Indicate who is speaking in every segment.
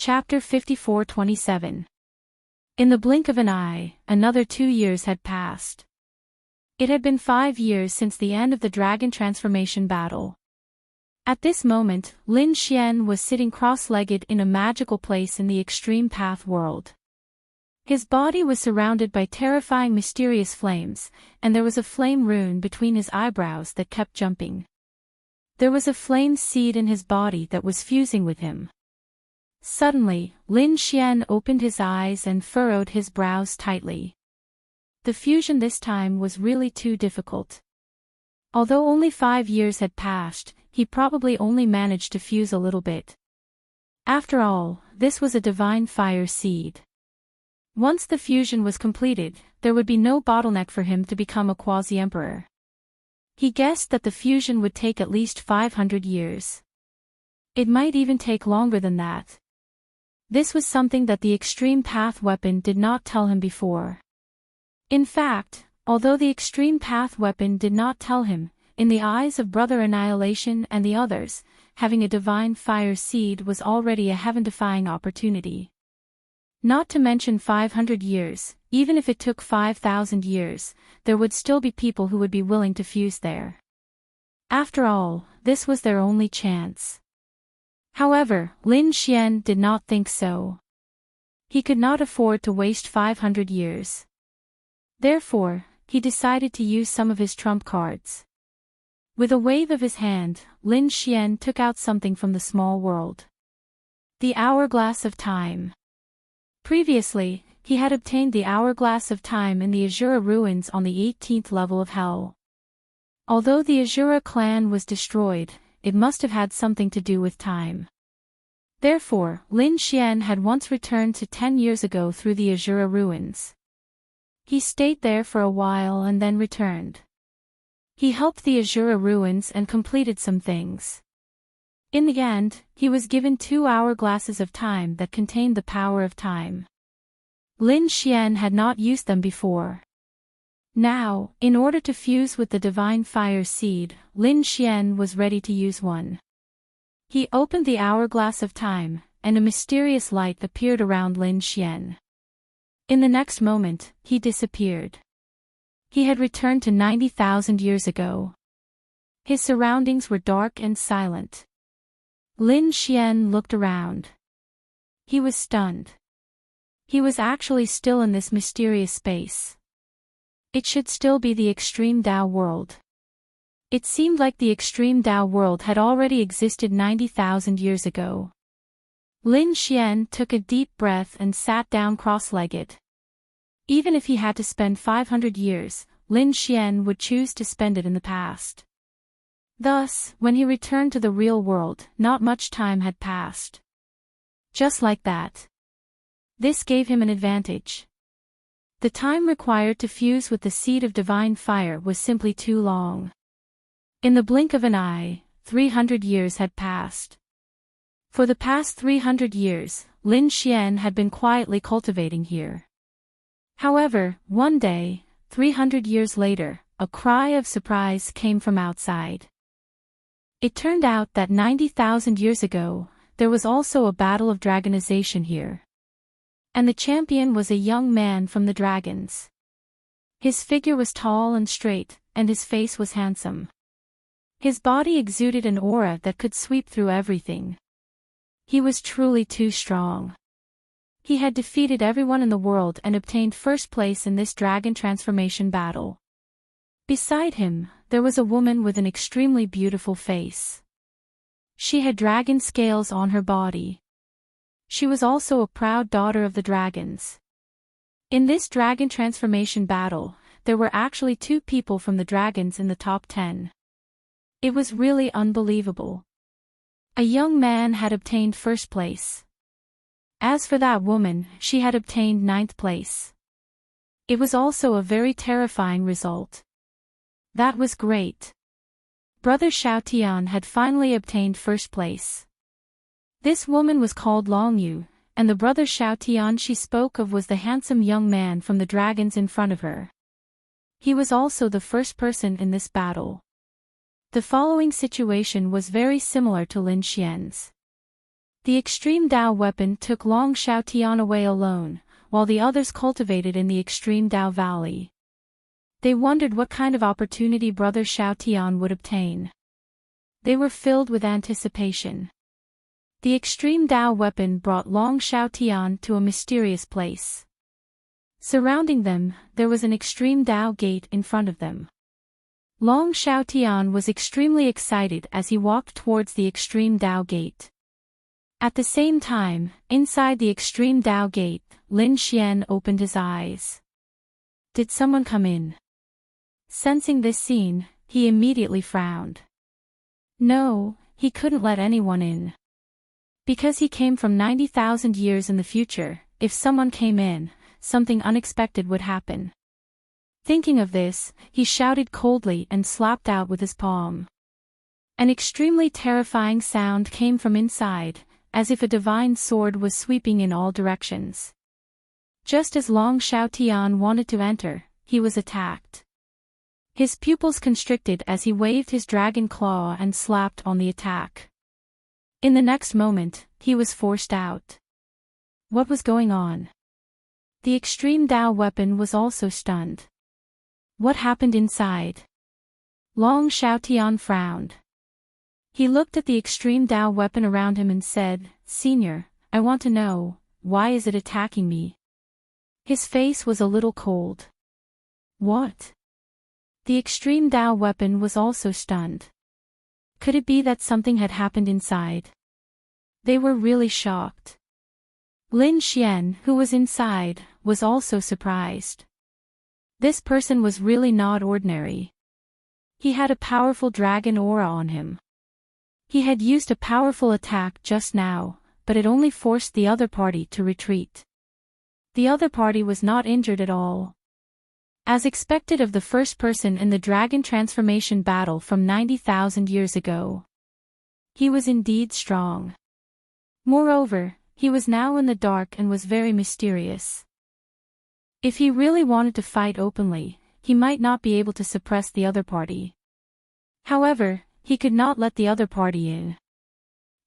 Speaker 1: Chapter 54-27. In the blink of an eye, another 2 years had passed. It had been 5 years since the end of the dragon transformation battle. At this moment, Lin Xian was sitting cross-legged in a magical place in the extreme path world. His body was surrounded by terrifying mysterious flames, and there was a flame rune between his eyebrows that kept jumping. There was a flame seed in his body that was fusing with him. Suddenly, Lin Xian opened his eyes and furrowed his brows tightly. The fusion this time was really too difficult. Although only 5 years had passed, he probably only managed to fuse a little bit. After all, this was a divine fire seed. Once the fusion was completed, there would be no bottleneck for him to become a quasi-emperor. He guessed that the fusion would take at least 500 years. It might even take longer than that. This was something that the extreme path weapon did not tell him before. In fact, although the extreme path weapon did not tell him, in the eyes of Brother Annihilation and the others, having a divine fire seed was already a heaven-defying opportunity. Not to mention 500 years, even if it took 5,000 years, there would still be people who would be willing to fuse there. After all, this was their only chance. However, Lin Xian did not think so. He could not afford to waste 500 years. Therefore, he decided to use some of his trump cards. With a wave of his hand, Lin Xian took out something from the small world. The Hourglass of Time. Previously, he had obtained the Hourglass of Time in the Azura ruins on the 18th level of Hell. Although the Azura clan was destroyed, it must have had something to do with time. Therefore, Lin Xian had once returned to 10 years ago through the Azura ruins. He stayed there for a while and then returned. He helped the Azura ruins and completed some things. In the end, he was given 2 hourglasses of time that contained the power of time. Lin Xian had not used them before. Now, in order to fuse with the divine fire seed, Lin Xian was ready to use one. He opened the Hourglass of Time, and a mysterious light appeared around Lin Xian. In the next moment, he disappeared. He had returned to 90,000 years ago. His surroundings were dark and silent. Lin Xian looked around. He was stunned. He was actually still in this mysterious space. It should still be the Extreme Tao world. It seemed like the Extreme Tao world had already existed 90,000 years ago. Lin Xian took a deep breath and sat down cross-legged. Even if he had to spend 500 years, Lin Xian would choose to spend it in the past. Thus, when he returned to the real world, not much time had passed. Just like that. This gave him an advantage. The time required to fuse with the seed of divine fire was simply too long. In the blink of an eye, 300 years had passed. For the past 300 years, Lin Xian had been quietly cultivating here. However, one day, 300 years later, a cry of surprise came from outside. It turned out that 90,000 years ago, there was also a battle of dragonization here. And the champion was a young man from the dragons. His figure was tall and straight, and his face was handsome. His body exuded an aura that could sweep through everything. He was truly too strong. He had defeated everyone in the world and obtained first place in this dragon transformation battle. Beside him, there was a woman with an extremely beautiful face. She had dragon scales on her body. She was also a proud daughter of the dragons. In this dragon transformation battle, there were actually 2 people from the dragons in the top 10. It was really unbelievable. A young man had obtained first place. As for that woman, she had obtained 9th place. It was also a very terrifying result. That was great. Brother Xiaotian had finally obtained first place. This woman was called Longyu, and the brother Xiaotian she spoke of was the handsome young man from the dragons in front of her. He was also the first person in this battle. The following situation was very similar to Lin Xian's. The extreme Dao weapon took Long Xiaotian away alone, while the others cultivated in the extreme Dao valley. They wondered what kind of opportunity Brother Xiaotian would obtain. They were filled with anticipation. The extreme Dao weapon brought Long Xiaotian to a mysterious place. Surrounding them, there was an extreme Dao gate in front of them. Long Xiaotian was extremely excited as he walked towards the extreme Dao gate. At the same time, inside the extreme Dao gate, Lin Xian opened his eyes. Did someone come in? Sensing this scene, he immediately frowned. No, he couldn't let anyone in. Because he came from 90,000 years in the future, if someone came in, something unexpected would happen. Thinking of this, he shouted coldly and slapped out with his palm. An extremely terrifying sound came from inside, as if a divine sword was sweeping in all directions. Just as Long Xiaotian wanted to enter, he was attacked. His pupils constricted as he waved his dragon claw and slapped on the attack. In the next moment, he was forced out. What was going on? The extreme Dao weapon was also stunned. What happened inside? Long Xiaotian frowned. He looked at the extreme Dao weapon around him and said, "Senior, I want to know, why is it attacking me?" His face was a little cold. What? The extreme Dao weapon was also stunned. Could it be that something had happened inside? They were really shocked. Lin Xian, who was inside, was also surprised. This person was really not ordinary. He had a powerful dragon aura on him. He had used a powerful attack just now, but it only forced the other party to retreat. The other party was not injured at all. As expected of the first person in the dragon transformation battle from 90,000 years ago. He was indeed strong. Moreover, he was now in the dark and was very mysterious. If he really wanted to fight openly, he might not be able to suppress the other party. However, he could not let the other party in.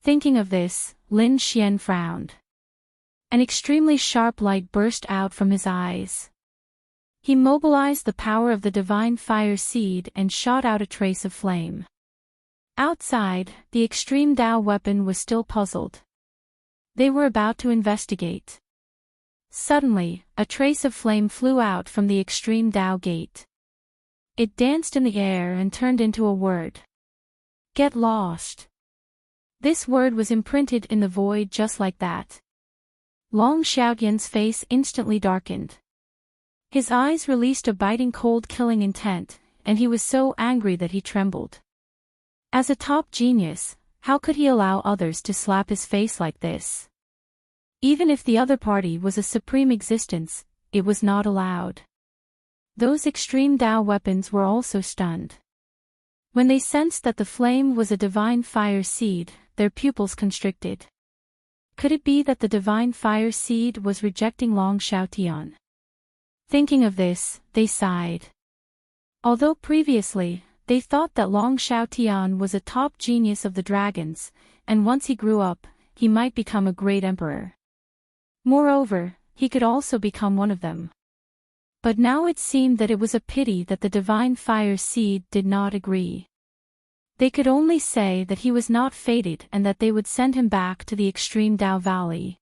Speaker 1: Thinking of this, Lin Xian frowned. An extremely sharp light burst out from his eyes. He mobilized the power of the divine fire seed and shot out a trace of flame. Outside, the extreme Dao weapon was still puzzled. They were about to investigate. Suddenly, a trace of flame flew out from the extreme Dao gate. It danced in the air and turned into a word. Get lost. This word was imprinted in the void just like that. Long Xiaotian's face instantly darkened. His eyes released a biting cold killing intent, and he was so angry that he trembled. As a top genius, how could he allow others to slap his face like this? Even if the other party was a supreme existence, it was not allowed. Those extreme Dao weapons were also stunned. When they sensed that the flame was a divine fire seed, their pupils constricted. Could it be that the divine fire seed was rejecting Long Xiaotian? Thinking of this, they sighed. Although previously, they thought that Long Xiaotian was a top genius of the dragons, and once he grew up, he might become a great emperor. Moreover, he could also become one of them. But now it seemed that it was a pity that the divine fire seed did not agree. They could only say that he was not fated and that they would send him back to the extreme Dao valley.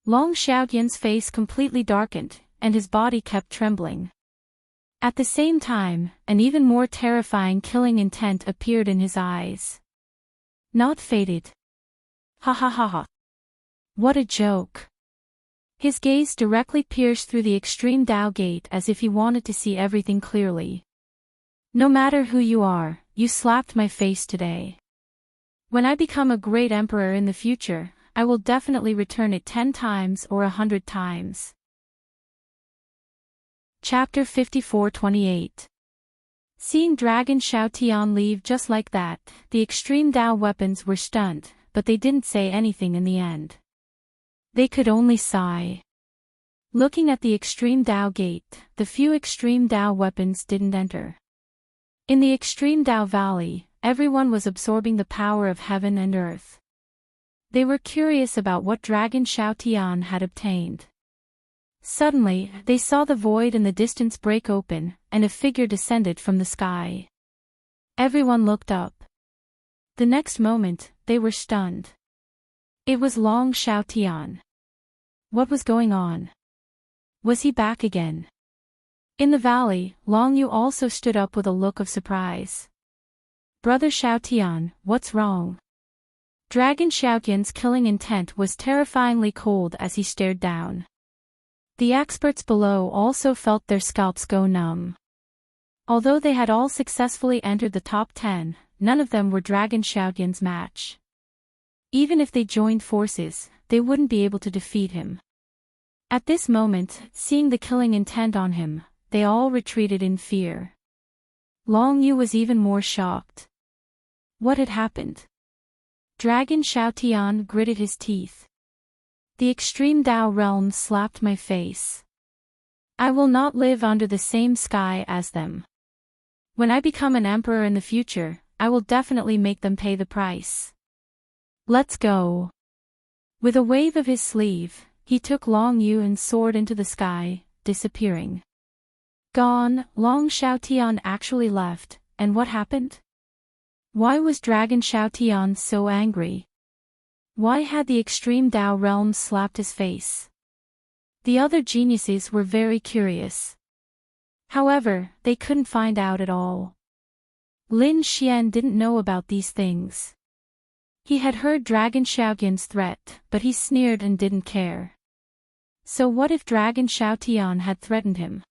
Speaker 1: Long Xiaotian's face completely darkened, and his body kept trembling. At the same time, an even more terrifying killing intent appeared in his eyes. Not fated. Ha ha ha ha. What a joke. His gaze directly pierced through the extreme Dao gate as if he wanted to see everything clearly. No matter who you are, you slapped my face today. When I become a great emperor in the future, I will definitely return it 10 times or 100 times. Chapter 54-28. Seeing Dragon Xiaotian leave just like that, the extreme Dao weapons were stunned, but they didn't say anything in the end. They could only sigh. Looking at the extreme Dao gate, the few extreme Dao weapons didn't enter. In the extreme Dao valley, everyone was absorbing the power of heaven and earth. They were curious about what Dragon Xiaotian had obtained. Suddenly, they saw the void in the distance break open, and a figure descended from the sky. Everyone looked up. The next moment, they were stunned. It was Long Xiaotian. What was going on? Was he back again? In the valley, Long Yu also stood up with a look of surprise. Brother Xiaotian, what's wrong? Dragon Xiaotian's killing intent was terrifyingly cold as he stared down. The experts below also felt their scalps go numb. Although they had all successfully entered the top 10, none of them were Dragon Xiaotian's match. Even if they joined forces, they wouldn't be able to defeat him. At this moment, seeing the killing intent on him, they all retreated in fear. Long Yu was even more shocked. What had happened? Dragon Xiaotian gritted his teeth. The extreme Dao realm slapped my face. I will not live under the same sky as them. When I become an emperor in the future, I will definitely make them pay the price. Let's go. With a wave of his sleeve, he took Long Yu and soared into the sky, disappearing. Gone, Long Xiaotian actually left, and what happened? Why was Dragon Xiaotian so angry? Why had the extreme Dao realm slapped his face? The other geniuses were very curious. However, they couldn't find out at all. Lin Xian didn't know about these things. He had heard Dragon Xiaotian's threat, but he sneered and didn't care. So what if Dragon Xiaotian had threatened him?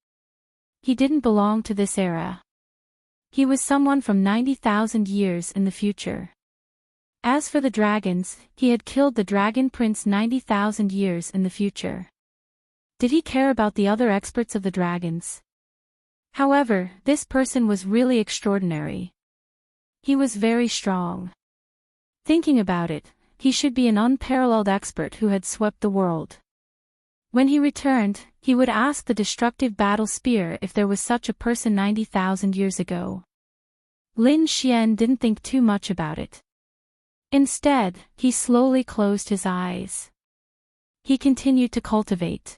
Speaker 1: He didn't belong to this era. He was someone from 90,000 years in the future. As for the dragons, he had killed the Dragon Prince 90,000 years in the future. Did he care about the other experts of the dragons? However, this person was really extraordinary. He was very strong. Thinking about it, he should be an unparalleled expert who had swept the world. When he returned, he would ask the destructive battle spear if there was such a person 90,000 years ago. Lin Xian didn't think too much about it. Instead, he slowly closed his eyes. He continued to cultivate.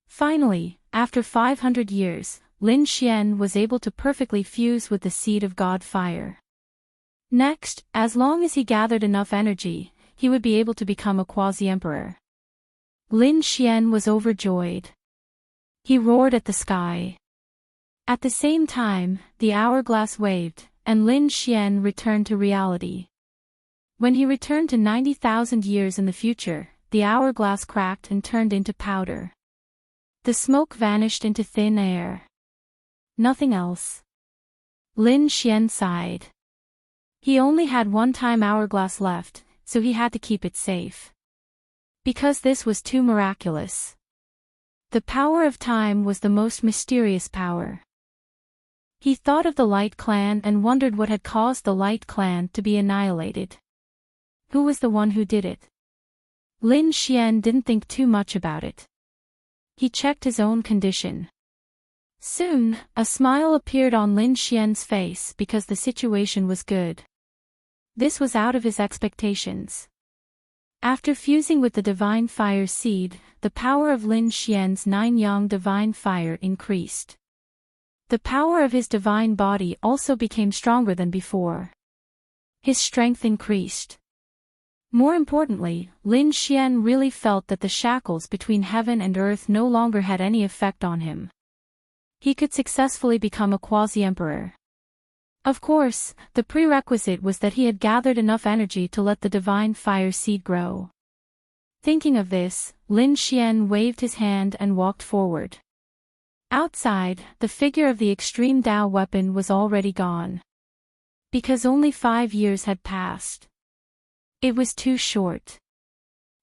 Speaker 1: Finally, after 500 years, Lin Xian was able to perfectly fuse with the seed of God fire. Next, as long as he gathered enough energy, he would be able to become a quasi-emperor. Lin Xian was overjoyed. He roared at the sky. At the same time, the hourglass waved, and Lin Xian returned to reality. When he returned to 90,000 years in the future, the hourglass cracked and turned into powder. The smoke vanished into thin air. Nothing else. Lin Xian sighed. He only had one time hourglass left, so he had to keep it safe. Because this was too miraculous. The power of time was the most mysterious power. He thought of the Light Clan and wondered what had caused the Light Clan to be annihilated. Who was the one who did it? Lin Xian didn't think too much about it. He checked his own condition. Soon, a smile appeared on Lin Xian's face because the situation was good. This was out of his expectations. After fusing with the Divine Fire Seed, the power of Lin Xian's 9-yang Divine Fire increased. The power of his divine body also became stronger than before. His strength increased. More importantly, Lin Xian really felt that the shackles between heaven and earth no longer had any effect on him. He could successfully become a quasi-emperor. Of course, the prerequisite was that he had gathered enough energy to let the divine fire seed grow. Thinking of this, Lin Xian waved his hand and walked forward. Outside, the figure of the extreme Dao weapon was already gone. Because only 5 years had passed. It was too short.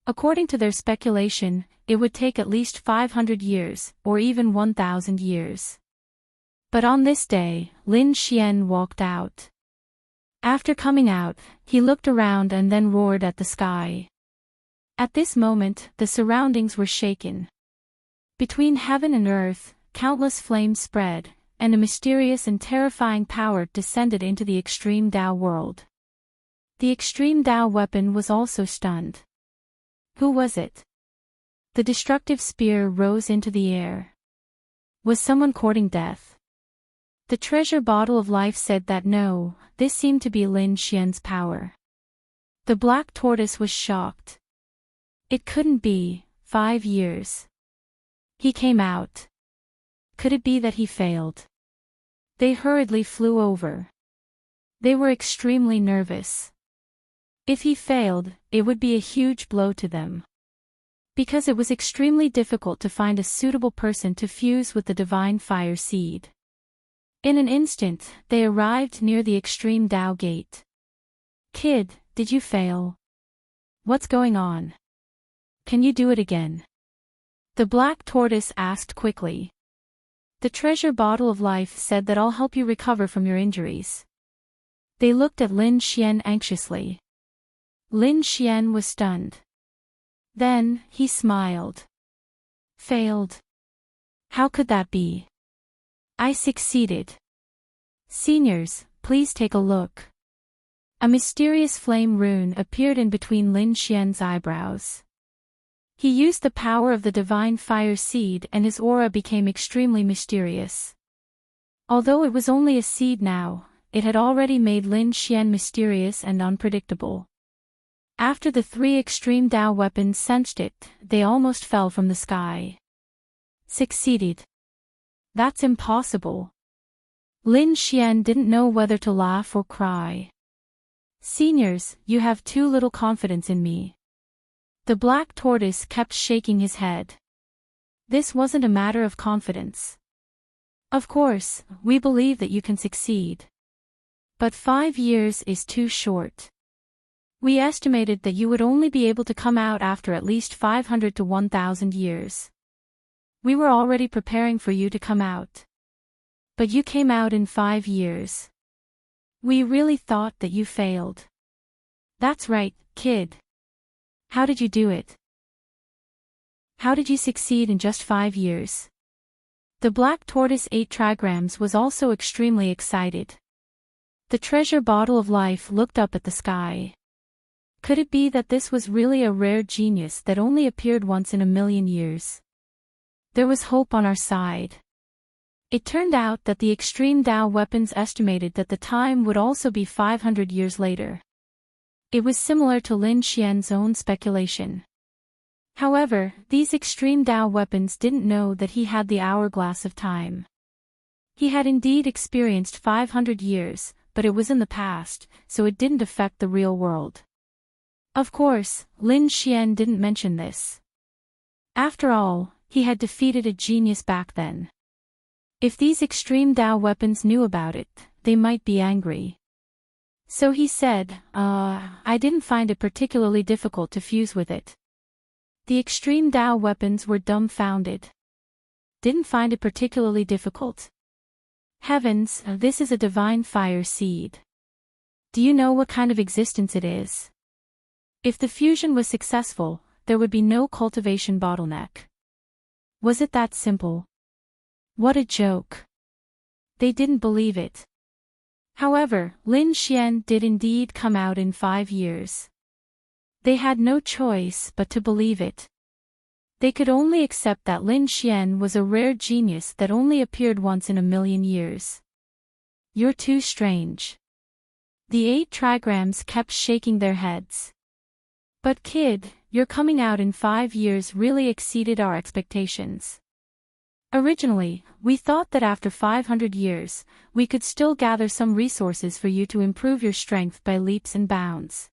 Speaker 1: According to their speculation, it would take at least 500 years, or even 1,000 years. But on this day, Lin Xian walked out. After coming out, he looked around and then roared at the sky. At this moment, the surroundings were shaken. Between heaven and earth, countless flames spread, and a mysterious and terrifying power descended into the extreme Dao world. The extreme Dao weapon was also stunned. Who was it? The destructive spear rose into the air. Was someone courting death? The treasure bottle of life said that no, this seemed to be Lin Xian's power. The black tortoise was shocked. It couldn't be, 5 years. He came out. Could it be that he failed? They hurriedly flew over. They were extremely nervous. If he failed, it would be a huge blow to them. Because it was extremely difficult to find a suitable person to fuse with the divine fire seed. In an instant, they arrived near the extreme Dao gate. Kid, did you fail? What's going on? Can you do it again? The black tortoise asked quickly. The treasure bottle of life said that I'll help you recover from your injuries. They looked at Lin Xian anxiously. Lin Xian was stunned. Then, he smiled. Failed? How could that be? I succeeded. Seniors, please take a look. A mysterious flame rune appeared in between Lin Xian's eyebrows. He used the power of the divine fire seed and his aura became extremely mysterious. Although it was only a seed now, it had already made Lin Xian mysterious and unpredictable. After the 3 extreme Dao weapons sensed it, they almost fell from the sky. Succeeded. That's impossible. Lin Xian didn't know whether to laugh or cry. Seniors, you have too little confidence in me. The black tortoise kept shaking his head. This wasn't a matter of confidence. Of course, we believe that you can succeed. But 5 years is too short. We estimated that you would only be able to come out after at least 500 to 1,000 years. We were already preparing for you to come out. But you came out in 5 years. We really thought that you failed. That's right, kid. How did you do it? How did you succeed in just 5 years? The black tortoise 8 trigrams was also extremely excited. The treasure bottle of life looked up at the sky. Could it be that this was really a rare genius that only appeared once in a million years? There was hope on our side. It turned out that the extreme Dao weapons estimated that the time would also be 500 years later. It was similar to Lin Xian's own speculation. However, these extreme Dao weapons didn't know that he had the hourglass of time. He had indeed experienced 500 years, but it was in the past, so it didn't affect the real world. Of course, Lin Xian didn't mention this. After all, he had defeated a genius back then. If these extreme Dao weapons knew about it, they might be angry. So he said, I didn't find it particularly difficult to fuse with it. The extreme Dao weapons were dumbfounded. Didn't find it particularly difficult? Heavens, this is a divine fire seed. Do you know what kind of existence it is? If the fusion was successful, there would be no cultivation bottleneck. Was it that simple? What a joke. They didn't believe it. However, Lin Xian did indeed come out in 5 years. They had no choice but to believe it. They could only accept that Lin Xian was a rare genius that only appeared once in a million years. You're too strange. The 8 trigrams kept shaking their heads. But kid, your coming out in 5 years really exceeded our expectations. Originally, we thought that after 500 years, we could still gather some resources for you to improve your strength by leaps and bounds.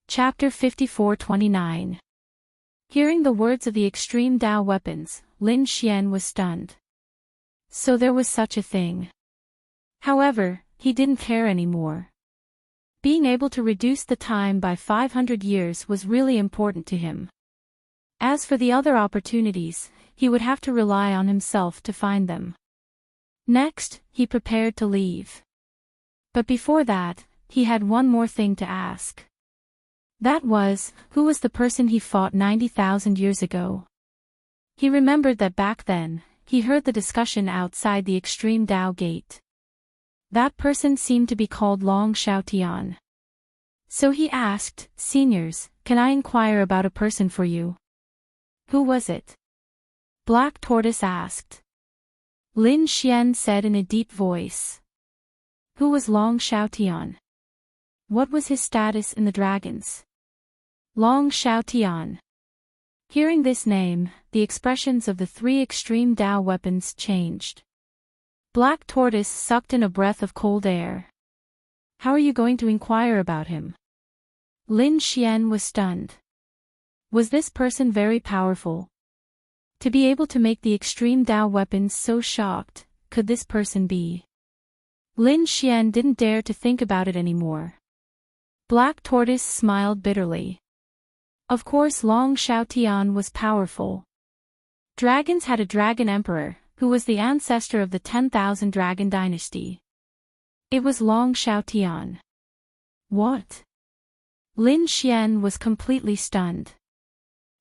Speaker 1: Chapter 54-29. Hearing the words of the extreme Dao weapons, Lin Xian was stunned. So there was such a thing. However, he didn't care anymore. Being able to reduce the time by 500 years was really important to him. As for the other opportunities, he would have to rely on himself to find them. Next, he prepared to leave. But before that, he had one more thing to ask. That was, who was the person he fought 90,000 years ago? He remembered that back then, he heard the discussion outside the extreme Dao gate. That person seemed to be called Long Xiaotian. So he asked, "Seniors, can I inquire about a person for you?" "Who was it?" Black Tortoise asked. Lin Xian said in a deep voice. Who was Long Xiaotian? What was his status in the dragons? Long Xiaotian. Hearing this name, the expressions of the three extreme Dao weapons changed. Black Tortoise sucked in a breath of cold air. How are you going to inquire about him? Lin Xian was stunned. Was this person very powerful? To be able to make the extreme Dao weapons so shocked, could this person be? Lin Xian didn't dare to think about it anymore. Black Tortoise smiled bitterly. Of course Long Xiaotian was powerful. Dragons had a dragon emperor, who was the ancestor of the 10,000 dragon dynasty. It was Long Xiaotian. What? Lin Xian was completely stunned.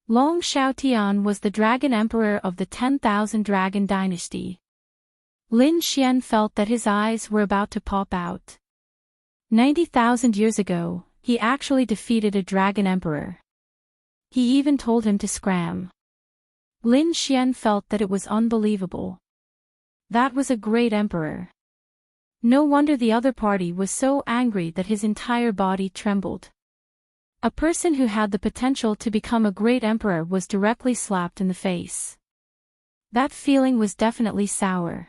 Speaker 1: Long Xiaotian was the dragon emperor of the 10,000 dragon dynasty. Lin Xian felt that his eyes were about to pop out. 90,000 years ago, he actually defeated a dragon emperor. He even told him to scram. Lin Xian felt that it was unbelievable. That was a great emperor. No wonder the other party was so angry that his entire body trembled. A person who had the potential to become a great emperor was directly slapped in the face. That feeling was definitely sour.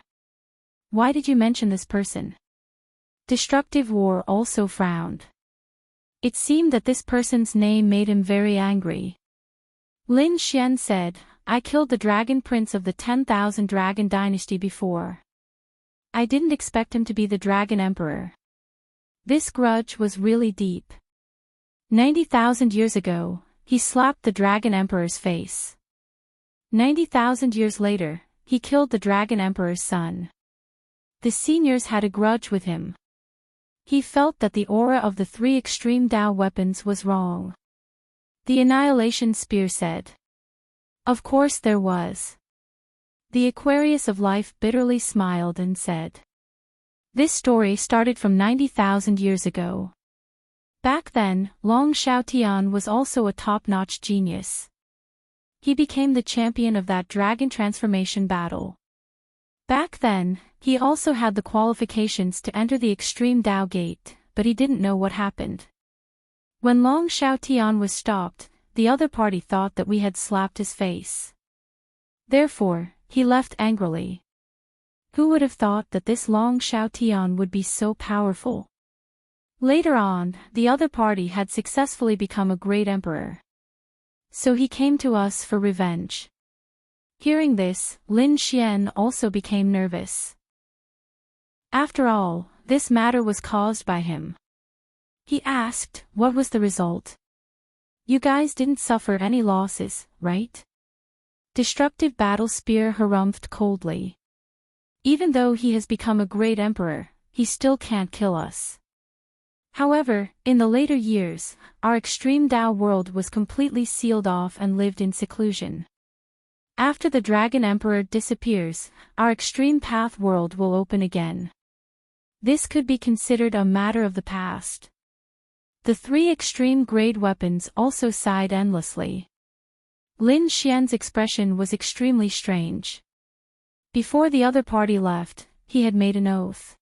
Speaker 1: Why did you mention this person? Destructive War also frowned. It seemed that this person's name made him very angry. Lin Xian said, I killed the dragon prince of the 10,000 dragon dynasty before. I didn't expect him to be the dragon emperor. This grudge was really deep. 90,000 years ago, he slapped the dragon emperor's face. 90,000 years later, he killed the dragon emperor's son. The seniors had a grudge with him. He felt that the aura of the three extreme Dao weapons was wrong. The Annihilation Spear said. Of course there was. The Aquarius of Life bitterly smiled and said. This story started from 90,000 years ago. Back then, Long Xiaotian was also a top-notch genius. He became the champion of that dragon transformation battle. Back then, he also had the qualifications to enter the Extreme Dao Gate, but he didn't know what happened. When Long Xiaotian was stopped, the other party thought that we had slapped his face. Therefore, he left angrily. Who would have thought that this Long Xiaotian would be so powerful? Later on, the other party had successfully become a great emperor. So he came to us for revenge. Hearing this, Lin Xian also became nervous. After all, this matter was caused by him. He asked, what was the result? You guys didn't suffer any losses, right? Destructive Battle Spear harumphed coldly. Even though he has become a great emperor, he still can't kill us. However, in the later years, our extreme Dao world was completely sealed off and lived in seclusion. After the Dragon Emperor disappears, our extreme path world will open again. This could be considered a matter of the past. The three extreme grade weapons also sighed endlessly. Lin Xian's expression was extremely strange. Before the other party left, he had made an oath.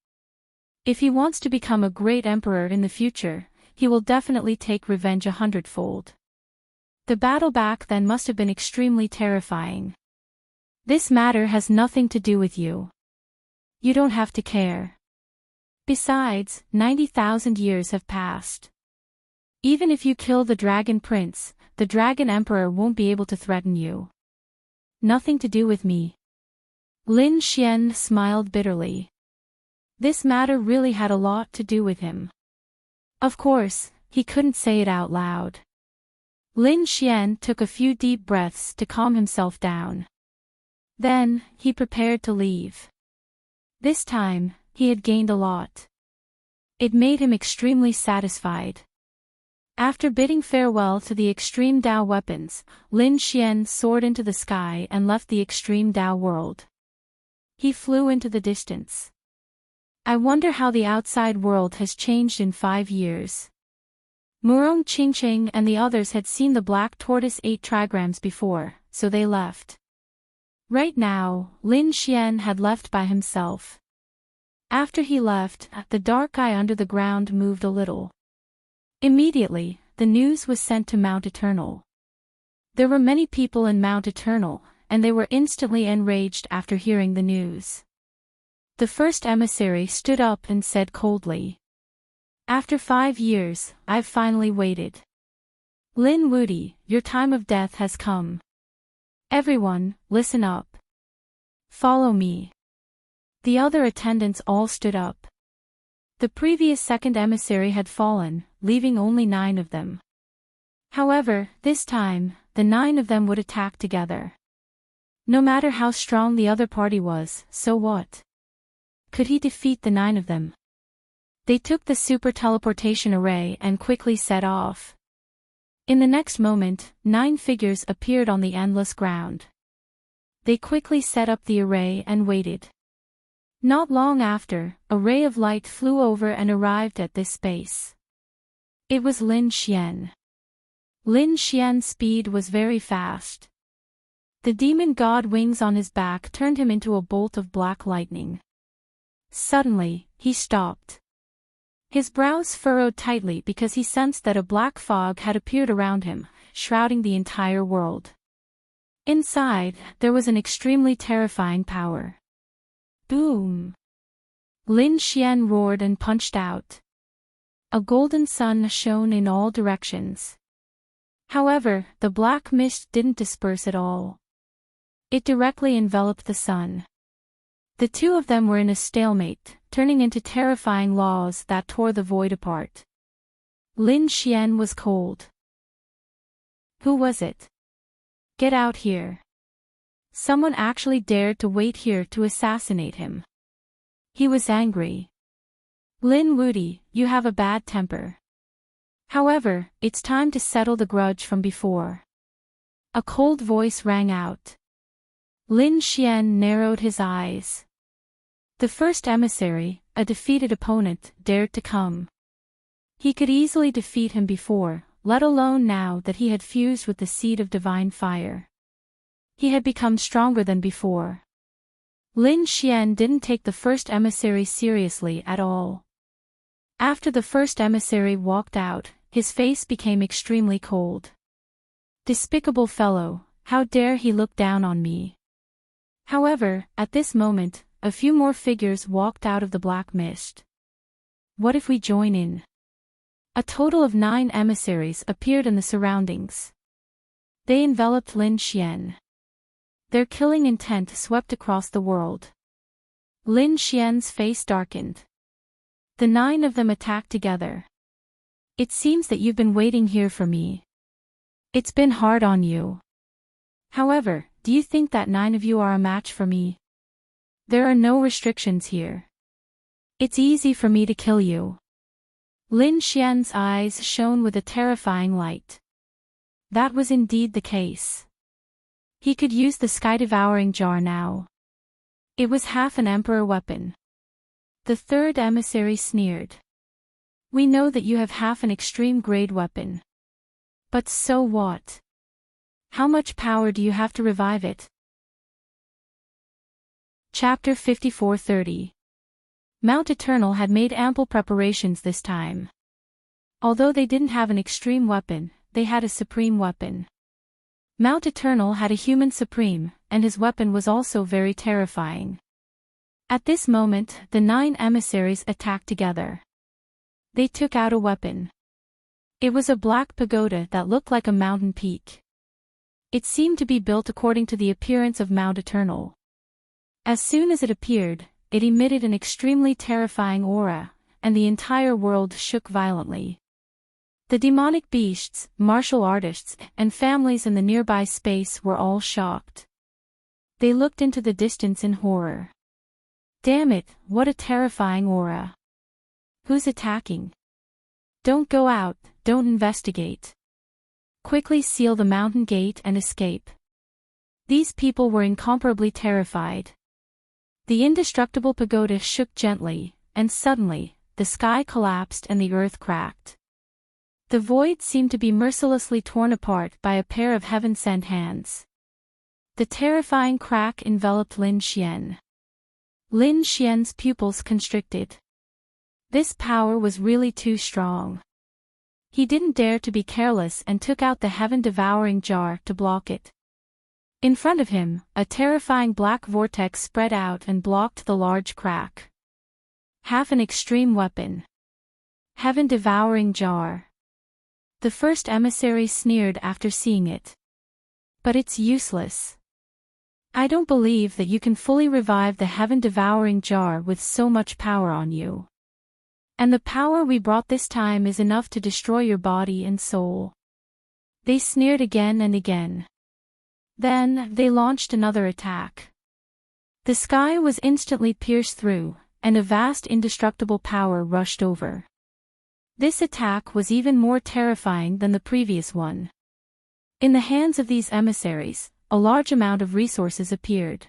Speaker 1: If he wants to become a great emperor in the future, he will definitely take revenge 100-fold. The battle back then must have been extremely terrifying. This matter has nothing to do with you. You don't have to care. Besides, 90,000 years have passed. Even if you kill the Dragon Prince, the Dragon Emperor won't be able to threaten you. Nothing to do with me. Lin Xian smiled bitterly. This matter really had a lot to do with him. Of course, he couldn't say it out loud. Lin Xian took a few deep breaths to calm himself down. Then, he prepared to leave. This time, he had gained a lot. It made him extremely satisfied. After bidding farewell to the extreme Dao weapons, Lin Xian soared into the sky and left the extreme Dao world. He flew into the distance. I wonder how the outside world has changed in 5 years. Murong Qingqing and the others had seen the black tortoise 8 trigrams before, so they left. Right now, Lin Xian had left by himself. After he left, the dark eye under the ground moved a little. Immediately, the news was sent to Mount Eternal. There were many people in Mount Eternal, and they were instantly enraged after hearing the news. The first emissary stood up and said coldly, "After 5 years, I've finally waited. Lin Wudi, your time of death has come. Everyone, listen up. Follow me." The other attendants all stood up. The previous second emissary had fallen, leaving only 9 of them. However, this time, the 9 of them would attack together. No matter how strong the other party was, so what? Could he defeat the 9 of them? They took the super teleportation array and quickly set off. In the next moment, 9 figures appeared on the endless ground. They quickly set up the array and waited. Not long after, a ray of light flew over and arrived at this space. It was Lin Xian. Lin Xian's speed was very fast. The demon god wings on his back turned him into a bolt of black lightning. Suddenly, he stopped. His brows furrowed tightly because he sensed that a black fog had appeared around him, shrouding the entire world. Inside, there was an extremely terrifying power. Boom! Lin Xian roared and punched out. A golden sun shone in all directions. However, the black mist didn't disperse at all. It directly enveloped the sun. The 2 of them were in a stalemate, turning into terrifying laws that tore the void apart. Lin Xian was cold. Who was it? Get out here. Someone actually dared to wait here to assassinate him. He was angry. Lin Wudi, you have a bad temper. However, it's time to settle the grudge from before. A cold voice rang out. Lin Xian narrowed his eyes. The first emissary, a defeated opponent, dared to come. He could easily defeat him before, let alone now that he had fused with the seed of divine fire. He had become stronger than before. Lin Xian didn't take the first emissary seriously at all. After the first emissary walked out, his face became extremely cold. Despicable fellow, how dare he look down on me? However, at this moment, a few more figures walked out of the black mist. What if we join in? A total of 9 emissaries appeared in the surroundings. They enveloped Lin Xian. Their killing intent swept across the world. Lin Xian's face darkened. The 9 of them attacked together. It seems that you've been waiting here for me. It's been hard on you. However, do you think that 9 of you are a match for me? There are no restrictions here. It's easy for me to kill you. Lin Xian's eyes shone with a terrifying light. That was indeed the case. He could use the sky-devouring jar now. It was half an emperor weapon. The third emissary sneered. We know that you have half an extreme-grade weapon. But so what? How much power do you have to revive it? Chapter 54:30. Mount Eternal had made ample preparations this time. Although they didn't have an extreme weapon, they had a supreme weapon. Mount Eternal had a human supreme, and his weapon was also very terrifying. At this moment, the 9 emissaries attacked together. They took out a weapon. It was a black pagoda that looked like a mountain peak. It seemed to be built according to the appearance of Mount Eternal. As soon as it appeared, it emitted an extremely terrifying aura, and the entire world shook violently. The demonic beasts, martial artists, and families in the nearby space were all shocked. They looked into the distance in horror. Damn it, what a terrifying aura. Who's attacking? Don't go out, don't investigate. Quickly seal the mountain gate and escape. These people were incomparably terrified. The indestructible pagoda shook gently, and suddenly, the sky collapsed and the earth cracked. The void seemed to be mercilessly torn apart by a pair of heaven-sent hands. The terrifying crack enveloped Lin Xian. Lin Xian's pupils constricted. This power was really too strong. He didn't dare to be careless and took out the heaven-devouring jar to block it. In front of him, a terrifying black vortex spread out and blocked the large crack. Half an extreme weapon. Heaven-devouring jar. The first emissary sneered after seeing it. But it's useless. I don't believe that you can fully revive the heaven-devouring jar with so much power on you. And the power we brought this time is enough to destroy your body and soul. They sneered again and again. Then, they launched another attack. The sky was instantly pierced through, and a vast indestructible power rushed over. This attack was even more terrifying than the previous one. In the hands of these emissaries, a large amount of resources appeared.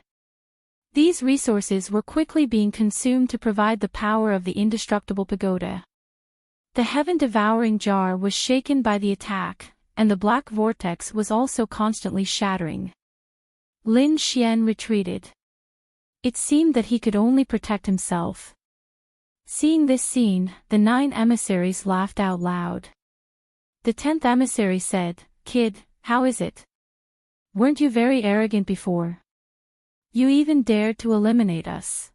Speaker 1: These resources were quickly being consumed to provide the power of the indestructible pagoda. The heaven-devouring jar was shaken by the attack, and the black vortex was also constantly shattering. Lin Xian retreated. It seemed that he could only protect himself. Seeing this scene, the 9 emissaries laughed out loud. The 10th emissary said, "Kid, how is it? Weren't you very arrogant before? You even dared to eliminate us.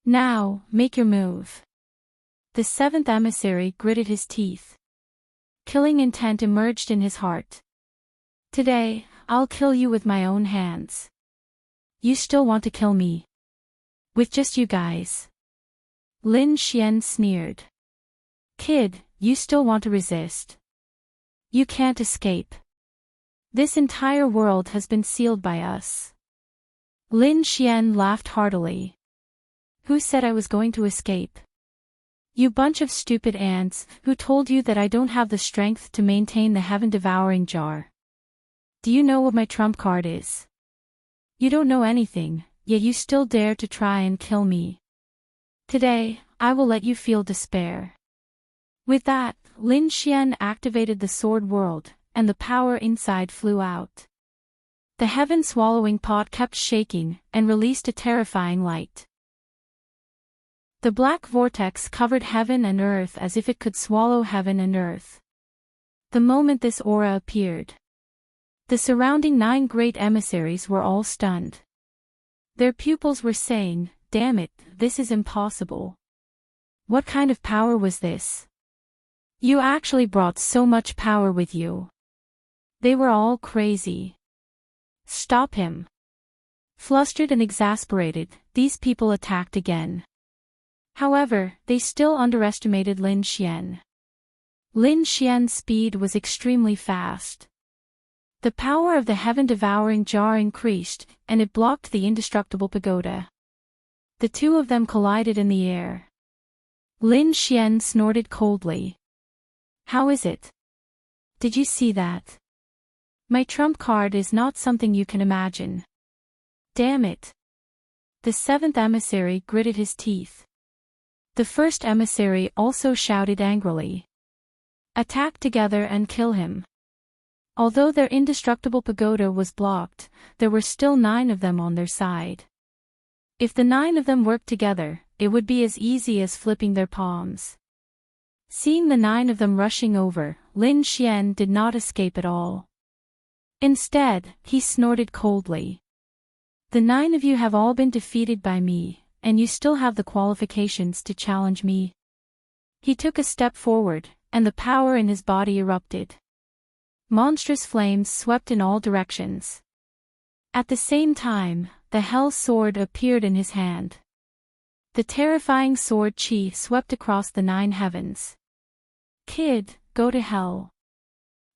Speaker 1: Now, make your move." The 7th emissary gritted his teeth. Killing intent emerged in his heart. "Today, I'll kill you with my own hands." "You still want to kill me? With just you guys?" Lin Xian sneered. "Kid, you still want to resist? You can't escape. This entire world has been sealed by us." Lin Xian laughed heartily. "Who said I was going to escape? You bunch of stupid ants, who told you that I don't have the strength to maintain the heaven-devouring jar? Do you know what my trump card is? You don't know anything, yet you still dare to try and kill me. Today, I will let you feel despair." With that, Lin Xian activated the sword world, and the power inside flew out. The heaven-swallowing pot kept shaking, and released a terrifying light. The black vortex covered heaven and earth as if it could swallow heaven and earth. The moment this aura appeared, the surrounding 9 great emissaries were all stunned. Their pupils were saying, "Damn it, this is impossible. What kind of power was this? You actually brought so much power with you." They were all crazy. "Stop him." Flustered and exasperated, these people attacked again. However, they still underestimated Lin Xian. Lin Xian's speed was extremely fast. The power of the heaven-devouring jar increased, and it blocked the indestructible pagoda. The 2 of them collided in the air. Lin Xian snorted coldly. "How is it? Did you see that? My trump card is not something you can imagine. Damn it." The 7th emissary gritted his teeth. The 1st emissary also shouted angrily. "Attack together and kill him." Although their indestructible pagoda was blocked, there were still 9 of them on their side. If the 9 of them worked together, it would be as easy as flipping their palms. Seeing the 9 of them rushing over, Lin Xian did not escape at all. Instead, he snorted coldly. "The 9 of you have all been defeated by me, and you still have the qualifications to challenge me." He took a step forward, and the power in his body erupted. Monstrous flames swept in all directions. At the same time, the Hell Sword appeared in his hand. The terrifying sword chi swept across the 9 heavens. "Kid, go to hell."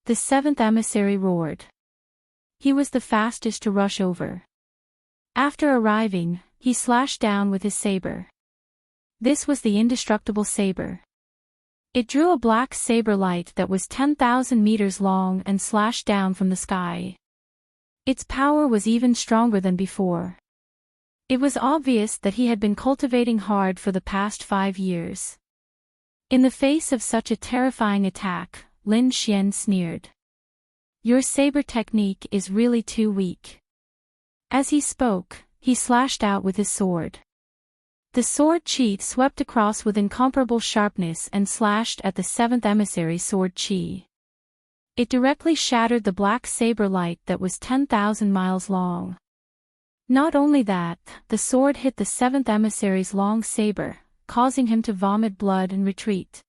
Speaker 1: The 7th emissary roared. He was the fastest to rush over. After arriving, he slashed down with his saber. This was the indestructible saber. It drew a black saber light that was 10,000 meters long and slashed down from the sky. Its power was even stronger than before. It was obvious that he had been cultivating hard for the past 5 years. In the face of such a terrifying attack, Lin Xian sneered. Your saber technique is really too weak. As he spoke, he slashed out with his sword. The sword sheath swept across with incomparable sharpness and slashed at the seventh emissary's sword chi. It directly shattered the black saber light that was 10,000 miles long. Not only that, the sword hit the seventh emissary's long saber, causing him to vomit blood and retreat.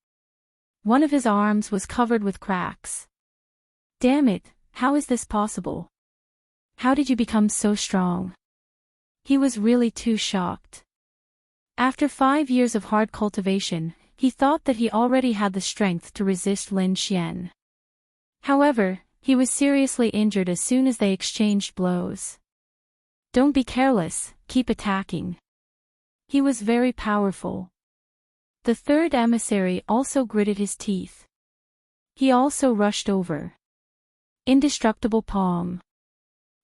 Speaker 1: One of his arms was covered with cracks. Damn it, how is this possible? How did you become so strong? He was really too shocked. After 5 years of hard cultivation, he thought that he already had the strength to resist Lin Xian. However, he was seriously injured as soon as they exchanged blows. Don't be careless, keep attacking. He was very powerful. The third emissary also gritted his teeth. He also rushed over. Indestructible palm.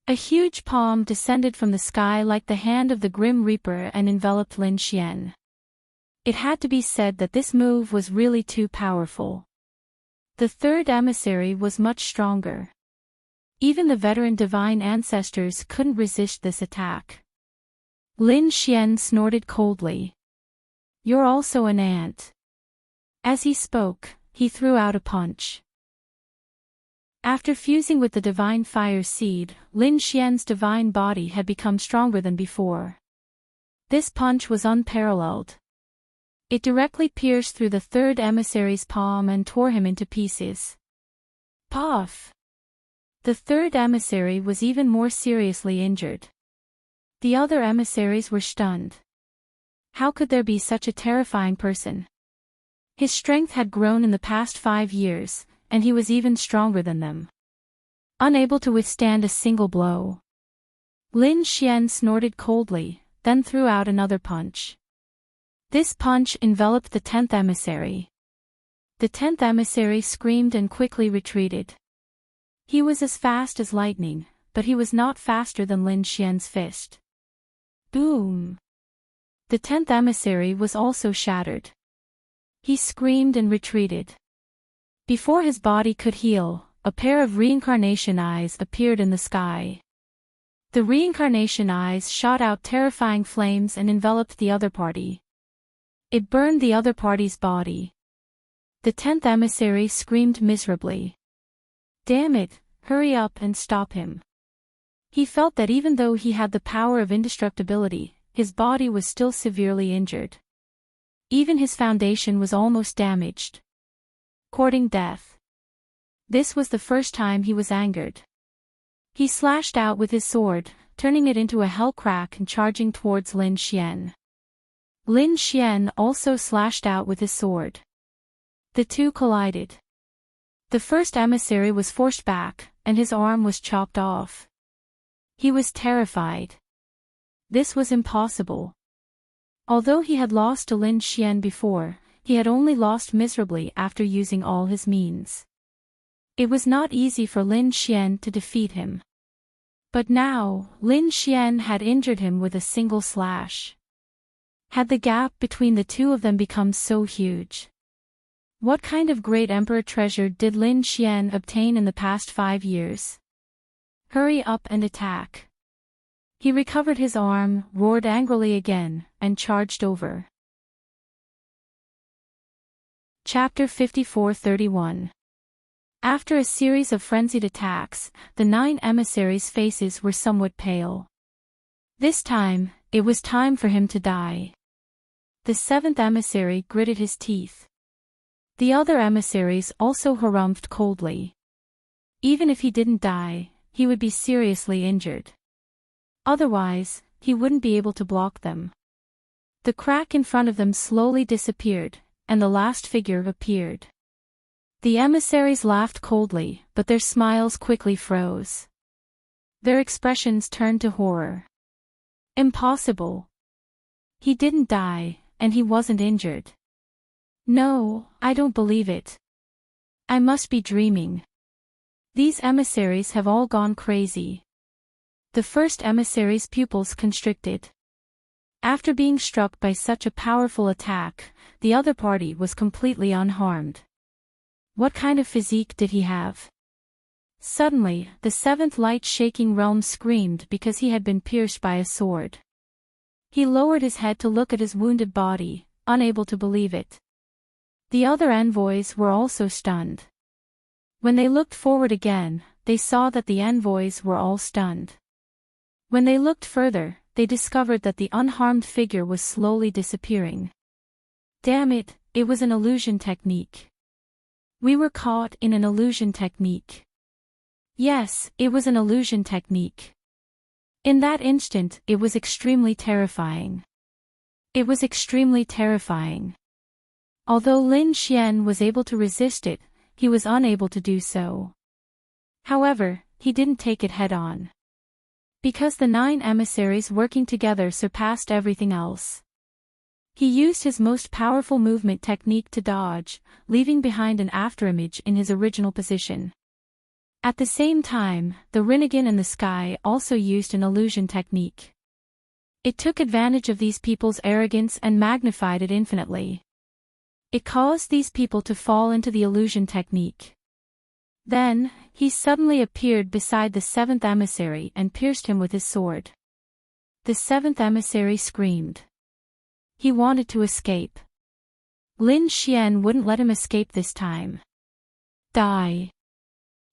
Speaker 1: A huge palm descended from the sky like the hand of the Grim Reaper and enveloped Lin Xian. It had to be said that this move was really too powerful. The third emissary was much stronger. Even the veteran divine ancestors couldn't resist this attack. Lin Xian snorted coldly. You're also an ant. As he spoke, he threw out a punch. After fusing with the divine fire seed, Lin Xian's divine body had become stronger than before. This punch was unparalleled. It directly pierced through the third emissary's palm and tore him into pieces. Puff! The third emissary was even more seriously injured. The other emissaries were stunned. How could there be such a terrifying person? His strength had grown in the past 5 years, and he was even stronger than them. Unable to withstand a single blow. Lin Xian snorted coldly, then threw out another punch. This punch enveloped the 10th emissary. The 10th emissary screamed and quickly retreated. He was as fast as lightning, but he was not faster than Lin Xian's fist. Boom! The 10th emissary was also shattered. He screamed and retreated. Before his body could heal, a pair of reincarnation eyes appeared in the sky. The reincarnation eyes shot out terrifying flames and enveloped the other party. It burned the other party's body. The 10th emissary screamed miserably. Damn it, hurry up and stop him. He felt that even though he had the power of indestructibility, his body was still severely injured. Even his foundation was almost damaged. Courting death. This was the first time he was angered. He slashed out with his sword, turning it into a hell crack and charging towards Lin Xian. Lin Xian also slashed out with his sword. The two collided. The first emissary was forced back, and his arm was chopped off. He was terrified. This was impossible. Although he had lost to Lin Xian before, he had only lost miserably after using all his means. It was not easy for Lin Xian to defeat him. But now, Lin Xian had injured him with a single slash. Had the gap between the two of them become so huge? What kind of great emperor treasure did Lin Xian obtain in the past 5 years? Hurry up and attack. He recovered his arm, roared angrily again, and charged over. Chapter 54-31. After a series of frenzied attacks, the 9 emissaries' faces were somewhat pale. This time, it was time for him to die. The 7th emissary gritted his teeth. The other emissaries also harumphed coldly. Even if he didn't die, he would be seriously injured. Otherwise, he wouldn't be able to block them. The crack in front of them slowly disappeared, and the last figure appeared. The emissaries laughed coldly, but their smiles quickly froze. Their expressions turned to horror. Impossible. He didn't die, and he wasn't injured. No, I don't believe it. I must be dreaming. These emissaries have all gone crazy. The first emissary's pupils constricted. After being struck by such a powerful attack, the other party was completely unharmed. What kind of physique did he have? Suddenly, the seventh light-shaking realm screamed because he had been pierced by a sword. He lowered his head to look at his wounded body, unable to believe it. The other envoys were also stunned. When they looked forward again, they saw that the envoys were all stunned. When they looked further, they discovered that the unharmed figure was slowly disappearing. Damn it, it was an illusion technique. We were caught in an illusion technique. Yes, it was an illusion technique. In that instant, it was extremely terrifying. It was extremely terrifying. Although Lin Xian was able to resist it, he was unable to do so. However, he didn't take it head-on. Because the 9 emissaries working together surpassed everything else. He used his most powerful movement technique to dodge, leaving behind an afterimage in his original position. At the same time, the Rinnegan and the Sky also used an illusion technique. It took advantage of these people's arrogance and magnified it infinitely. It caused these people to fall into the illusion technique. Then, he suddenly appeared beside the 7th emissary and pierced him with his sword. The 7th emissary screamed. He wanted to escape. Lin Xian wouldn't let him escape this time. Die.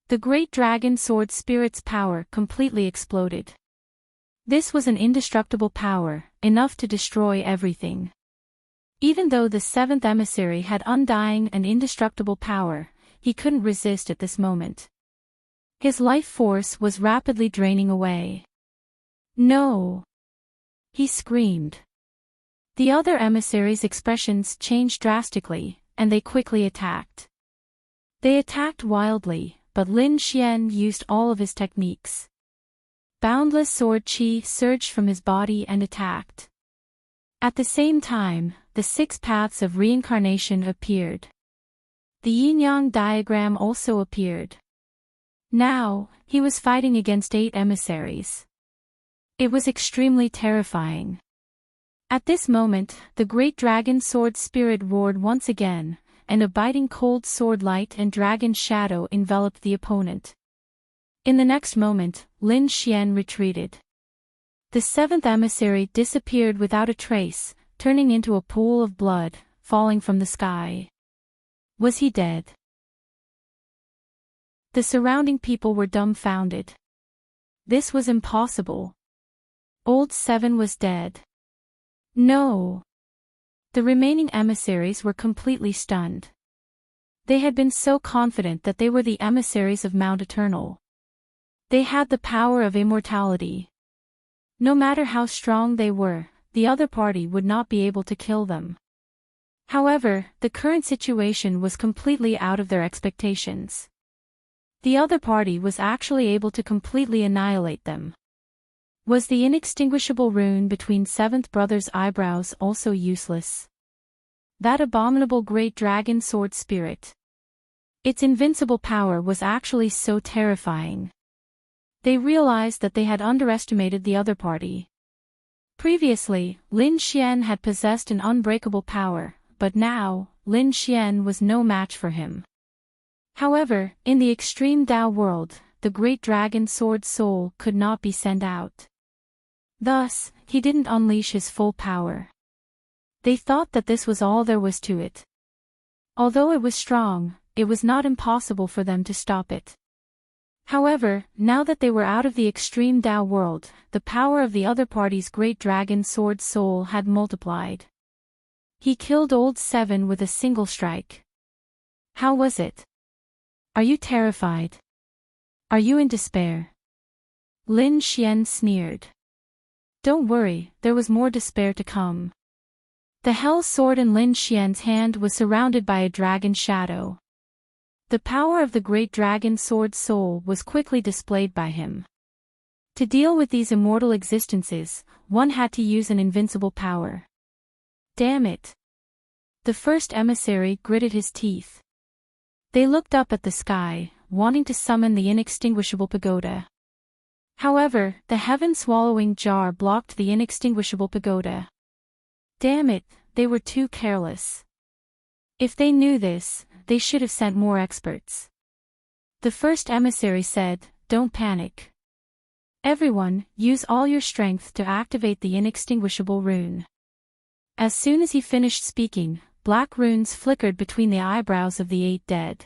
Speaker 1: The great dragon sword spirit's power completely exploded. This was an indestructible power, enough to destroy everything. Even though the 7th emissary had undying and indestructible power, he couldn't resist at this moment. His life force was rapidly draining away. No! He screamed. The other emissaries' expressions changed drastically, and they quickly attacked. They attacked wildly, but Lin Xian used all of his techniques. Boundless sword chi surged from his body and attacked. At the same time, the 6 paths of reincarnation appeared. The yin-yang diagram also appeared. Now, he was fighting against 8 emissaries. It was extremely terrifying. At this moment, the great dragon sword spirit roared once again, and a biting cold sword light and dragon shadow enveloped the opponent. In the next moment, Lin Xian retreated. The 7th emissary disappeared without a trace, turning into a pool of blood, falling from the sky. Was he dead? The surrounding people were dumbfounded. This was impossible. Old 7 was dead. No. The remaining emissaries were completely stunned. They had been so confident that they were the emissaries of Mount Eternal. They had the power of immortality. No matter how strong they were, the other party would not be able to kill them. However, the current situation was completely out of their expectations. The other party was actually able to completely annihilate them. Was the inextinguishable rune between 7th Brother's eyebrows also useless? That abominable great dragon sword spirit. Its invincible power was actually so terrifying. They realized that they had underestimated the other party. Previously, Lin Xian had possessed an unbreakable power, but now, Lin Xian was no match for him. However, in the extreme Dao world, the great dragon sword soul could not be sent out. Thus, he didn't unleash his full power. They thought that this was all there was to it. Although it was strong, it was not impossible for them to stop it. However, now that they were out of the extreme Dao world, the power of the other party's great dragon sword soul had multiplied. He killed Old 7 with a single strike. How was it? Are you terrified? Are you in despair? Lin Xian sneered. Don't worry, there was more despair to come. The hell sword in Lin Xian's hand was surrounded by a dragon shadow. The power of the great dragon sword soul was quickly displayed by him. To deal with these immortal existences, one had to use an invincible power. Damn it! The first emissary gritted his teeth. They looked up at the sky, wanting to summon the inextinguishable pagoda. However, the heaven-swallowing jar blocked the inextinguishable pagoda. Damn it, they were too careless. If they knew this, they should have sent more experts. The first emissary said, "Don't panic. Everyone, use all your strength to activate the inextinguishable rune." As soon as he finished speaking, black runes flickered between the eyebrows of the 8 dead.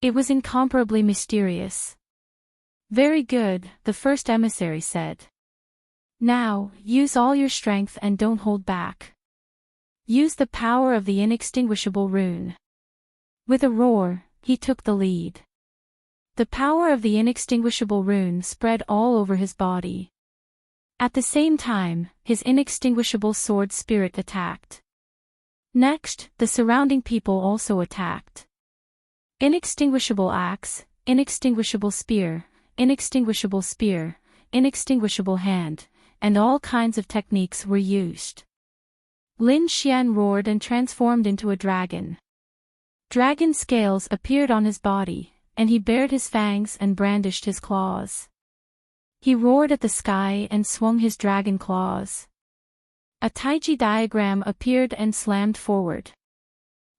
Speaker 1: It was incomparably mysterious. "Very good," the first emissary said. "Now, use all your strength and don't hold back. Use the power of the inextinguishable rune." With a roar, he took the lead. The power of the inextinguishable rune spread all over his body. At the same time, his inextinguishable sword spirit attacked. Next, the surrounding people also attacked. Inextinguishable axe, inextinguishable spear, inextinguishable spear, inextinguishable hand, and all kinds of techniques were used. Lin Xian roared and transformed into a dragon. Dragon scales appeared on his body, and he bared his fangs and brandished his claws. He roared at the sky and swung his dragon claws. A Taiji diagram appeared and slammed forward.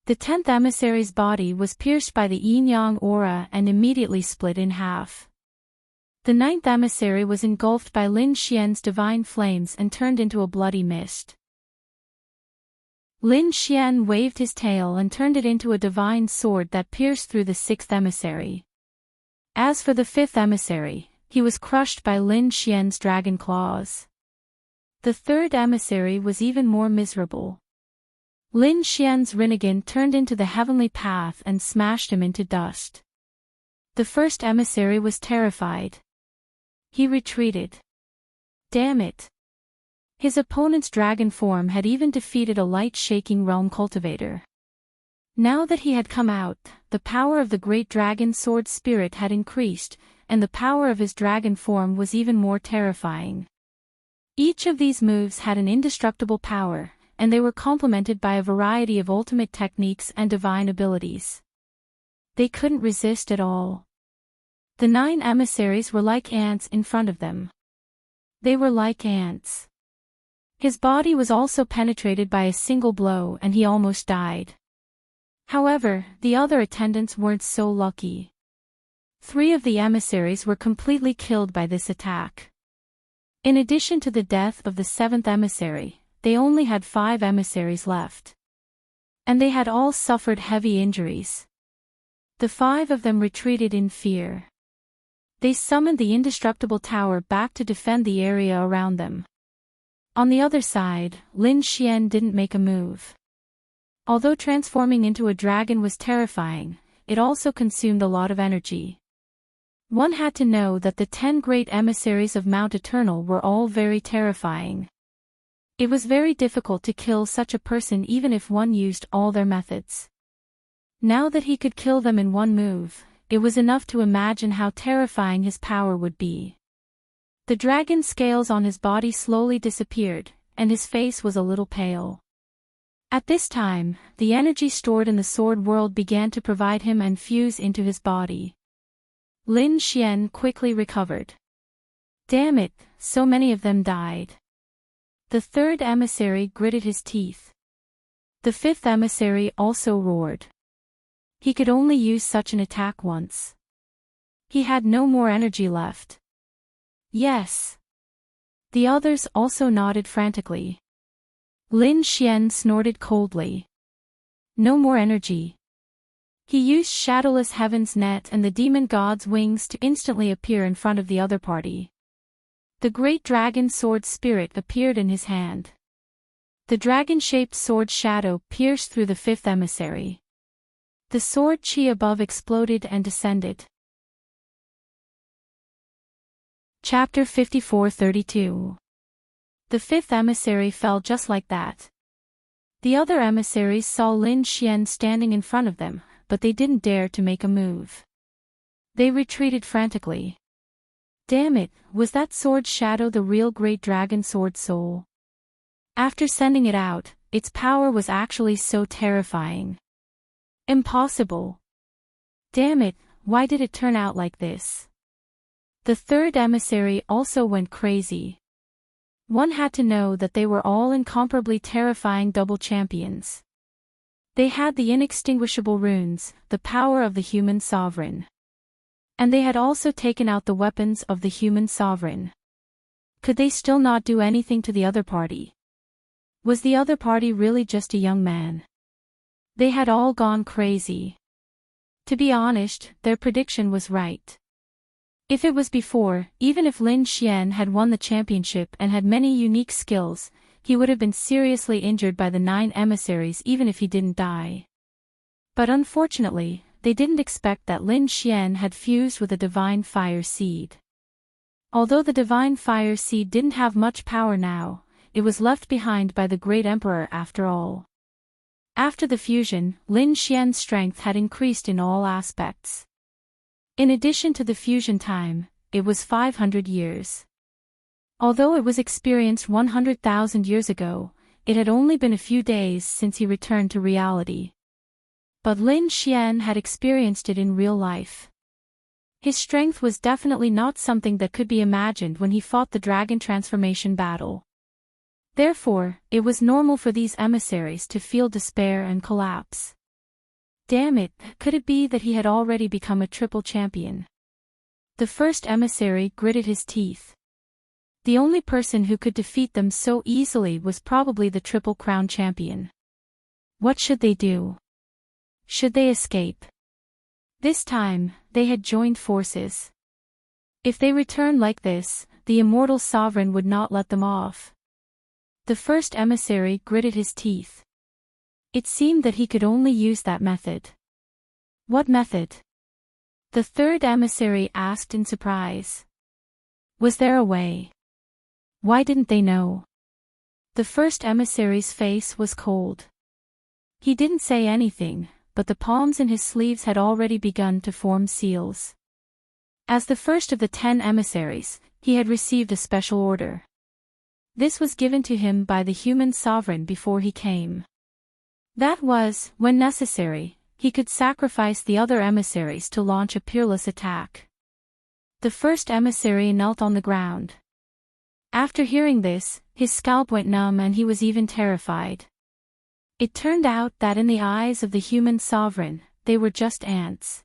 Speaker 1: The 10th emissary's body was pierced by the yin-yang aura and immediately split in half. The 9th emissary was engulfed by Lin Xian's divine flames and turned into a bloody mist. Lin Xian waved his tail and turned it into a divine sword that pierced through the 6th emissary. As for the 5th emissary, he was crushed by Lin Xian's dragon claws. The 3rd emissary was even more miserable. Lin Xian's Rinnegan turned into the heavenly path and smashed him into dust. The 1st emissary was terrified. He retreated. Damn it! His opponent's dragon form had even defeated a light-shaking realm cultivator. Now that he had come out, the power of the great dragon sword spirit had increased, and the power of his dragon form was even more terrifying. Each of these moves had an indestructible power, and they were complemented by a variety of ultimate techniques and divine abilities. They couldn't resist at all. The 9 emissaries were like ants in front of them. They were like ants. His body was also penetrated by a single blow and he almost died. However, the other attendants weren't so lucky. 3 of the emissaries were completely killed by this attack. In addition to the death of the 7th emissary, they only had 5 emissaries left. And they had all suffered heavy injuries. The 5 of them retreated in fear. They summoned the indestructible tower back to defend the area around them. On the other side, Lin Xian didn't make a move. Although transforming into a dragon was terrifying, it also consumed a lot of energy. One had to know that the 10 great emissaries of Mount Eternal were all very terrifying. It was very difficult to kill such a person even if one used all their methods. Now that he could kill them in one move, it was enough to imagine how terrifying his power would be. The dragon scales on his body slowly disappeared, and his face was a little pale. At this time, the energy stored in the sword world began to provide him and fuse into his body. Lin Xian quickly recovered. Damn it, so many of them died. The 3rd emissary gritted his teeth. The 5th emissary also roared. He could only use such an attack once. He had no more energy left. Yes. The others also nodded frantically. Lin Xian snorted coldly. No more energy. He used Shadowless Heaven's net and the demon god's wings to instantly appear in front of the other party. The great dragon sword spirit appeared in his hand. The dragon-shaped sword shadow pierced through the 5th emissary. The sword chi above exploded and descended. Chapter 54-32. The 5th emissary fell just like that. The other emissaries saw Lin Xian standing in front of them, but they didn't dare to make a move. They retreated frantically. Damn it, was that sword shadow the real great dragon sword soul? After sending it out, its power was actually so terrifying. Impossible. Damn it, why did it turn out like this? The 3rd emissary also went crazy. One had to know that they were all incomparably terrifying double champions. They had the inextinguishable runes, the power of the human sovereign. And they had also taken out the weapons of the human sovereign. Could they still not do anything to the other party? Was the other party really just a young man? They had all gone crazy. To be honest, their prediction was right. If it was before, even if Lin Xian had won the championship and had many unique skills, he would have been seriously injured by the 9 emissaries even if he didn't die. But unfortunately, they didn't expect that Lin Xian had fused with a divine fire seed. Although the divine fire seed didn't have much power now, it was left behind by the great emperor after all. After the fusion, Lin Xian's strength had increased in all aspects. In addition to the fusion time, it was 500 years. Although it was experienced 100,000 years ago, it had only been a few days since he returned to reality. But Lin Xian had experienced it in real life. His strength was definitely not something that could be imagined when he fought the dragon transformation battle. Therefore, it was normal for these emissaries to feel despair and collapse. Damn it, could it be that he had already become a triple champion? The first emissary gritted his teeth. The only person who could defeat them so easily was probably the Triple Crown champion. What should they do? Should they escape? This time, they had joined forces. If they returned like this, the immortal sovereign would not let them off. The first emissary gritted his teeth. It seemed that he could only use that method. What method? The third emissary asked in surprise. Was there a way? Why didn't they know? The first emissary's face was cold. He didn't say anything, but the palms in his sleeves had already begun to form seals. As the first of the 10 emissaries, he had received a special order. This was given to him by the human sovereign before he came. That was, when necessary, he could sacrifice the other emissaries to launch a peerless attack. The first emissary knelt on the ground. After hearing this, his scalp went numb and he was even terrified. It turned out that in the eyes of the human sovereign, they were just ants.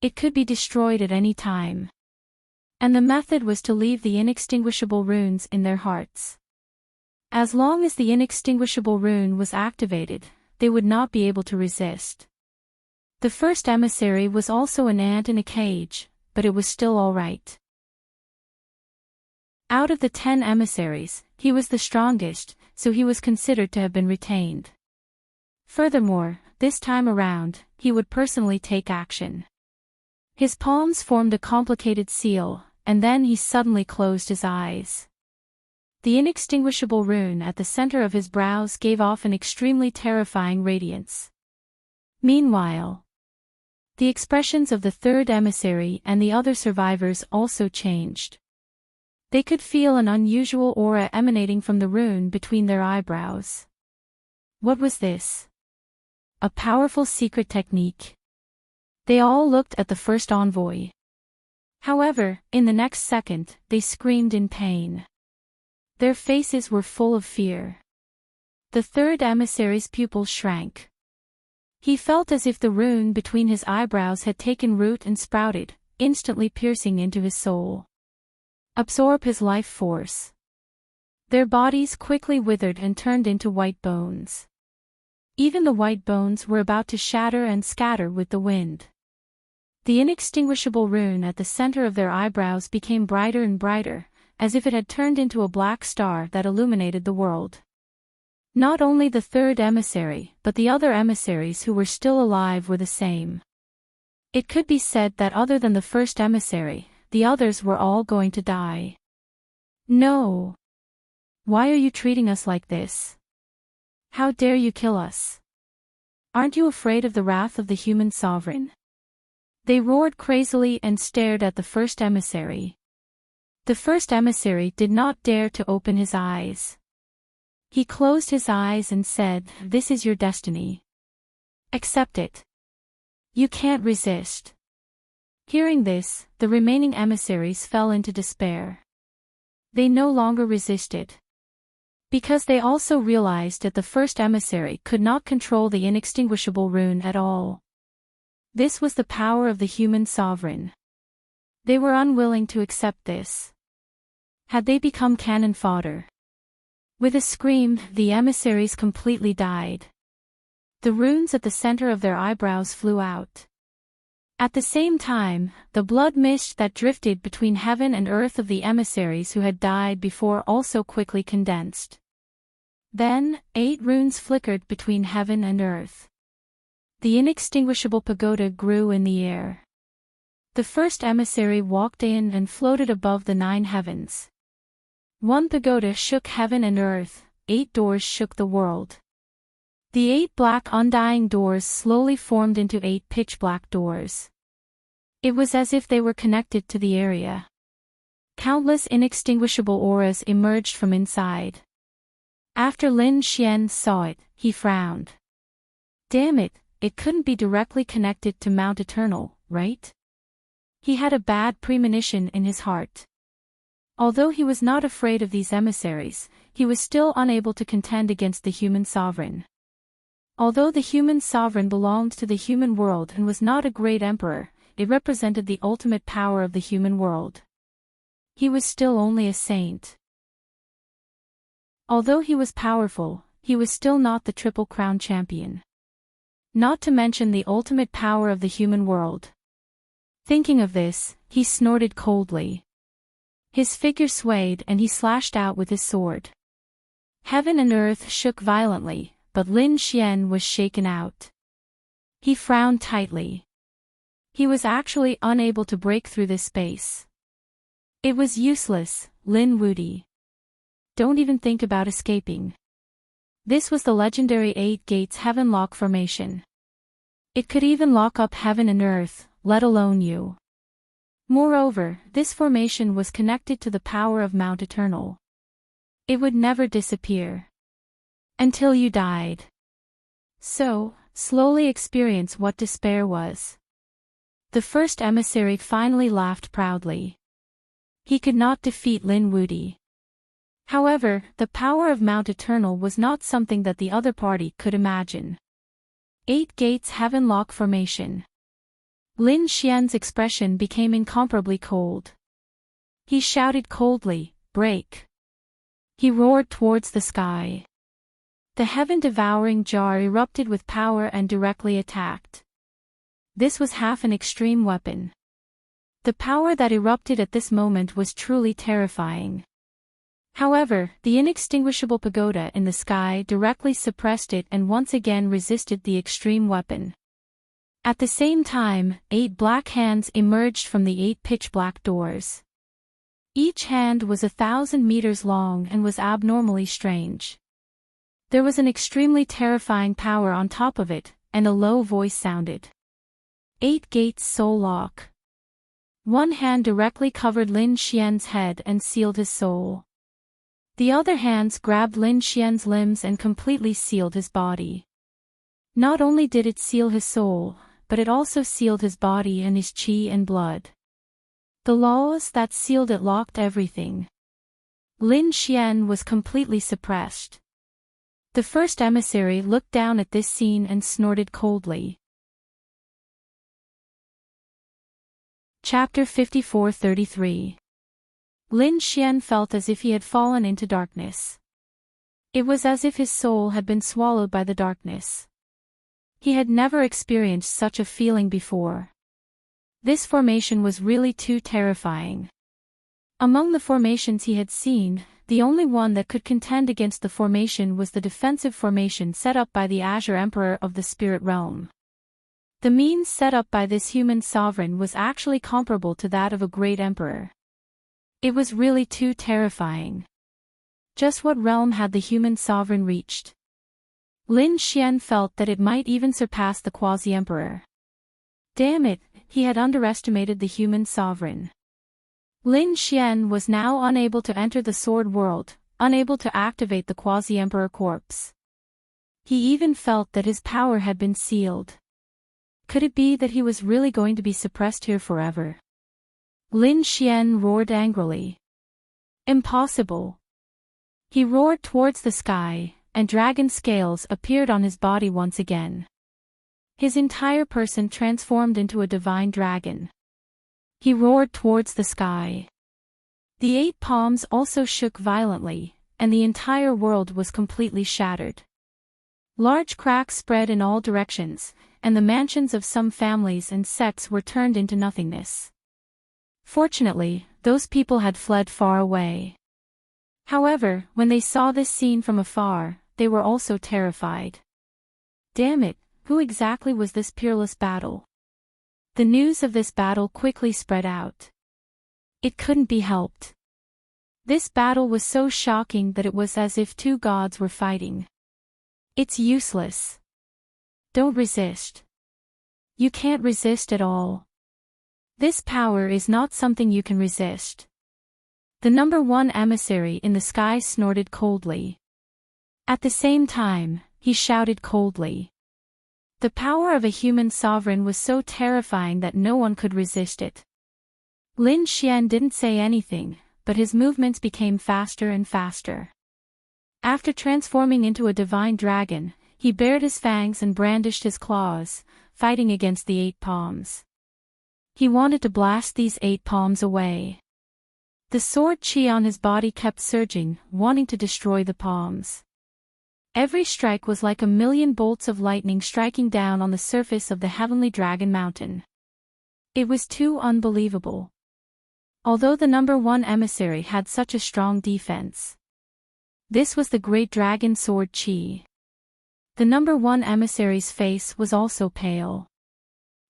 Speaker 1: It could be destroyed at any time. And the method was to leave the inextinguishable runes in their hearts. As long as the inextinguishable rune was activated, they would not be able to resist. The first emissary was also an ant in a cage, but it was still all right. Out of the 10 emissaries, he was the strongest, so he was considered to have been retained. Furthermore, this time around, he would personally take action. His palms formed a complicated seal, and then he suddenly closed his eyes. The inextinguishable rune at the center of his brows gave off an extremely terrifying radiance. Meanwhile, the expressions of the third emissary and the other survivors also changed. They could feel an unusual aura emanating from the rune between their eyebrows. What was this? A powerful secret technique. They all looked at the first envoy. However, in the next second, they screamed in pain. Their faces were full of fear. The third emissary's pupils shrank. He felt as if the rune between his eyebrows had taken root and sprouted, instantly piercing into his soul. Absorb his life force. Their bodies quickly withered and turned into white bones. Even the white bones were about to shatter and scatter with the wind. The inextinguishable rune at the center of their eyebrows became brighter and brighter, as if it had turned into a black star that illuminated the world. Not only the third emissary, but the other emissaries who were still alive were the same. It could be said that other than the first emissary, the others were all going to die. No. Why are you treating us like this? How dare you kill us? Aren't you afraid of the wrath of the human sovereign? They roared crazily and stared at the first emissary. The first emissary did not dare to open his eyes. He closed his eyes and said, "This is your destiny. Accept it. You can't resist." Hearing this, the remaining emissaries fell into despair. They no longer resisted. Because they also realized that the first emissary could not control the inextinguishable rune at all. This was the power of the human sovereign. They were unwilling to accept this. Had they become cannon fodder? With a scream, the emissaries completely died. The runes at the center of their eyebrows flew out. At the same time, the blood mist that drifted between heaven and earth of the emissaries who had died before also quickly condensed. Then, 8 runes flickered between heaven and earth. The inextinguishable pagoda grew in the air. The first emissary walked in and floated above the 9 heavens. 1 pagoda shook heaven and earth, 8 doors shook the world. The 8 black undying doors slowly formed into 8 pitch-black doors. It was as if they were connected to the area. Countless inextinguishable auras emerged from inside. After Lin Xian saw it, he frowned. Damn it, it couldn't be directly connected to Mount Eternal, right? He had a bad premonition in his heart. Although he was not afraid of these emissaries, he was still unable to contend against the human sovereign. Although the human sovereign belonged to the human world and was not a great emperor, it represented the ultimate power of the human world. He was still only a saint. Although he was powerful, he was still not the Triple Crown champion. Not to mention the ultimate power of the human world. Thinking of this, he snorted coldly. His figure swayed and he slashed out with his sword. Heaven and earth shook violently, but Lin Xian was shaken out. He frowned tightly. He was actually unable to break through this space. It was useless, Lin Wudi. Don't even think about escaping. This was the legendary 8 Gates Heaven Lock formation. It could even lock up heaven and earth, let alone you. Moreover, this formation was connected to the power of Mount Eternal. It would never disappear. Until you died. So, slowly experience what despair was. The first emissary finally laughed proudly. He could not defeat Lin Wudi. However, the power of Mount Eternal was not something that the other party could imagine. 8 Gates Heaven Lock formation. Lin Xian's expression became incomparably cold. He shouted coldly, "Break!" He roared towards the sky. The heaven-devouring jar erupted with power and directly attacked. This was half an extreme weapon. The power that erupted at this moment was truly terrifying. However, the inextinguishable pagoda in the sky directly suppressed it and once again resisted the extreme weapon. At the same time, 8 black hands emerged from the 8 pitch-black doors. Each hand was 1,000 meters long and was abnormally strange. There was an extremely terrifying power on top of it, and a low voice sounded. 8 Gates Soul Lock. One hand directly covered Lin Xian's head and sealed his soul. The other hands grabbed Lin Xian's limbs and completely sealed his body. Not only did it seal his soul, but it also sealed his body and his qi and blood. The laws that sealed it locked everything. Lin Xian was completely suppressed. The first emissary looked down at this scene and snorted coldly. Chapter 54-33. Lin Xian felt as if he had fallen into darkness. It was as if his soul had been swallowed by the darkness. He had never experienced such a feeling before. This formation was really too terrifying. Among the formations he had seen, the only one that could contend against the formation was the defensive formation set up by the Azure Emperor of the Spirit Realm. The means set up by this human sovereign was actually comparable to that of a great emperor. It was really too terrifying. Just what realm had the human sovereign reached? Lin Xian felt that it might even surpass the quasi-emperor. Damn it, he had underestimated the human sovereign. Lin Xian was now unable to enter the sword world, unable to activate the quasi-emperor corpse. He even felt that his power had been sealed. Could it be that he was really going to be suppressed here forever? Lin Xian roared angrily. Impossible. He roared towards the sky, and dragon scales appeared on his body once again. His entire person transformed into a divine dragon. He roared towards the sky. The 8 palms also shook violently, and the entire world was completely shattered. Large cracks spread in all directions, and the mansions of some families and sects were turned into nothingness. Fortunately, those people had fled far away. However, when they saw this scene from afar, they were also terrified. Damn it, who exactly was this peerless battle? The news of this battle quickly spread out. It couldn't be helped. This battle was so shocking that it was as if 2 gods were fighting. It's useless. Don't resist. You can't resist at all. This power is not something you can resist. The number 1 emissary in the sky snorted coldly. At the same time, he shouted coldly. The power of a human sovereign was so terrifying that no one could resist it. Lin Xian didn't say anything, but his movements became faster and faster. After transforming into a divine dragon, he bared his fangs and brandished his claws, fighting against the 8 palms. He wanted to blast these 8 palms away. The sword chi on his body kept surging, wanting to destroy the palms. Every strike was like a million bolts of lightning striking down on the surface of the heavenly dragon mountain. It was too unbelievable. Although the number 1 emissary had such a strong defense. This was the great dragon sword chi. The number 1 emissary's face was also pale.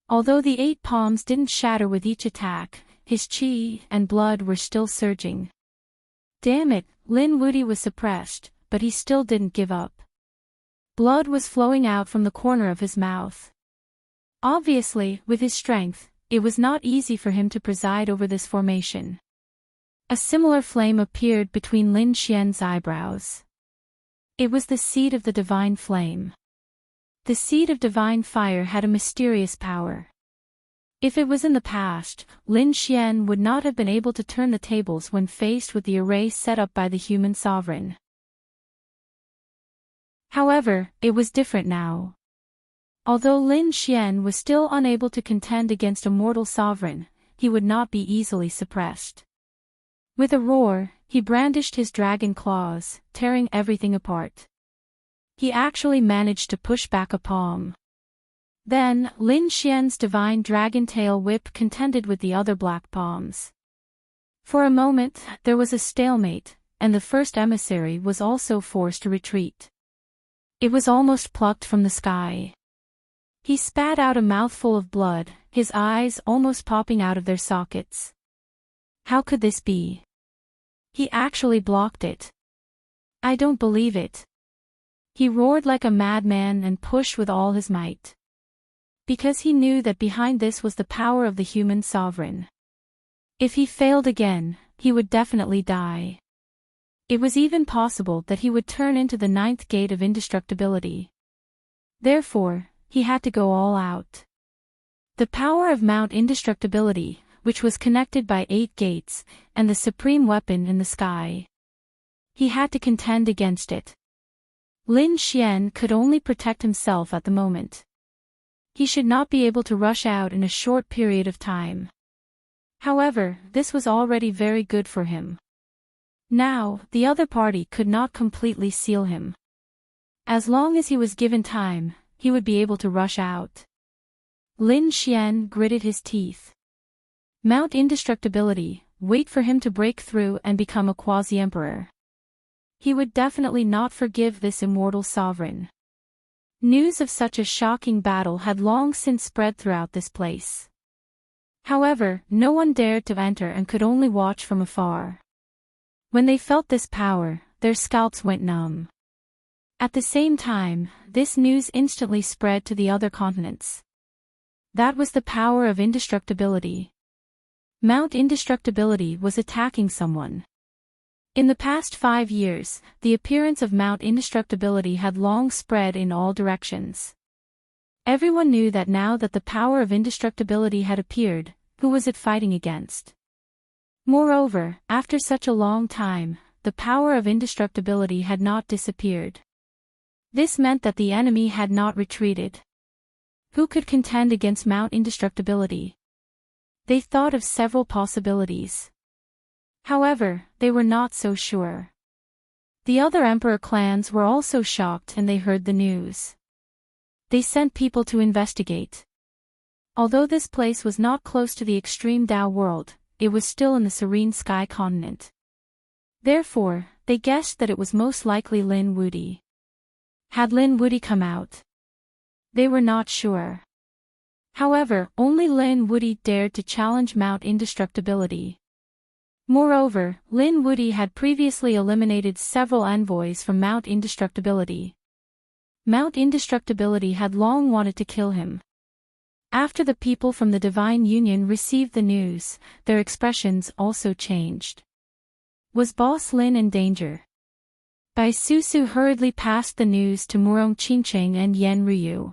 Speaker 1: Although the 8 palms didn't shatter with each attack, his chi and blood were still surging. Damn it, Lin Wuti was suppressed, but he still didn't give up. Blood was flowing out from the corner of his mouth. Obviously, with his strength, it was not easy for him to preside over this formation. A similar flame appeared between Lin Xian's eyebrows. It was the seed of the divine flame. The seed of divine fire had a mysterious power. If it was in the past, Lin Xian would not have been able to turn the tables when faced with the array set up by the human sovereign. However, it was different now. Although Lin Xian was still unable to contend against a mortal sovereign, he would not be easily suppressed. With a roar, he brandished his dragon claws, tearing everything apart. He actually managed to push back a palm. Then, Lin Xian's divine dragon tail whip contended with the other black palms. For a moment, there was a stalemate, and the first emissary was also forced to retreat. It was almost plucked from the sky. He spat out a mouthful of blood, his eyes almost popping out of their sockets. How could this be? He actually blocked it. I don't believe it. He roared like a madman and pushed with all his might. Because he knew that behind this was the power of the human sovereign. If he failed again, he would definitely die. It was even possible that he would turn into the 9th gate of indestructibility. Therefore, he had to go all out. The power of Mount Indestructibility, which was connected by 8 gates, and the supreme weapon in the sky. He had to contend against it. Lin Xian could only protect himself at the moment. He should not be able to rush out in a short period of time. However, this was already very good for him. Now, the other party could not completely seal him. As long as he was given time, he would be able to rush out. Lin Xian gritted his teeth. Mount Indestructibility, wait for him to break through and become a quasi-emperor. He would definitely not forgive this immortal sovereign. News of such a shocking battle had long since spread throughout this place. However, no one dared to enter and could only watch from afar. When they felt this power, their scalps went numb. At the same time, this news instantly spread to the other continents. That was the power of indestructibility. Mount Indestructibility was attacking someone. In the past 5 years, the appearance of Mount Indestructibility had long spread in all directions. Everyone knew that now that the power of indestructibility had appeared, who was it fighting against? Moreover, after such a long time, the power of indestructibility had not disappeared. This meant that the enemy had not retreated. Who could contend against Mount Indestructibility? They thought of several possibilities. However, they were not so sure. The other Emperor clans were also shocked and they heard the news. They sent people to investigate. Although this place was not close to the extreme Tao world, it was still in the Serene Sky continent. Therefore, they guessed that it was most likely Lin Wudi. Had Lin Wudi come out? They were not sure. However, only Lin Wudi dared to challenge Mount Indestructibility. Moreover, Lin Wudi had previously eliminated several envoys from Mount Indestructibility. Mount Indestructibility had long wanted to kill him. After the people from the Divine Union received the news, their expressions also changed. Was Boss Lin in danger? Bai Susu hurriedly passed the news to Murong Qingqing and Yen Ryu.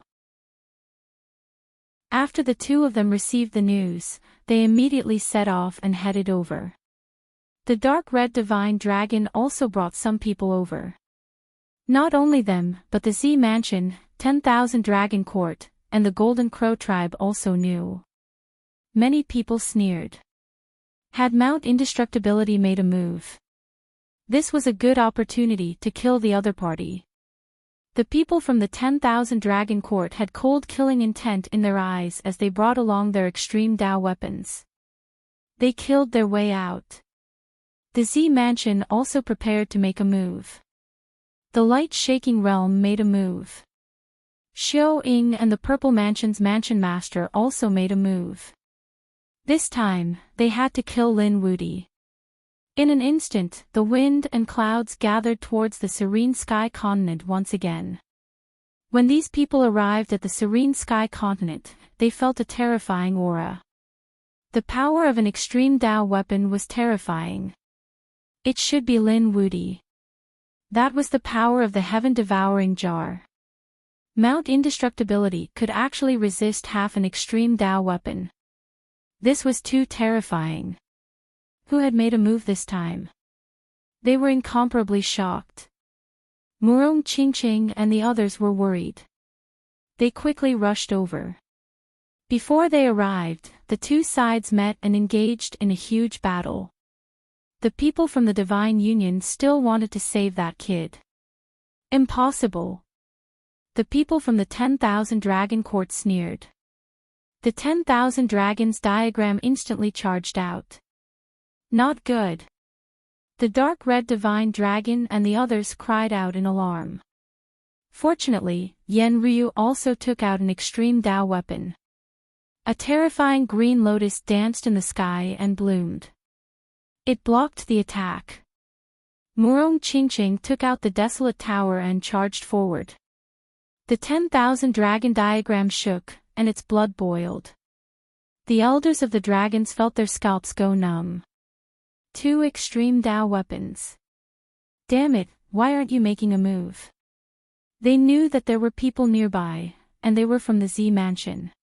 Speaker 1: After the two of them received the news, they immediately set off and headed over. The dark red divine dragon also brought some people over. Not only them, but the Z Mansion, 10,000 Dragon Court, and the Golden Crow tribe also knew. Many people sneered. Had Mount Indestructibility made a move? This was a good opportunity to kill the other party. The people from the 10,000 Dragon Court had cold killing intent in their eyes as they brought along their extreme Dao weapons. They killed their way out. The Z Mansion also prepared to make a move. The light-shaking realm made a move. Xiao Ying and the Purple Mansion's Mansion Master also made a move. This time, they had to kill Lin Wudi. In an instant, the wind and clouds gathered towards the Serene Sky continent once again. When these people arrived at the Serene Sky continent, they felt a terrifying aura. The power of an extreme Dao weapon was terrifying. It should be Lin Wudi. That was the power of the heaven-devouring jar. Mount Indestructibility could actually resist half an extreme Dao weapon. This was too terrifying. Who had made a move this time? They were incomparably shocked. Murong Qingqing and the others were worried. They quickly rushed over. Before they arrived, the two sides met and engaged in a huge battle. The people from the Divine Union still wanted to save that kid. Impossible. The people from the 10,000 Dragon Court sneered. The 10,000 Dragons diagram instantly charged out. Not good. The dark red divine dragon and the others cried out in alarm. Fortunately, Yen Ryu also took out an extreme Dao weapon. A terrifying green lotus danced in the sky and bloomed. It blocked the attack. Murong Qingqing took out the desolate tower and charged forward. The 10,000 dragon diagram shook, and its blood boiled. The elders of the dragons felt their scalps go numb. Two extreme Dao weapons. Damn it, why aren't you making a move? They knew that there were people nearby, and they were from the Z Mansion.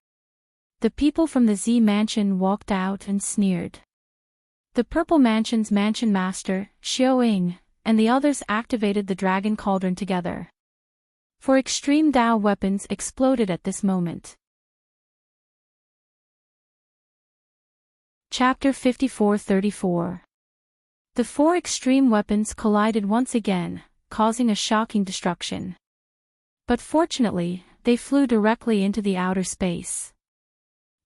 Speaker 1: The people from the Z Mansion walked out and sneered. The Purple Mansion's Mansion Master, Xiao Ying, and the others activated the Dragon Cauldron together. For extreme Dao weapons exploded at this moment. Chapter 54-34. The four extreme weapons collided once again, causing a shocking destruction. But fortunately, they flew directly into the outer space.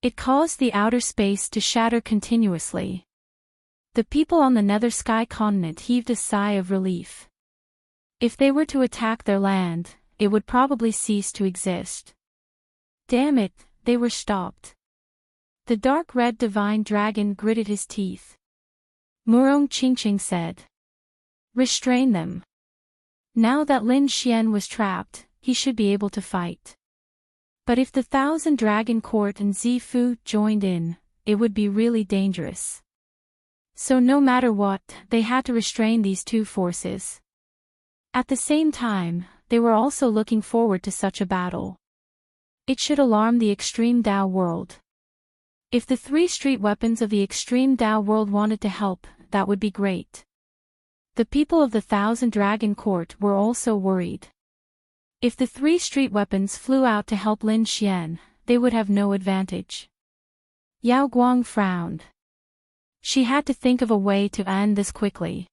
Speaker 1: It caused the outer space to shatter continuously. The people on the Nether Sky continent heaved a sigh of relief. If they were to attack their land, it would probably cease to exist. Damn it, they were stopped. The dark red divine dragon gritted his teeth. Murong Qingqing said. Restrain them. Now that Lin Xian was trapped, he should be able to fight. But if the 1,000 Dragon Court and Zifu joined in, it would be really dangerous. So no matter what, they had to restrain these two forces. At the same time, they were also looking forward to such a battle. It should alarm the extreme Dao world. If the 3 street weapons of the extreme Tao world wanted to help, that would be great. The people of the Thousand Dragon Court were also worried. If the 3 street weapons flew out to help Lin Xian, they would have no advantage. Yao Guang frowned. She had to think of a way to end this quickly.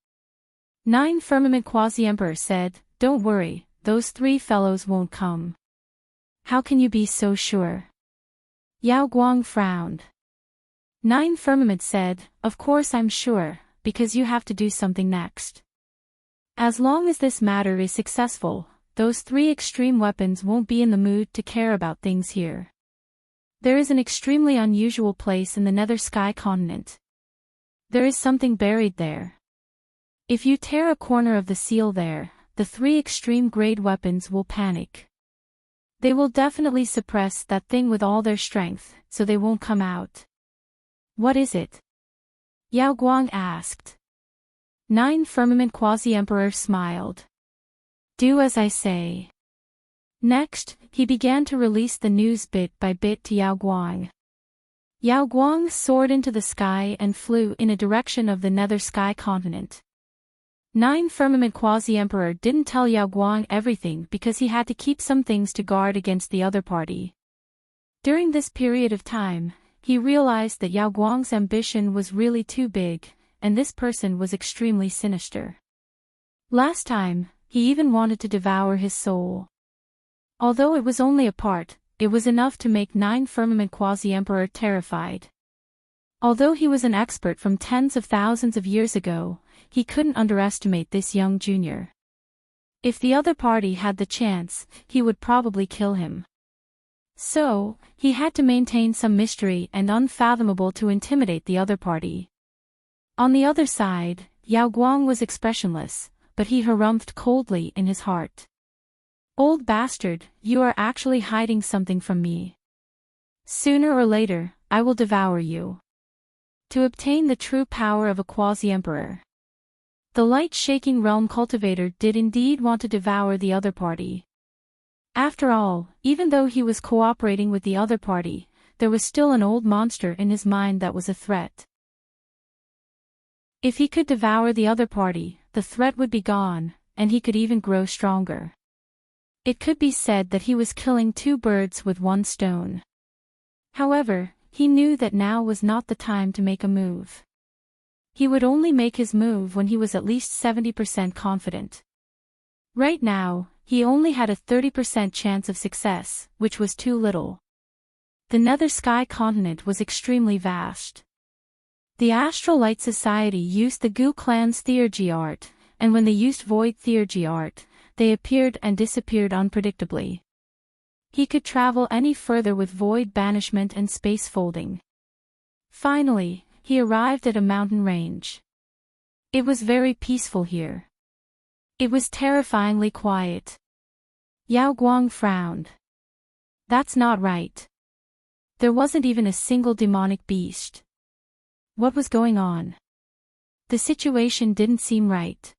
Speaker 1: 9 Firmament Quasi-Emperor said, "Don't worry, those 3 fellows won't come." "How can you be so sure?" Yao Guang frowned. 9 Firmament said, "Of course I'm sure, because you have to do something next. As long as this matter is successful, those 3 extreme weapons won't be in the mood to care about things here. There is an extremely unusual place in the Nether Sky continent. There is something buried there. If you tear a corner of the seal there, the 3 extreme grade weapons will panic. They will definitely suppress that thing with all their strength, so they won't come out." "What is it?" Yao Guang asked. 9 Firmament Quasi-Emperor smiled. "Do as I say." Next, he began to release the news bit by bit to Yao Guang. Yao Guang soared into the sky and flew in a direction of the Nether Sky continent. 9 Firmament Quasi-Emperor didn't tell Yao Guang everything because he had to keep some things to guard against the other party. During this period of time, he realized that Yao Guang's ambition was really too big, and this person was extremely sinister. Last time, he even wanted to devour his soul. Although it was only a part, it was enough to make 9 Firmament Quasi-Emperor terrified. Although he was an expert from tens of thousands of years ago, he couldn't underestimate this young junior. If the other party had the chance, he would probably kill him. So, he had to maintain some mystery and unfathomable to intimidate the other party. On the other side, Yao Guang was expressionless, but he harumphed coldly in his heart. "Old bastard, you are actually hiding something from me. Sooner or later, I will devour you." To obtain the true power of a quasi-emperor, the light-shaking realm cultivator did indeed want to devour the other party. After all, even though he was cooperating with the other party, there was still an old monster in his mind that was a threat. If he could devour the other party, the threat would be gone, and he could even grow stronger. It could be said that he was killing 2 birds with 1 stone. However, he knew that now was not the time to make a move. He would only make his move when he was at least 70% confident. Right now, he only had a 30% chance of success, which was too little. The Nether Sky continent was extremely vast. The Astral Light Society used the Gu clan's theurgy art, and when they used Void theurgy art, they appeared and disappeared unpredictably. He could travel any further with Void banishment and space folding. Finally, he arrived at a mountain range. It was very peaceful here. It was terrifyingly quiet. Yao Guang frowned. That's not right. There wasn't even a single demonic beast. What was going on? The situation didn't seem right.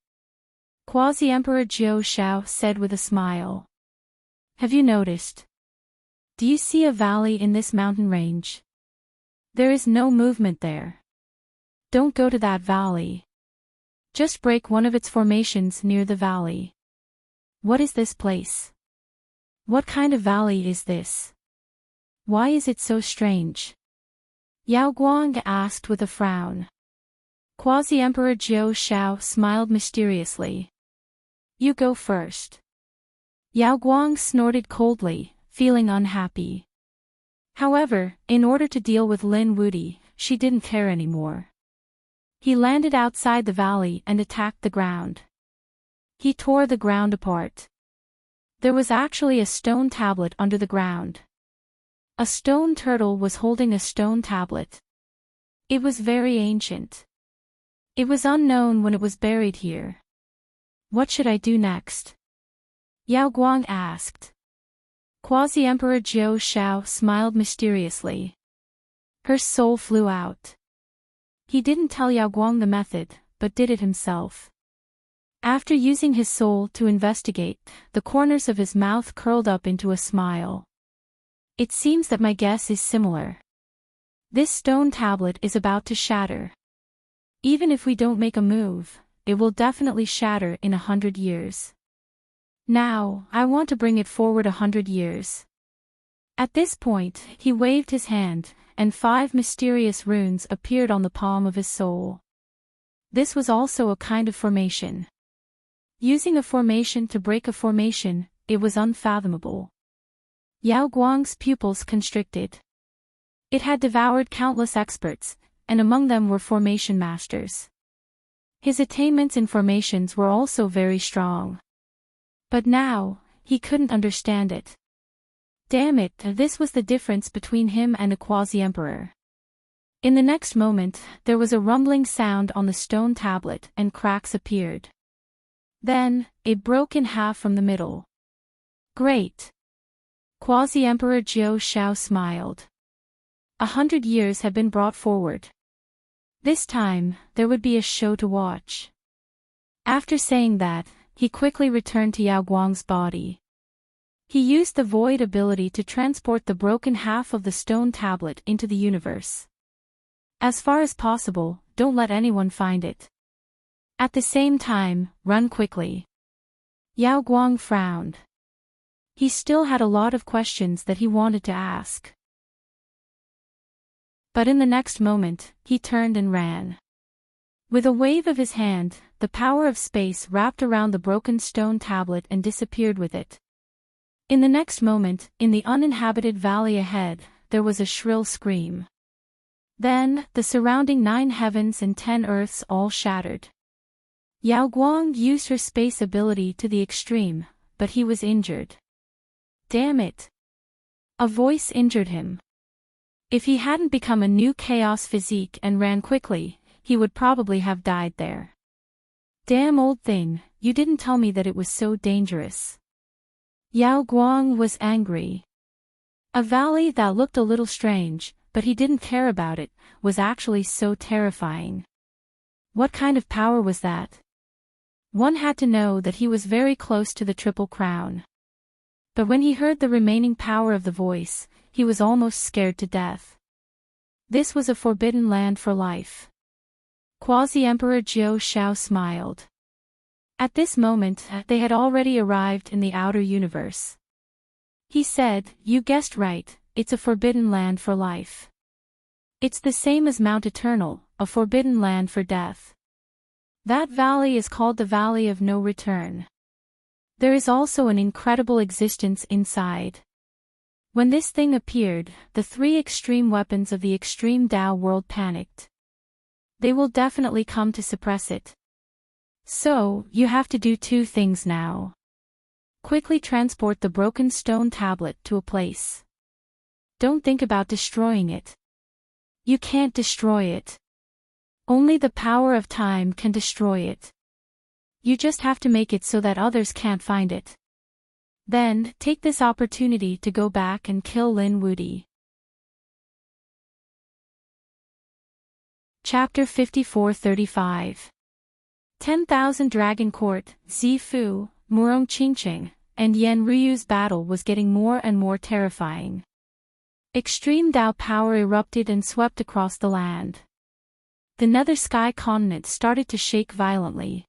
Speaker 1: Quasi-Emperor Jiao Shao said with a smile. Have you noticed? Do you see a valley in this mountain range? There is no movement there. Don't go to that valley. Just break one of its formations near the valley. What is this place? What kind of valley is this? Why is it so strange? Yao Guang asked with a frown. Quasi-Emperor Jiao Shao smiled mysteriously. You go first. Yao Guang snorted coldly, feeling unhappy. However, in order to deal with Lin Wudi, she didn't care anymore. He landed outside the valley and attacked the ground. He tore the ground apart. There was actually a stone tablet under the ground. A stone turtle was holding a stone tablet. It was very ancient. It was unknown when it was buried here. What should I do next? Yao Guang asked. Quasi-Emperor Jiao Shao smiled mysteriously. Her soul flew out. He didn't tell Yao Guang the method, but did it himself. After using his soul to investigate, the corners of his mouth curled up into a smile. It seems that my guess is similar. This stone tablet is about to shatter. Even if we don't make a move, it will definitely shatter in 100 years. Now, I want to bring it forward 100 years. At this point, he waved his hand, and 5 mysterious runes appeared on the palm of his soul. This was also a kind of formation. Using a formation to break a formation, it was unfathomable. Yao Guang's pupils constricted. It had devoured countless experts, and among them were formation masters. His attainments in formations were also very strong. But now, he couldn't understand it. Damn it, this was the difference between him and a quasi-emperor. In the next moment, there was a rumbling sound on the stone tablet and cracks appeared. Then, it broke in half from the middle. Great! Quasi-Emperor Jiao Shao smiled. 100 years had been brought forward. This time, there would be a show to watch. After saying that, he quickly returned to Yao Guang's body. He used the void ability to transport the broken half of the stone tablet into the universe. As far as possible, don't let anyone find it. At the same time, run quickly. Yao Guang frowned. He still had a lot of questions that he wanted to ask. But in the next moment, he turned and ran. With a wave of his hand, the power of space wrapped around the broken stone tablet and disappeared with it. In the next moment, in the uninhabited valley ahead, there was a shrill scream. Then, the surrounding 9 heavens and 10 earths all shattered. Yao Guang used her space ability to the extreme, but he was injured. Damn it! A voice injured him. If he hadn't become a new chaos physique and ran quickly, he would probably have died there. Damn old thing, you didn't tell me that it was so dangerous. Yao Guang was angry. A valley that looked a little strange, but he didn't care about it, was actually so terrifying. What kind of power was that? One had to know that he was very close to the Triple Crown. But when he heard the remaining power of the voice, he was almost scared to death. This was a forbidden land for life. Quasi-Emperor Jiao Shao smiled. At this moment, they had already arrived in the outer universe. He said, "You guessed right, it's a forbidden land for life. It's the same as Mount Eternal, a forbidden land for death. That valley is called the Valley of No Return. There is also an incredible existence inside." When this thing appeared, the 3 extreme weapons of the extreme Dao world panicked. They will definitely come to suppress it. So, you have to do 2 things now. Quickly transport the broken stone tablet to a place. Don't think about destroying it. You can't destroy it. Only the power of time can destroy it. You just have to make it so that others can't find it. Then, take this opportunity to go back and kill Lin Wudi. Chapter 54-35. 10,000 Dragon Court, Zifu, Murong Qingqing, and Yan Ruyu's battle was getting more and more terrifying. Extreme Dao power erupted and swept across the land. The Nether Sky continent started to shake violently.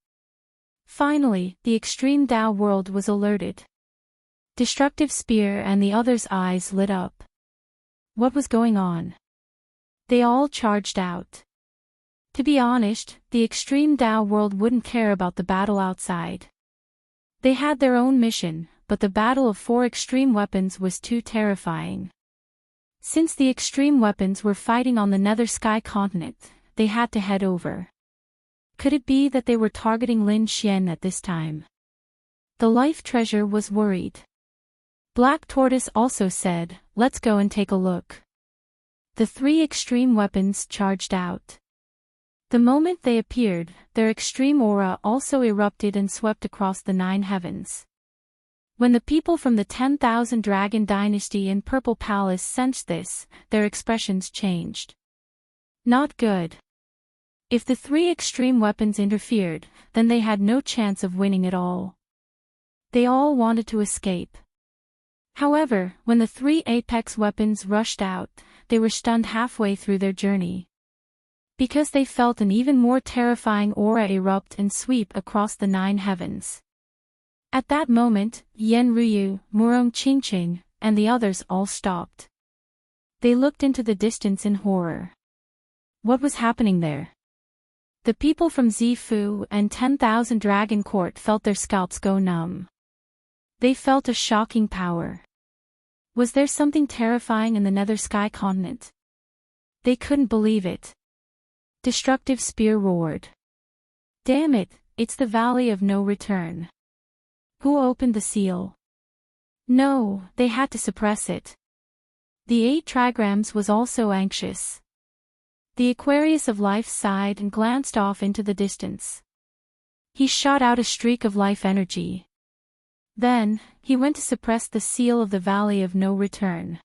Speaker 1: Finally, the extreme Dao world was alerted. Destructive Spear and the others' eyes lit up. What was going on? They all charged out. To be honest, the extreme Dao world wouldn't care about the battle outside. They had their own mission, but the battle of 4 extreme weapons was too terrifying. Since the extreme weapons were fighting on the Nether Sky continent, they had to head over. Could it be that they were targeting Lin Xian at this time? The life treasure was worried. Black Tortoise also said, "Let's go and take a look." The 3 extreme weapons charged out. The moment they appeared, their extreme aura also erupted and swept across the 9 heavens. When the people from the 10,000 Dragon Dynasty in Purple Palace sensed this, their expressions changed. Not good. If the 3 extreme weapons interfered, then they had no chance of winning at all. They all wanted to escape. However, when the 3 apex weapons rushed out, they were stunned halfway through their journey. Because they felt an even more terrifying aura erupt and sweep across the 9 heavens. At that moment, Yen Ruyu, Murong Qingqing, and the others all stopped. They looked into the distance in horror. What was happening there? The people from Zifu and 10,000 Dragon Court felt their scalps go numb. They felt a shocking power. Was there something terrifying in the Nether Sky continent? They couldn't believe it. Destructive Spear roared. Damn it, it's the Valley of No Return. Who opened the seal? No, they had to suppress it. The 8 trigrams was also anxious. The Aquarius of Life sighed and glanced off into the distance. He shot out a streak of life energy. Then, he went to suppress the seal of the Valley of No Return.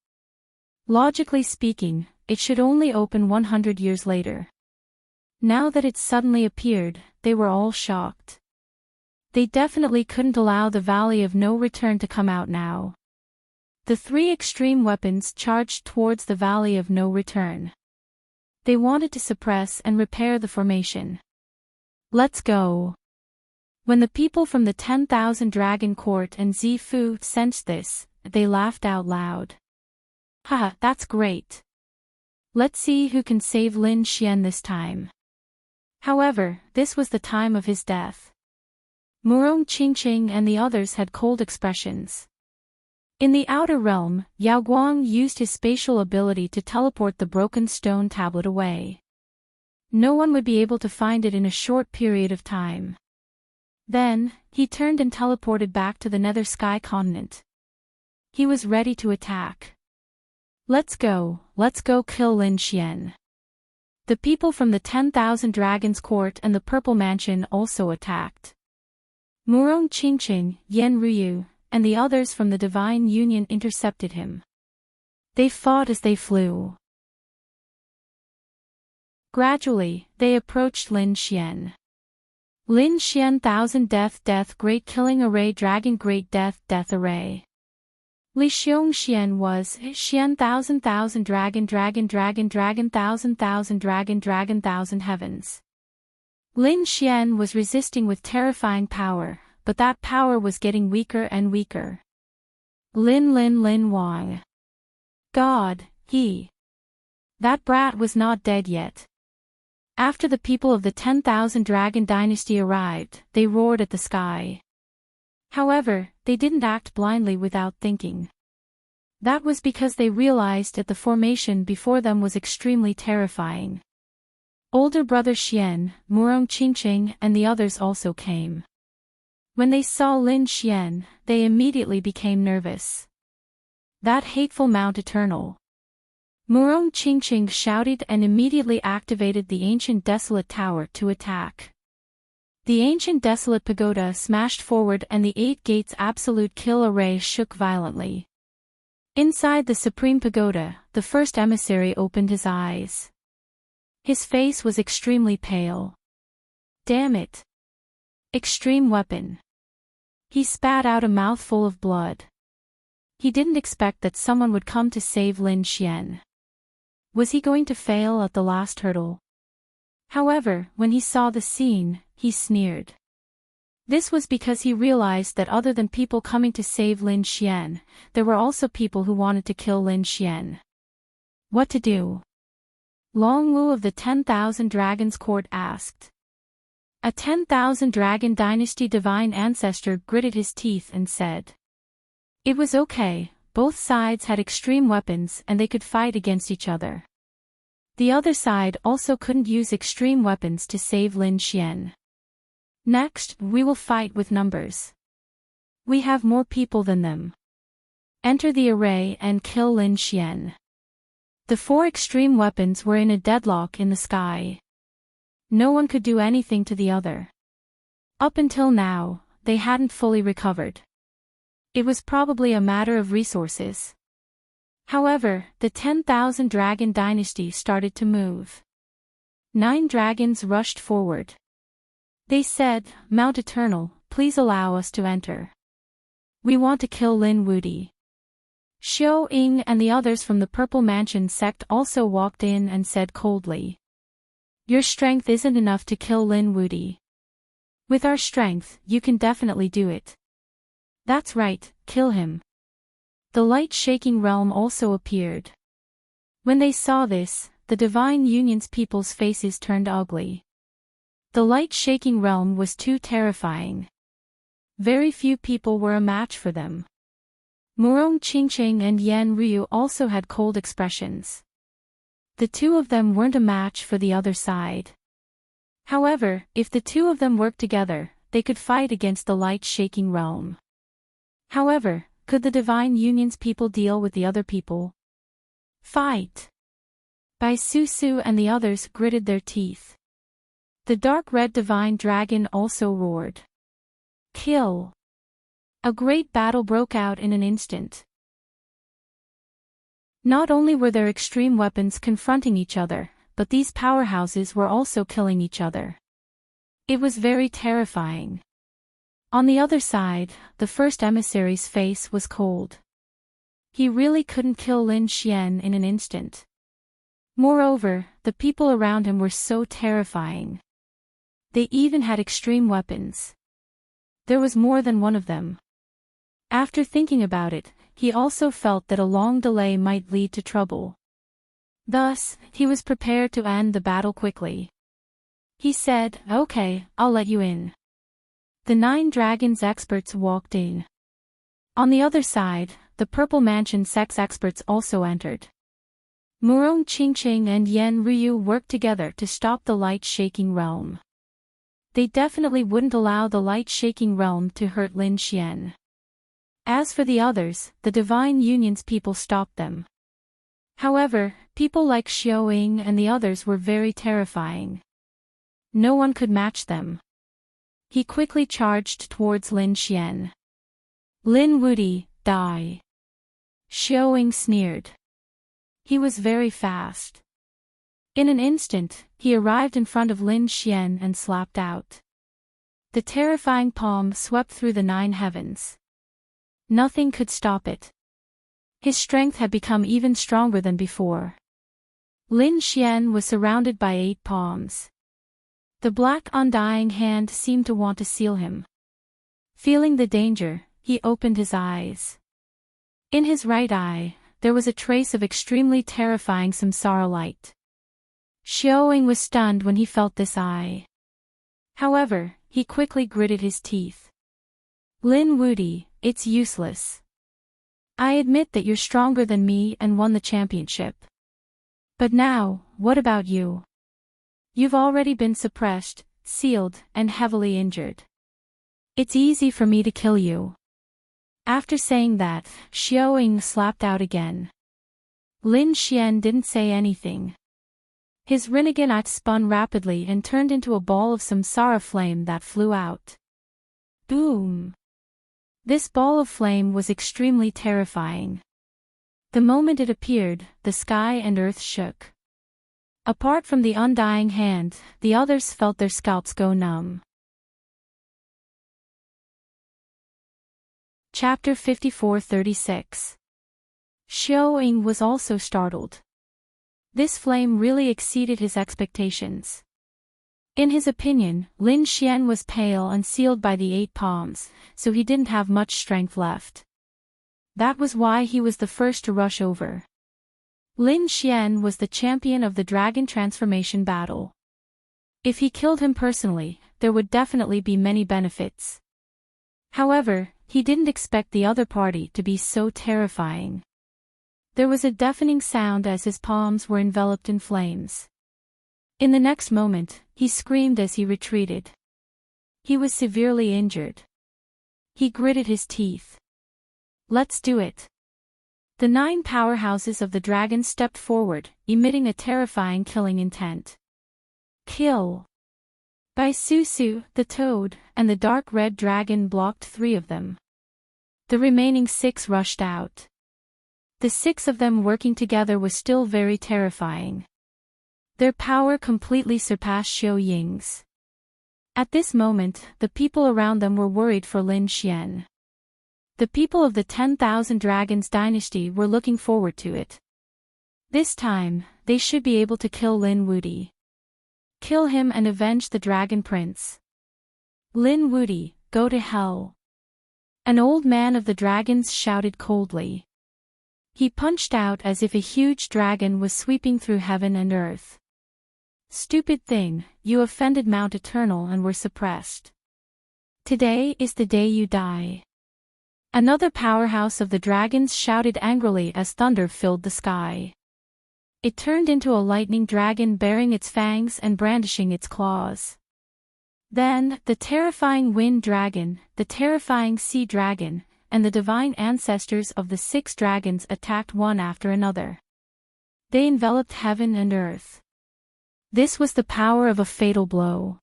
Speaker 1: Logically speaking, it should only open 100 years later. Now that it suddenly appeared, they were all shocked. They definitely couldn't allow the Valley of No Return to come out now. The 3 extreme weapons charged towards the Valley of No Return. They wanted to suppress and repair the formation. Let's go. When the people from the 10,000 Dragon Court and Zifu sensed this, they laughed out loud. Haha, that's great. Let's see who can save Lin Xian this time. However, this was the time of his death. Murong Qingqing and the others had cold expressions. In the outer realm, Yao Guang used his spatial ability to teleport the broken stone tablet away. No one would be able to find it in a short period of time. Then, he turned and teleported back to the Nether Sky continent. He was ready to attack. Let's go kill Lin Xian. The people from the 10,000 Dragons Court and the Purple Mansion also attacked. Murong Qingqing, Yen Ruyu, and the others from the Divine Union intercepted him. They fought as they flew. Gradually, they approached Lin Xian. Lin Xian 1000 Death Great Killing Array Dragon Great Death Array. Li Xiong Xian was Xian 1000 Dragon 1000 Dragon 1000 Heavens. Lin Xian was resisting with terrifying power, but that power was getting weaker and weaker. Lin Wang. God, that brat was not dead yet. After the people of the 10,000 Dragon Dynasty arrived, they roared at the sky. However, they didn't act blindly without thinking. That was because they realized that the formation before them was extremely terrifying. Older brother Xian, Murong Qingqing and the others also came. When they saw Lin Xian, they immediately became nervous. That hateful Mount Eternal. Murong Qingqing shouted and immediately activated the ancient desolate tower to attack. The ancient desolate pagoda smashed forward and the 8 gates absolute kill array shook violently. Inside the supreme pagoda, the first emissary opened his eyes. His face was extremely pale. Damn it. Extreme weapon. He spat out a mouthful of blood. He didn't expect that someone would come to save Lin Xian. Was he going to fail at the last hurdle? However, when he saw the scene, he sneered. This was because he realized that other than people coming to save Lin Xian, there were also people who wanted to kill Lin Xian. What to do? Long Wu of the 10,000 Dragons Court asked. A 10,000 Dragon Dynasty divine ancestor gritted his teeth and said. It was okay, both sides had extreme weapons and they could fight against each other. The other side also couldn't use extreme weapons to save Lin Xian. Next, we will fight with numbers. We have more people than them. Enter the array and kill Lin Xian. The 4 extreme weapons were in a deadlock in the sky. No one could do anything to the other. Up until now, they hadn't fully recovered. It was probably a matter of resources. However, the 10,000 Dragon Dynasty started to move. 9 dragons rushed forward. They said, Mount Eternal, please allow us to enter. We want to kill Lin Wudi. Xiao Ying and the others from the Purple Mansion sect also walked in and said coldly. Your strength isn't enough to kill Lin Wuti. With our strength, you can definitely do it. That's right, kill him. The light-shaking realm also appeared. When they saw this, the Divine Union's people's faces turned ugly. The light-shaking realm was too terrifying. Very few people were a match for them. Murong Qingqing and Yan Ryu also had cold expressions. The two of them weren't a match for the other side. However, if the two of them worked together, they could fight against the light-shaking realm. However, could the Divine Union's people deal with the other people? Fight! Bai Susu and the others gritted their teeth. The dark red divine dragon also roared. Kill! A great battle broke out in an instant. Not only were there extreme weapons confronting each other, but these powerhouses were also killing each other. It was very terrifying. On the other side, the first emissary's face was cold. He really couldn't kill Lin Xian in an instant. Moreover, the people around him were so terrifying. They even had extreme weapons. There was more than one of them. After thinking about it, he also felt that a long delay might lead to trouble. Thus, he was prepared to end the battle quickly. He said, "Okay, I'll let you in." The 9 dragons experts walked in. On the other side, the Purple Mansion sex experts also entered. Murong Qingqing and Yan Ryu worked together to stop the light-shaking realm. They definitely wouldn't allow the light-shaking realm to hurt Lin Xian. As for the others, the Divine Union's people stopped them. However, people like Xiao Ying and the others were very terrifying. No one could match them. He quickly charged towards Lin Xian. Lin Wuti, die! Xiao Ying sneered. He was very fast. In an instant, he arrived in front of Lin Xian and slapped out. The terrifying palm swept through the 9 heavens. Nothing could stop it. His strength had become even stronger than before. Lin Xian was surrounded by 8 palms. The black undying hand seemed to want to seal him. Feeling the danger, he opened his eyes. In his right eye, there was a trace of extremely terrifying samsara light. Xiao Ying was stunned when he felt this eye. However, he quickly gritted his teeth. Lin Wuti, it's useless. I admit that you're stronger than me and won the championship. But now, what about you? You've already been suppressed, sealed, and heavily injured. It's easy for me to kill you. After saying that, Xiao Ying slapped out again. Lin Xian didn't say anything. His Rinnegan eye spun rapidly and turned into a ball of samsara flame that flew out. Boom! This ball of flame was extremely terrifying. The moment it appeared, the sky and earth shook. Apart from the undying hand, the others felt their scalps go numb. Chapter 54-36. Xiao Ying was also startled. This flame really exceeded his expectations. In his opinion, Lin Xian was pale and sealed by the 8 palms, so he didn't have much strength left. That was why he was the first to rush over. Lin Xian was the champion of the dragon transformation battle. If he killed him personally, there would definitely be many benefits. However, he didn't expect the other party to be so terrifying. There was a deafening sound as his palms were enveloped in flames. In the next moment, he screamed as he retreated. He was severely injured. He gritted his teeth. Let's do it. The 9 powerhouses of the dragon stepped forward, emitting a terrifying killing intent. Kill! Bai Susu, the toad, and the dark red dragon blocked 3 of them. The remaining 6 rushed out. The 6 of them working together was still very terrifying. Their power completely surpassed Xiao Ying's. At this moment, the people around them were worried for Lin Xian. The people of the 10,000 Dragons dynasty were looking forward to it. This time, they should be able to kill Lin Wudy. Kill him and avenge the Dragon Prince. Lin Wudy, go to hell. An old man of the dragons shouted coldly. He punched out as if a huge dragon was sweeping through heaven and earth. Stupid thing, you offended Mount Eternal and were suppressed. Today is the day you die. Another powerhouse of the dragons shouted angrily as thunder filled the sky. It turned into a lightning dragon bearing its fangs and brandishing its claws. Then, the terrifying wind dragon, the terrifying sea dragon, and the divine ancestors of the 6 dragons attacked one after another. They enveloped heaven and earth. This was the power of a fatal blow.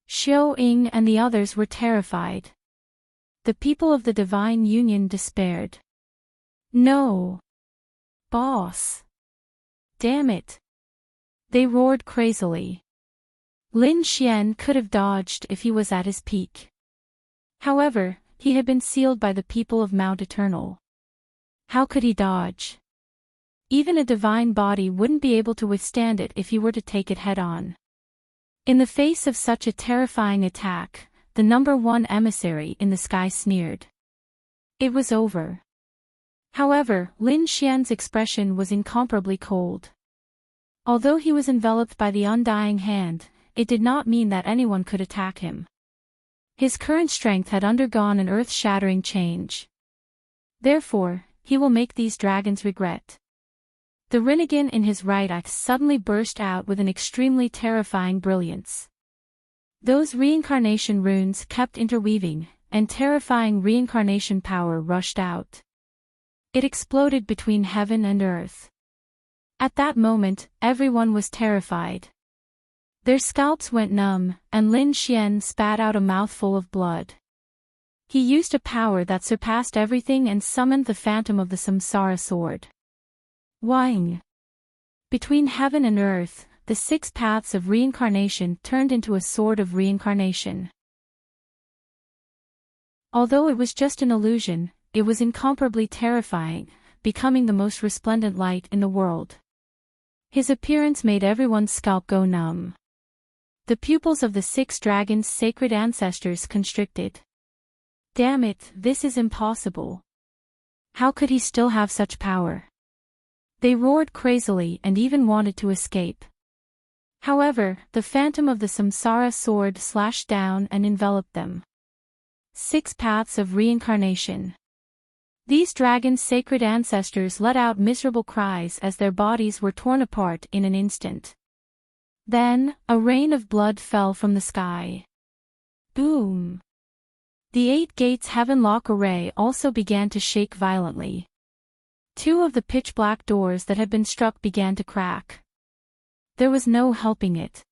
Speaker 1: Xiao Ying and the others were terrified. The people of the Divine Union despaired. No. Boss. Damn it. They roared crazily. Lin Xian could have dodged if he was at his peak. However, he had been sealed by the people of Mount Eternal. How could he dodge? Even a divine body wouldn't be able to withstand it if he were to take it head-on. In the face of such a terrifying attack, the number 1 emissary in the sky sneered. It was over. However, Lin Xian's expression was incomparably cold. Although he was enveloped by the undying hand, it did not mean that anyone could attack him. His current strength had undergone an earth-shattering change. Therefore, he will make these dragons regret. The Rinnegan in his right eye suddenly burst out with an extremely terrifying brilliance. Those reincarnation runes kept interweaving, and terrifying reincarnation power rushed out. It exploded between heaven and earth. At that moment, everyone was terrified. Their scalps went numb, and Lin Xian spat out a mouthful of blood. He used a power that surpassed everything and summoned the phantom of the Samsara sword. Wang. Between heaven and earth, the 6 paths of reincarnation turned into a sword of reincarnation. Although it was just an illusion, it was incomparably terrifying, becoming the most resplendent light in the world. His appearance made everyone's scalp go numb. The pupils of the 6 dragons' sacred ancestors constricted. Damn it, this is impossible. How could he still have such power? They roared crazily and even wanted to escape. However, the phantom of the Samsara sword slashed down and enveloped them. 6 paths of reincarnation. These dragons' sacred ancestors let out miserable cries as their bodies were torn apart in an instant. Then, a rain of blood fell from the sky. Boom! The 8 gates heaven-lock array also began to shake violently. 2 of the pitch-black doors that had been struck began to crack. There was no helping it.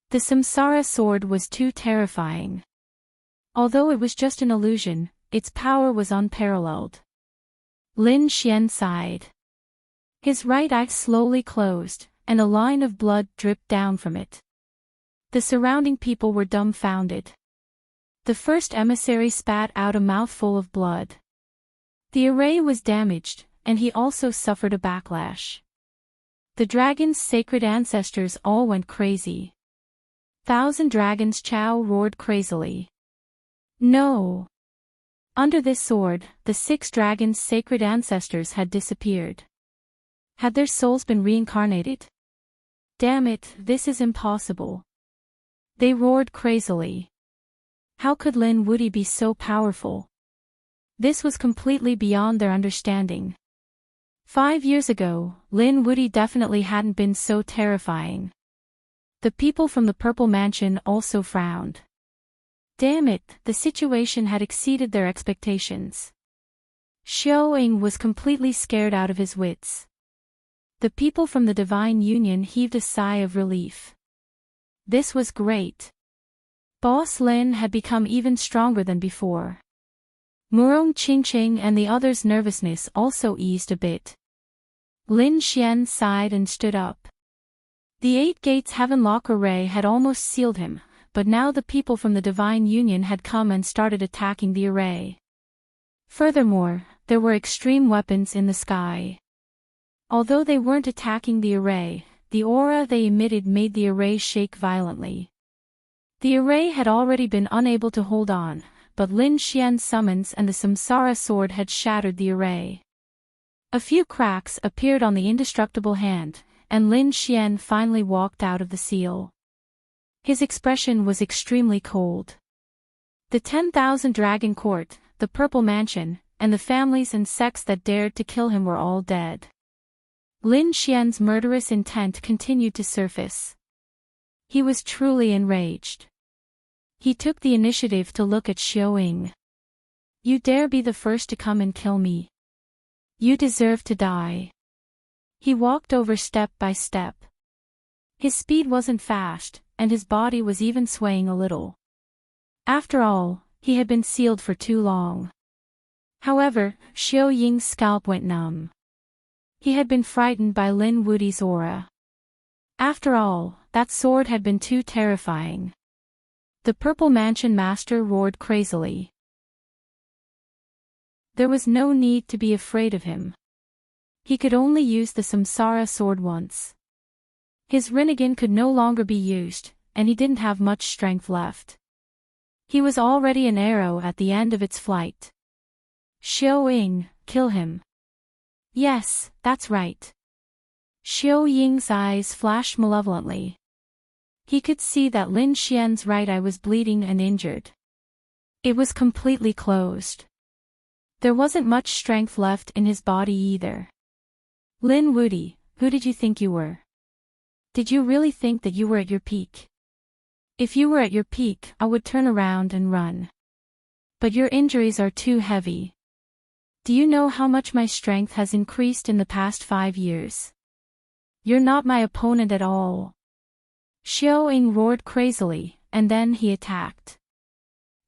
Speaker 1: The Samsara sword was too terrifying. Although it was just an illusion, its power was unparalleled. Lin Xian sighed. His right eye slowly closed, and a line of blood dripped down from it. The surrounding people were dumbfounded. The first emissary spat out a mouthful of blood. The array was damaged, and he also suffered a backlash. The dragon's sacred ancestors all went crazy. 1,000 dragons Chow roared crazily. No! Under this sword, the 6 dragons' sacred ancestors had disappeared. Had their souls been reincarnated? Damn it, this is impossible. They roared crazily. How could Lin Wudy be so powerful? This was completely beyond their understanding. 5 years ago, Lin Wudy definitely hadn't been so terrifying. The people from the Purple Mansion also frowned. Damn it, the situation had exceeded their expectations. Xiao Ying was completely scared out of his wits. The people from the Divine Union heaved a sigh of relief. This was great. Boss Lin had become even stronger than before. Murong Qingqing and the others' nervousness also eased a bit. Lin Xian sighed and stood up. The 8 gates heaven-lock array had almost sealed him, but now the people from the Divine Union had come and started attacking the array. Furthermore, there were extreme weapons in the sky. Although they weren't attacking the array, the aura they emitted made the array shake violently. The array had already been unable to hold on, but Lin Xian's summons and the Samsara sword had shattered the array. A few cracks appeared on the indestructible hand, and Lin Xian finally walked out of the seal. His expression was extremely cold. The 10,000 Dragon Court, the Purple Mansion, and the families and sects that dared to kill him were all dead. Lin Xian's murderous intent continued to surface. He was truly enraged. He took the initiative to look at Xiao Ying. You dare be the first to come and kill me? You deserve to die. He walked over step by step. His speed wasn't fast, and his body was even swaying a little. After all, he had been sealed for too long. However, Xiao Ying's scalp went numb. He had been frightened by Lin Wudi's aura. After all, that sword had been too terrifying. The Purple Mansion Master roared crazily. There was no need to be afraid of him. He could only use the Samsara sword once. His Rinnegan could no longer be used, and he didn't have much strength left. He was already an arrow at the end of its flight. Xiao Ying, kill him. Yes, that's right. Xiao Ying's eyes flashed malevolently. He could see that Lin Xian's right eye was bleeding and injured. It was completely closed. There wasn't much strength left in his body either. Lin Wudi, who did you think you were? Did you really think that you were at your peak? If you were at your peak, I would turn around and run. But your injuries are too heavy. Do you know how much my strength has increased in the past 5 years? You're not my opponent at all. Xiao Ying roared crazily, and then he attacked.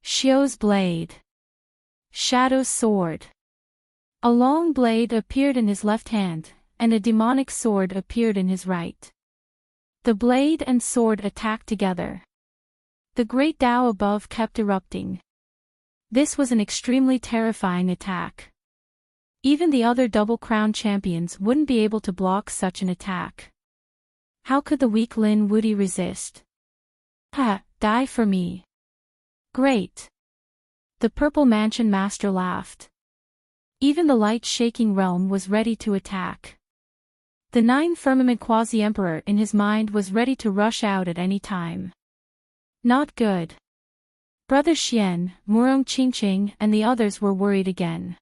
Speaker 1: Xiao's blade. Shadow's sword. A long blade appeared in his left hand, and a demonic sword appeared in his right. The blade and sword attacked together. The great Tao above kept erupting. This was an extremely terrifying attack. Even the other Double Crown champions wouldn't be able to block such an attack. How could the weak Lin Wudi resist? Ha, die for me. Great. The Purple Mansion Master laughed. Even the light-shaking realm was ready to attack. The 9 Firmament Quasi-Emperor in his mind was ready to rush out at any time. Not good. Brother Xian, Murong Qingqing and the others were worried again.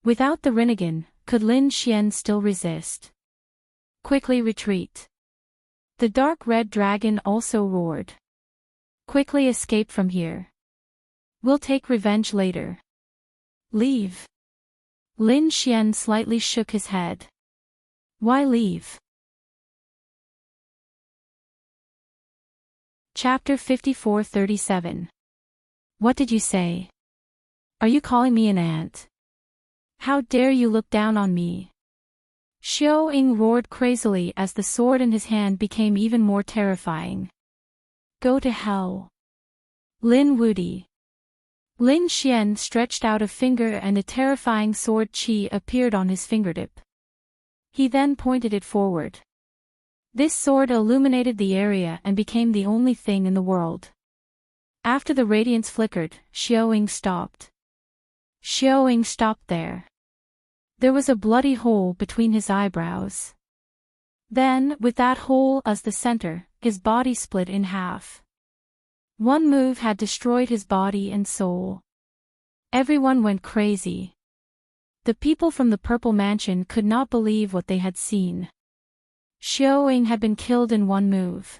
Speaker 1: Without the Rinnegan, could Lin Xian still resist? Quickly retreat. The dark red dragon also roared. Quickly escape from here. We'll take revenge later. Leave. Lin Xian slightly shook his head. Why leave? Chapter 54-37. What did you say? Are you calling me an ant? How dare you look down on me? Xiao Ying roared crazily as the sword in his hand became even more terrifying. Go to hell. Lin Wudi. Lin Xian stretched out a finger and a terrifying sword qi appeared on his fingertip. He then pointed it forward. This sword illuminated the area and became the only thing in the world. After the radiance flickered, Xiao Ying stopped. Xiao Ying stopped there. There was a bloody hole between his eyebrows. Then, with that hole as the center, his body split in half. One move had destroyed his body and soul. Everyone went crazy. The people from the Purple Mansion could not believe what they had seen. Xiao Ying had been killed in one move.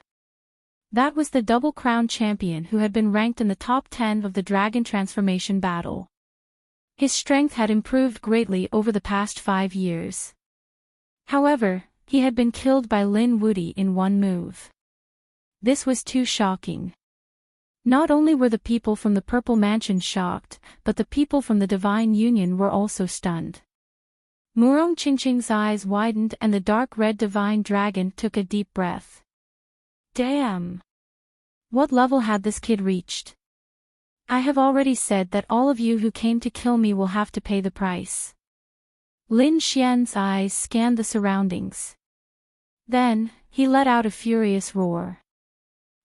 Speaker 1: That was the Double Crown champion who had been ranked in the top 10 of the Dragon Transformation battle. His strength had improved greatly over the past 5 years. However, he had been killed by Lin Wudi in one move. This was too shocking. Not only were the people from the Purple Mansion shocked, but the people from the Divine Union were also stunned. Murong Qingqing's eyes widened and the dark red divine dragon took a deep breath. Damn! What level had this kid reached? I have already said that all of you who came to kill me will have to pay the price. Lin Xian's eyes scanned the surroundings. Then, he let out a furious roar.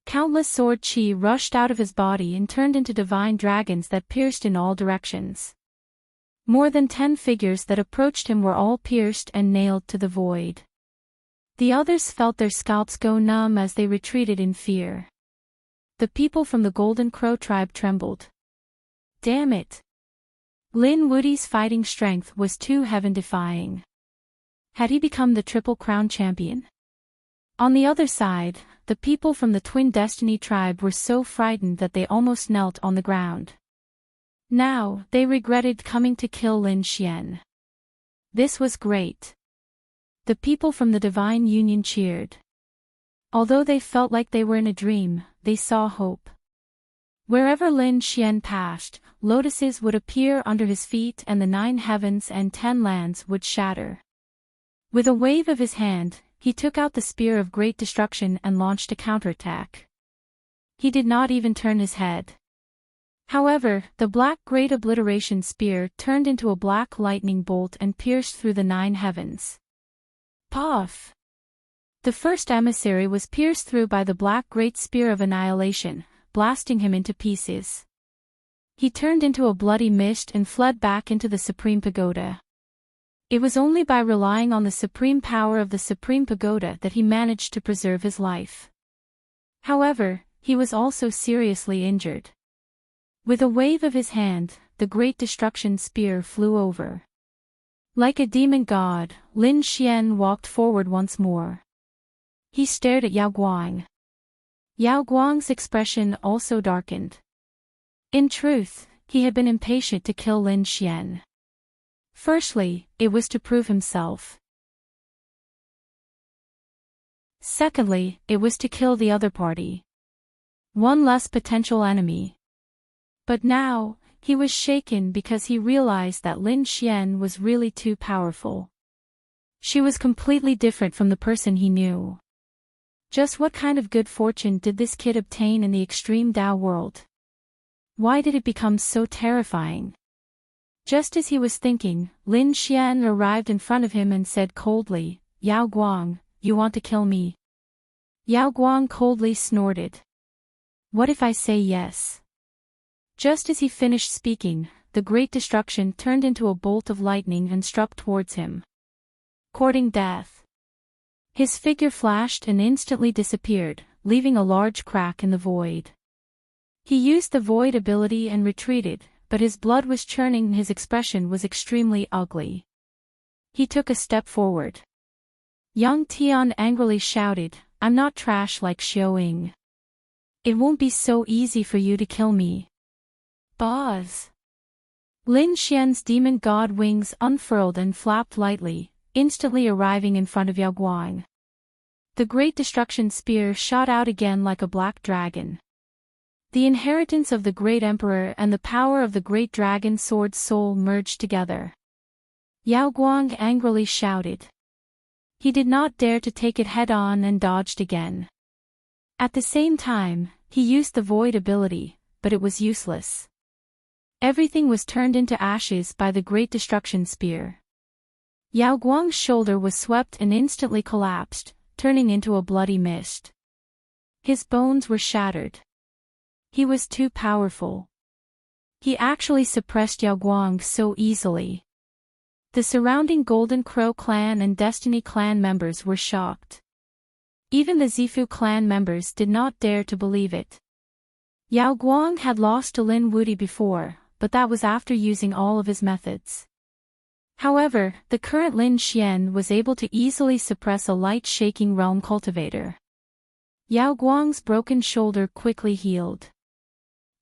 Speaker 1: Countless sword chi rushed out of his body and turned into divine dragons that pierced in all directions. More than 10 figures that approached him were all pierced and nailed to the void. The others felt their scalps go numb as they retreated in fear. The people from the Golden Crow tribe trembled. Damn it! Lin Wudi's fighting strength was too heaven-defying. Had he become the Triple Crown champion? On the other side, the people from the Twin Destiny tribe were so frightened that they almost knelt on the ground. Now, they regretted coming to kill Lin Xian. This was great. The people from the Divine Union cheered. Although they felt like they were in a dream, they saw hope. Wherever Lin Xian passed, lotuses would appear under his feet and the 9 heavens and 10 lands would shatter. With a wave of his hand, he took out the Spear of Great Destruction and launched a counterattack. He did not even turn his head. However, the Black Great Obliteration Spear turned into a black lightning bolt and pierced through the 9 heavens. Puff! The first emissary was pierced through by the Black Great Spear of Annihilation, blasting him into pieces. He turned into a bloody mist and fled back into the Supreme Pagoda. It was only by relying on the supreme power of the Supreme Pagoda that he managed to preserve his life. However, he was also seriously injured. With a wave of his hand, the Great Destruction Spear flew over. Like a demon god, Lin Xian walked forward once more. He stared at Yao Guang. Yao Guang's expression also darkened. In truth, he had been impatient to kill Lin Xian. Firstly, it was to prove himself. Secondly, it was to kill the other party. One less potential enemy. But now, he was shaken because he realized that Lin Xian was really too powerful. She was completely different from the person he knew. Just what kind of good fortune did this kid obtain in the extreme Dao world? Why did it become so terrifying? Just as he was thinking, Lin Xian arrived in front of him and said coldly, "Yao Guang, you want to kill me?" Yao Guang coldly snorted. "What if I say yes?" Just as he finished speaking, the Great Destruction turned into a bolt of lightning and struck towards him. Courting death. His figure flashed and instantly disappeared, leaving a large crack in the void. He used the void ability and retreated, but his blood was churning and his expression was extremely ugly. He took a step forward. Yang Tian angrily shouted, "I'm not trash like Xiaoying. It won't be so easy for you to kill me." Buzz! Lin Xian's demon god wings unfurled and flapped lightly, instantly arriving in front of Yao Guang. The Great Destruction Spear shot out again like a black dragon. The inheritance of the Great Emperor and the power of the Great Dragon Sword Soul merged together. Yao Guang angrily shouted. He did not dare to take it head-on and dodged again. At the same time, he used the Void ability, but it was useless. Everything was turned into ashes by the Great Destruction Spear. Yao Guang's shoulder was swept and instantly collapsed, turning into a bloody mist. His bones were shattered. He was too powerful. He actually suppressed Yao Guang so easily. The surrounding Golden Crow clan and Destiny clan members were shocked. Even the Zifu clan members did not dare to believe it. Yao Guang had lost to Lin Wudi before, but that was after using all of his methods. However, the current Lin Xian was able to easily suppress a light-shaking realm cultivator. Yao Guang's broken shoulder quickly healed.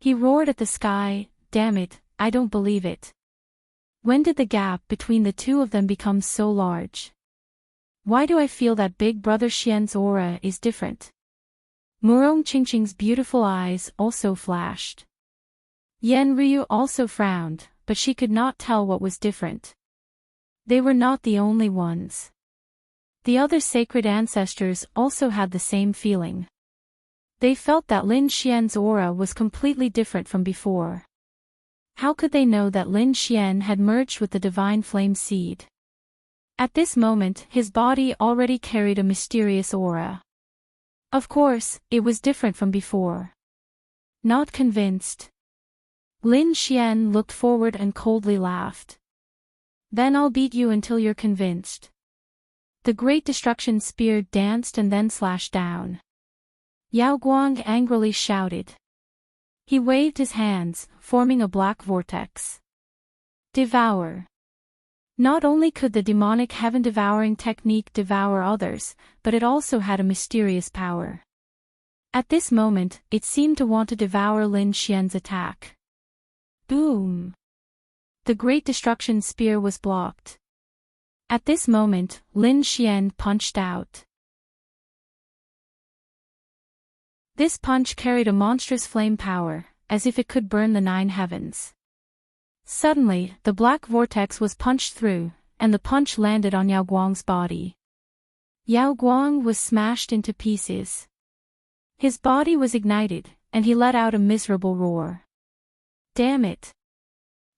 Speaker 1: He roared at the sky, "Damn it, I don't believe it. When did the gap between the two of them become so large? Why do I feel that Big Brother Xian's aura is different?" Murong Qingqing's beautiful eyes also flashed. Yan Ryu also frowned, but she could not tell what was different. They were not the only ones. The other sacred ancestors also had the same feeling. They felt that Lin Xian's aura was completely different from before. How could they know that Lin Xian had merged with the divine flame seed? At this moment, his body already carried a mysterious aura. Of course, it was different from before. Not convinced. Lin Xian looked forward and coldly laughed. Then I'll beat you until you're convinced. The Great Destruction Spear danced and then slashed down. Yao Guang angrily shouted. He waved his hands, forming a black vortex. Devour. Not only could the demonic heaven-devouring technique devour others, but it also had a mysterious power. At this moment, it seemed to want to devour Lin Xian's attack. Boom! The Great Destruction Spear was blocked. At this moment, Lin Xian punched out. This punch carried a monstrous flame power, as if it could burn the 9 heavens. Suddenly, the black vortex was punched through, and the punch landed on Yao Guang's body. Yao Guang was smashed into pieces. His body was ignited, and he let out a miserable roar. Damn it!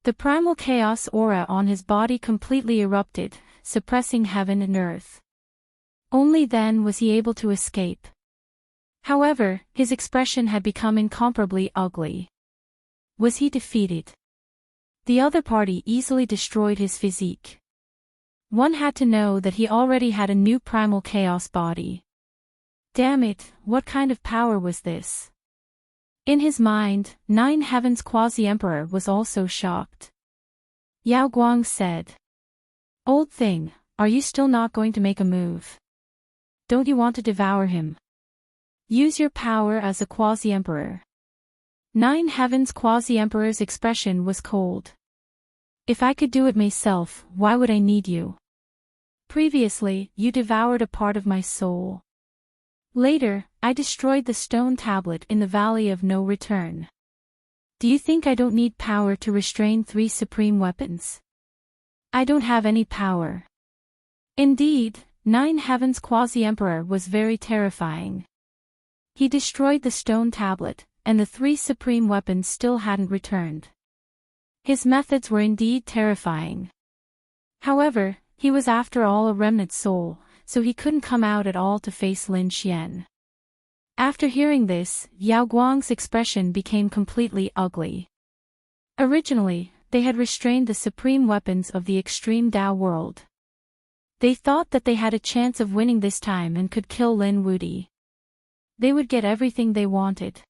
Speaker 1: The primal chaos aura on his body completely erupted, suppressing heaven and earth. Only then was he able to escape. However, his expression had become incomparably ugly. Was he defeated? The other party easily destroyed his physique. One had to know that he already had a new primal chaos body. Damn it, what kind of power was this? In his mind, 9 Heavens Quasi-Emperor was also shocked. Yao Guang said. Old thing, are you still not going to make a move? Don't you want to devour him? Use your power as a Quasi-Emperor. 9 Heavens Quasi-Emperor's expression was cold. If I could do it myself, why would I need you? Previously, you devoured a part of my soul. Later, I destroyed the stone tablet in the Valley of No Return. Do you think I don't need power to restrain 3 supreme weapons? I don't have any power. Indeed, 9 Heavens Quasi-Emperor was very terrifying. He destroyed the stone tablet, and the 3 supreme weapons still hadn't returned. His methods were indeed terrifying. However, he was after all a remnant soul, so he couldn't come out at all to face Lin Xian. After hearing this, Yao Guang's expression became completely ugly. Originally, they had restrained the supreme weapons of the extreme Dao world. They thought that they had a chance of winning this time and could kill Lin Wudi. They would get everything they wanted.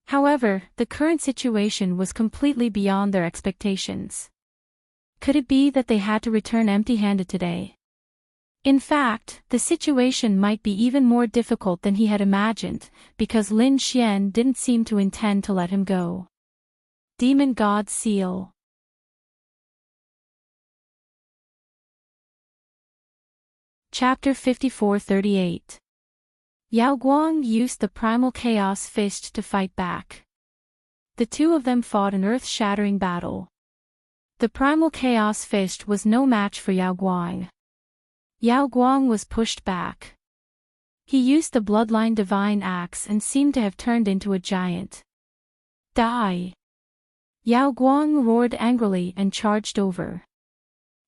Speaker 1: However, the current situation was completely beyond their expectations. Could it be that they had to return empty-handed today? In fact, the situation might be even more difficult than he had imagined, because Lin Xian didn't seem to intend to let him go. Demon God Seal. Chapter 54-38. Yao Guang used the primal chaos fist to fight back. The two of them fought an earth-shattering battle. The primal chaos fist was no match for Yao Guang. Yao Guang was pushed back. He used the bloodline divine axe and seemed to have turned into a giant. Die! Yao Guang roared angrily and charged over.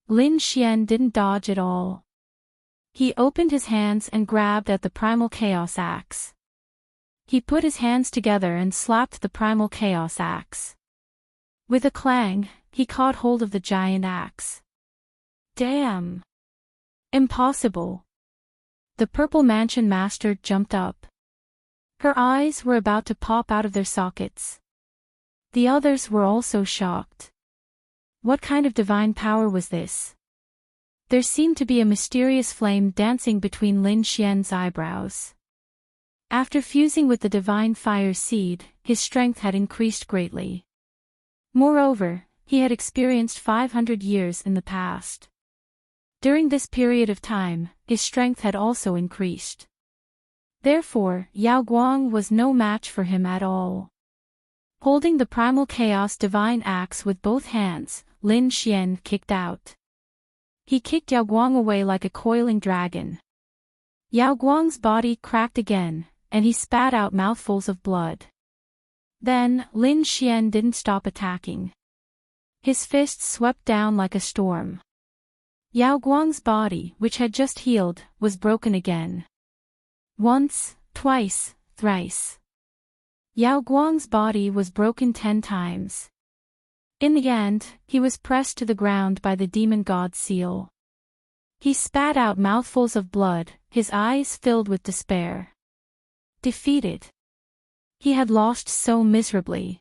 Speaker 1: Lin Xian didn't dodge at all. He opened his hands and grabbed at the primal chaos axe. He put his hands together and slapped the primal chaos axe. With a clang, he caught hold of the giant axe. Damn! Impossible! The Purple Mansion Master jumped up. Her eyes were about to pop out of their sockets. The others were also shocked. What kind of divine power was this? There seemed to be a mysterious flame dancing between Lin Xian's eyebrows. After fusing with the divine fire seed, his strength had increased greatly. Moreover, he had experienced 500 years in the past. During this period of time, his strength had also increased. Therefore, Yao Guang was no match for him at all. Holding the primal chaos divine axe with both hands, Lin Xian kicked out. He kicked Yao Guang away like a coiling dragon. Yao Guang's body cracked again, and he spat out mouthfuls of blood. Then, Lin Xian didn't stop attacking. His fists swept down like a storm. Yao Guang's body, which had just healed, was broken again. Once, twice, thrice. Yao Guang's body was broken 10 times. In the end, he was pressed to the ground by the demon god seal. He spat out mouthfuls of blood, his eyes filled with despair. Defeated. He had lost so miserably.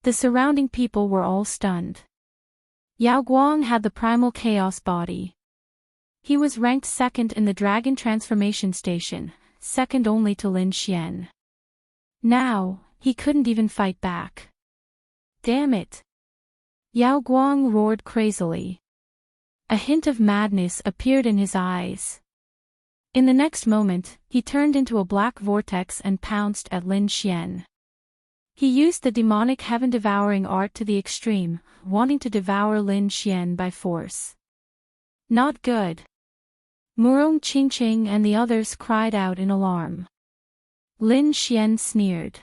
Speaker 1: The surrounding people were all stunned. Yao Guang had the primal chaos body. He was ranked second in the dragon transformation station, second only to Lin Xian. Now, he couldn't even fight back. Damn it! Yao Guang roared crazily. A hint of madness appeared in his eyes. In the next moment, he turned into a black vortex and pounced at Lin Xian. He used the demonic heaven-devouring art to the extreme, wanting to devour Lin Xian by force. Not good. Murong Qingqing and the others cried out in alarm. Lin Xian sneered.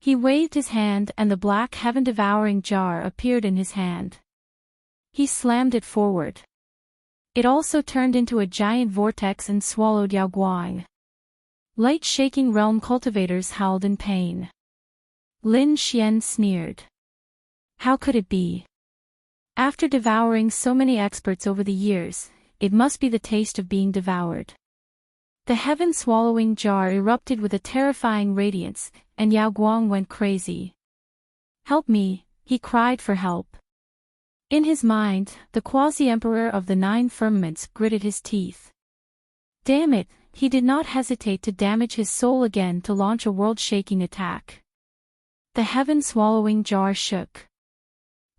Speaker 1: He waved his hand and the black heaven-devouring jar appeared in his hand. He slammed it forward. It also turned into a giant vortex and swallowed Yao Guang. Light-shaking realm cultivators howled in pain. Lin Xian sneered. How could it be? After devouring so many experts over the years, it must be the taste of being devoured. The heaven-swallowing jar erupted with a terrifying radiance, and Yao Guang went crazy. Help me, he cried for help. In his mind, the quasi-emperor of the 9 firmaments gritted his teeth. Damn it, he did not hesitate to damage his soul again to launch a world-shaking attack. The heaven-swallowing jar shook.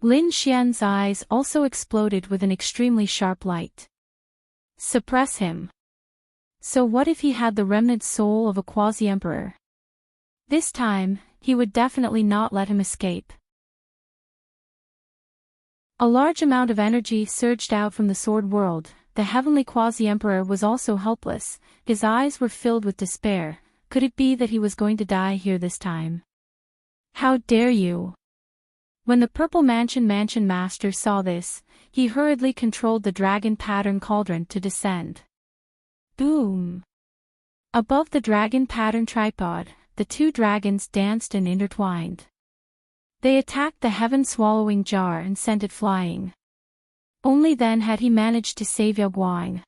Speaker 1: Lin Xian's eyes also exploded with an extremely sharp light. Suppress him. So what if he had the remnant soul of a quasi-emperor? This time, he would definitely not let him escape. A large amount of energy surged out from the sword world. The heavenly quasi-emperor was also helpless. His eyes were filled with despair. Could it be that he was going to die here this time? How dare you! When the Purple Mansion Master saw this, he hurriedly controlled the dragon pattern cauldron to descend. Boom! Above the dragon pattern tripod, the 2 dragons danced and intertwined. They attacked the heaven-swallowing jar and sent it flying. Only then had he managed to save Yao Guang.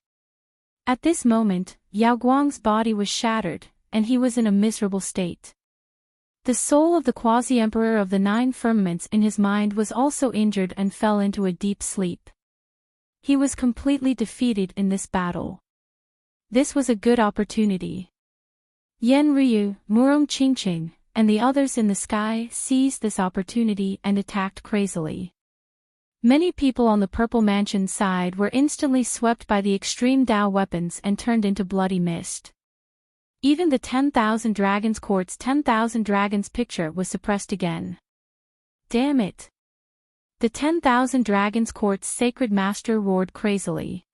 Speaker 1: At this moment, Yao Guang's body was shattered, and he was in a miserable state. The soul of the quasi-emperor of the 9 firmaments in his mind was also injured and fell into a deep sleep. He was completely defeated in this battle. This was a good opportunity. Yan Ryu, Murong Qingqing, and the others in the sky seized this opportunity and attacked crazily. Many people on the Purple Mansion side were instantly swept by the extreme Dao weapons and turned into bloody mist. Even the 10,000 Dragons Court's 10,000 Dragons picture was suppressed again. Damn it! The 10,000 Dragons Court's sacred master roared crazily.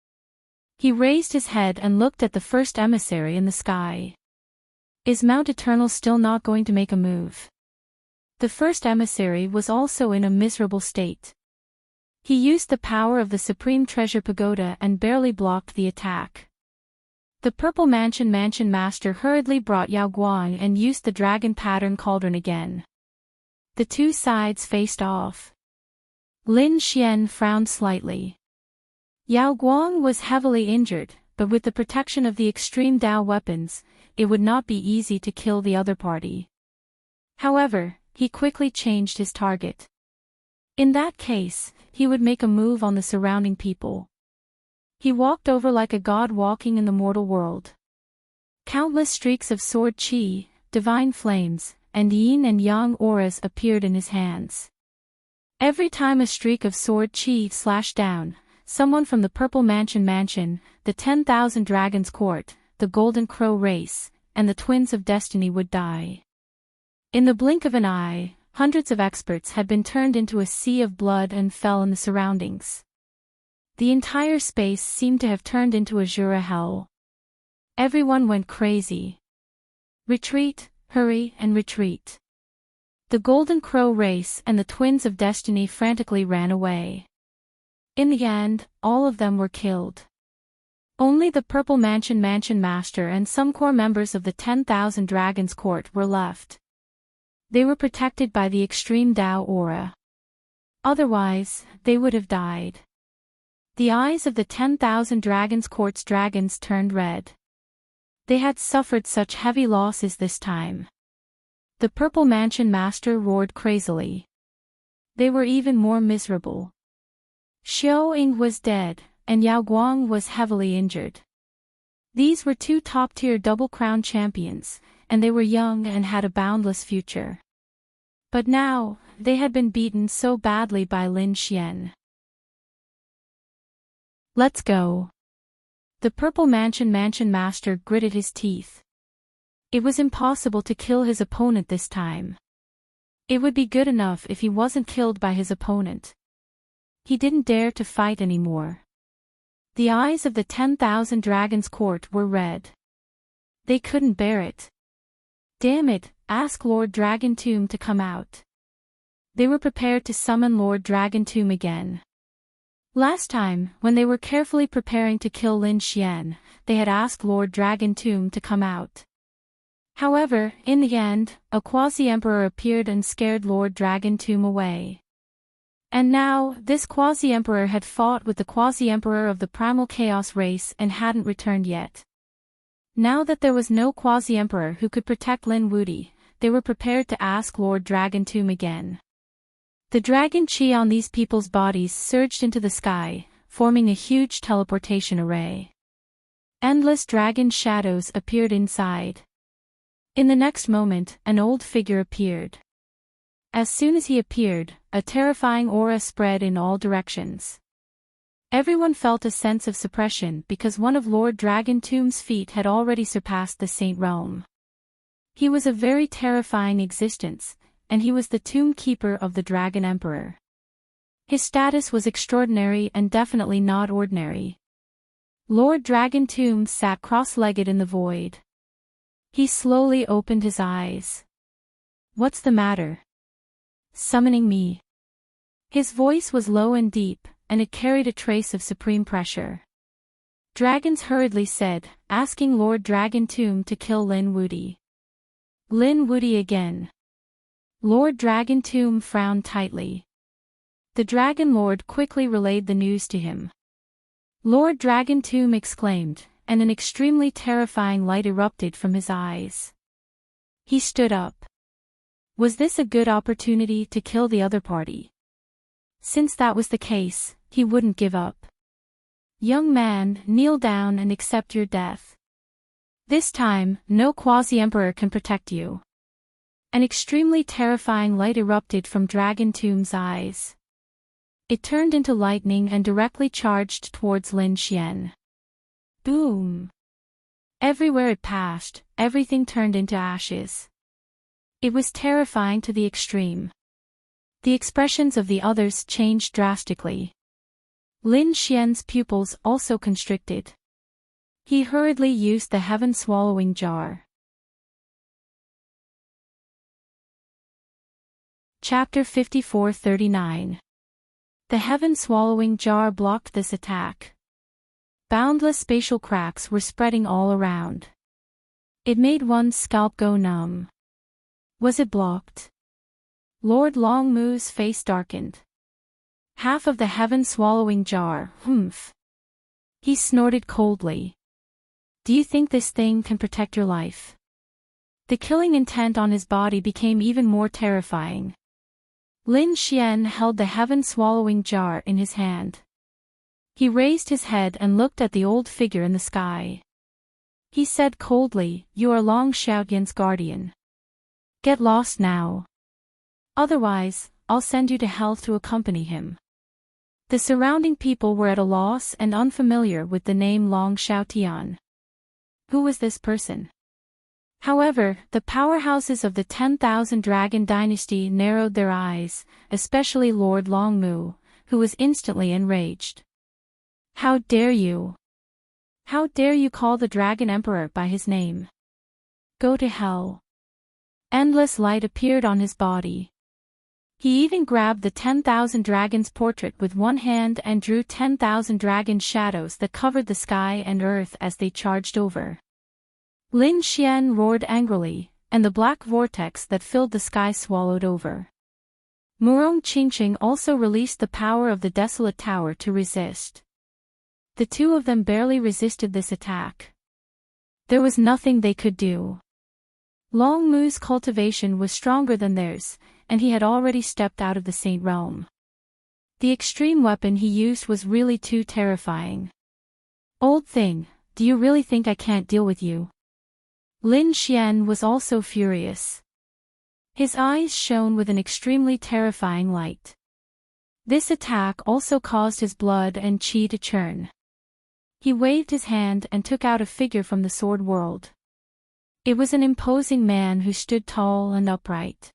Speaker 1: He raised his head and looked at the first emissary in the sky. Is Mount Eternal still not going to make a move? The first emissary was also in a miserable state. He used the power of the Supreme Treasure Pagoda and barely blocked the attack. The Purple Mansion Master hurriedly brought Yao Guang and used the dragon pattern cauldron again. The 2 sides faced off. Lin Xian frowned slightly. Yao Guang was heavily injured, but with the protection of the extreme Dao weapons, it would not be easy to kill the other party. However, he quickly changed his target. In that case, he would make a move on the surrounding people. He walked over like a god walking in the mortal world. Countless streaks of sword chi, divine flames, and yin and yang auras appeared in his hands. Every time a streak of sword chi slashed down, someone from the Purple Mansion, the 10,000 Dragons Court, the Golden Crow race, and the Twins of Destiny would die. In the blink of an eye, hundreds of experts had been turned into a sea of blood and fell in the surroundings. The entire space seemed to have turned into a Jura hell. Everyone went crazy. Retreat, hurry, and retreat. The Golden Crow race and the Twins of Destiny frantically ran away. In the end, all of them were killed. Only the Purple Mansion Master and some core members of the 10,000 Dragons Court were left. They were protected by the extreme Tao aura. Otherwise, they would have died. The eyes of the 10,000 Dragons Court's dragons turned red. They had suffered such heavy losses this time. The Purple Mansion Master roared crazily. They were even more miserable. Xiao Ying was dead, and Yao Guang was heavily injured. These were two top-tier double-crown champions, and they were young and had a boundless future. But now, they had been beaten so badly by Lin Xian. Let's go. The Purple Mansion Master gritted his teeth. It was impossible to kill his opponent this time. It would be good enough if he wasn't killed by his opponent. He didn't dare to fight anymore. The eyes of the 10,000 Dragons Court were red. They couldn't bear it. Damn it, ask Lord Dragon Tomb to come out. They were prepared to summon Lord Dragon Tomb again. Last time, when they were carefully preparing to kill Lin Xian, they had asked Lord Dragon Tomb to come out. However, in the end, a quasi-emperor appeared and scared Lord Dragon Tomb away. And now, this quasi-emperor had fought with the quasi-emperor of the Primal Chaos race and hadn't returned yet. Now that there was no quasi-emperor who could protect Lin Wudy, they were prepared to ask Lord Dragon Tomb again. The dragon chi on these people's bodies surged into the sky, forming a huge teleportation array. Endless dragon shadows appeared inside. In the next moment, an old figure appeared. As soon as he appeared, a terrifying aura spread in all directions. Everyone felt a sense of suppression because one of Lord Dragon Tomb's feet had already surpassed the Saint Realm. He was a very terrifying existence, and he was the tomb keeper of the Dragon Emperor. His status was extraordinary and definitely not ordinary. Lord Dragon Tomb sat cross-legged in the void. He slowly opened his eyes. What's the matter? Summoning me. His voice was low and deep, and it carried a trace of supreme pressure. Dragons hurriedly said, asking Lord Dragon Tomb to kill Lin Wudy. Lin Wudy again. Lord Dragon Tomb frowned tightly. The Dragon Lord quickly relayed the news to him. Lord Dragon Tomb exclaimed, and an extremely terrifying light erupted from his eyes. He stood up. Was this a good opportunity to kill the other party? Since that was the case, he wouldn't give up. Young man, kneel down and accept your death. This time, no quasi-emperor can protect you. An extremely terrifying light erupted from Dragon Tomb's eyes. It turned into lightning and directly charged towards Lin Xian. Boom! Everywhere it passed, everything turned into ashes. It was terrifying to the extreme. The expressions of the others changed drastically. Lin Xian's pupils also constricted. He hurriedly used the heaven-swallowing jar. Chapter 54-39. The heaven-swallowing jar blocked this attack. Boundless spatial cracks were spreading all around. It made one's scalp go numb. Was it blocked? Lord Longmu's face darkened. Half of the heaven-swallowing jar, humph. He snorted coldly. Do you think this thing can protect your life? The killing intent on his body became even more terrifying. Lin Xian held the heaven-swallowing jar in his hand. He raised his head and looked at the old figure in the sky. He said coldly, "You are Long Xiaoyan's guardian. Get lost now. Otherwise, I'll send you to hell to accompany him." The surrounding people were at a loss and unfamiliar with the name Long Xiaotian. Who was this person? However, the powerhouses of the 10,000 Dragon Dynasty narrowed their eyes, especially Lord Longmu, who was instantly enraged. How dare you? How dare you call the Dragon Emperor by his name? Go to hell. Endless light appeared on his body. He even grabbed the 10,000 dragons portrait with one hand and drew 10,000 dragon shadows that covered the sky and earth as they charged over. Lin Xian roared angrily, and the black vortex that filled the sky swallowed over. Murong Qingqing also released the power of the desolate tower to resist. The two of them barely resisted this attack. There was nothing they could do. Long Mu's cultivation was stronger than theirs, and he had already stepped out of the Saint Realm. The extreme weapon he used was really too terrifying. Old thing, do you really think I can't deal with you? Lin Xian was also furious. His eyes shone with an extremely terrifying light. This attack also caused his blood and qi to churn. He waved his hand and took out a figure from the sword world. It was an imposing man who stood tall and upright.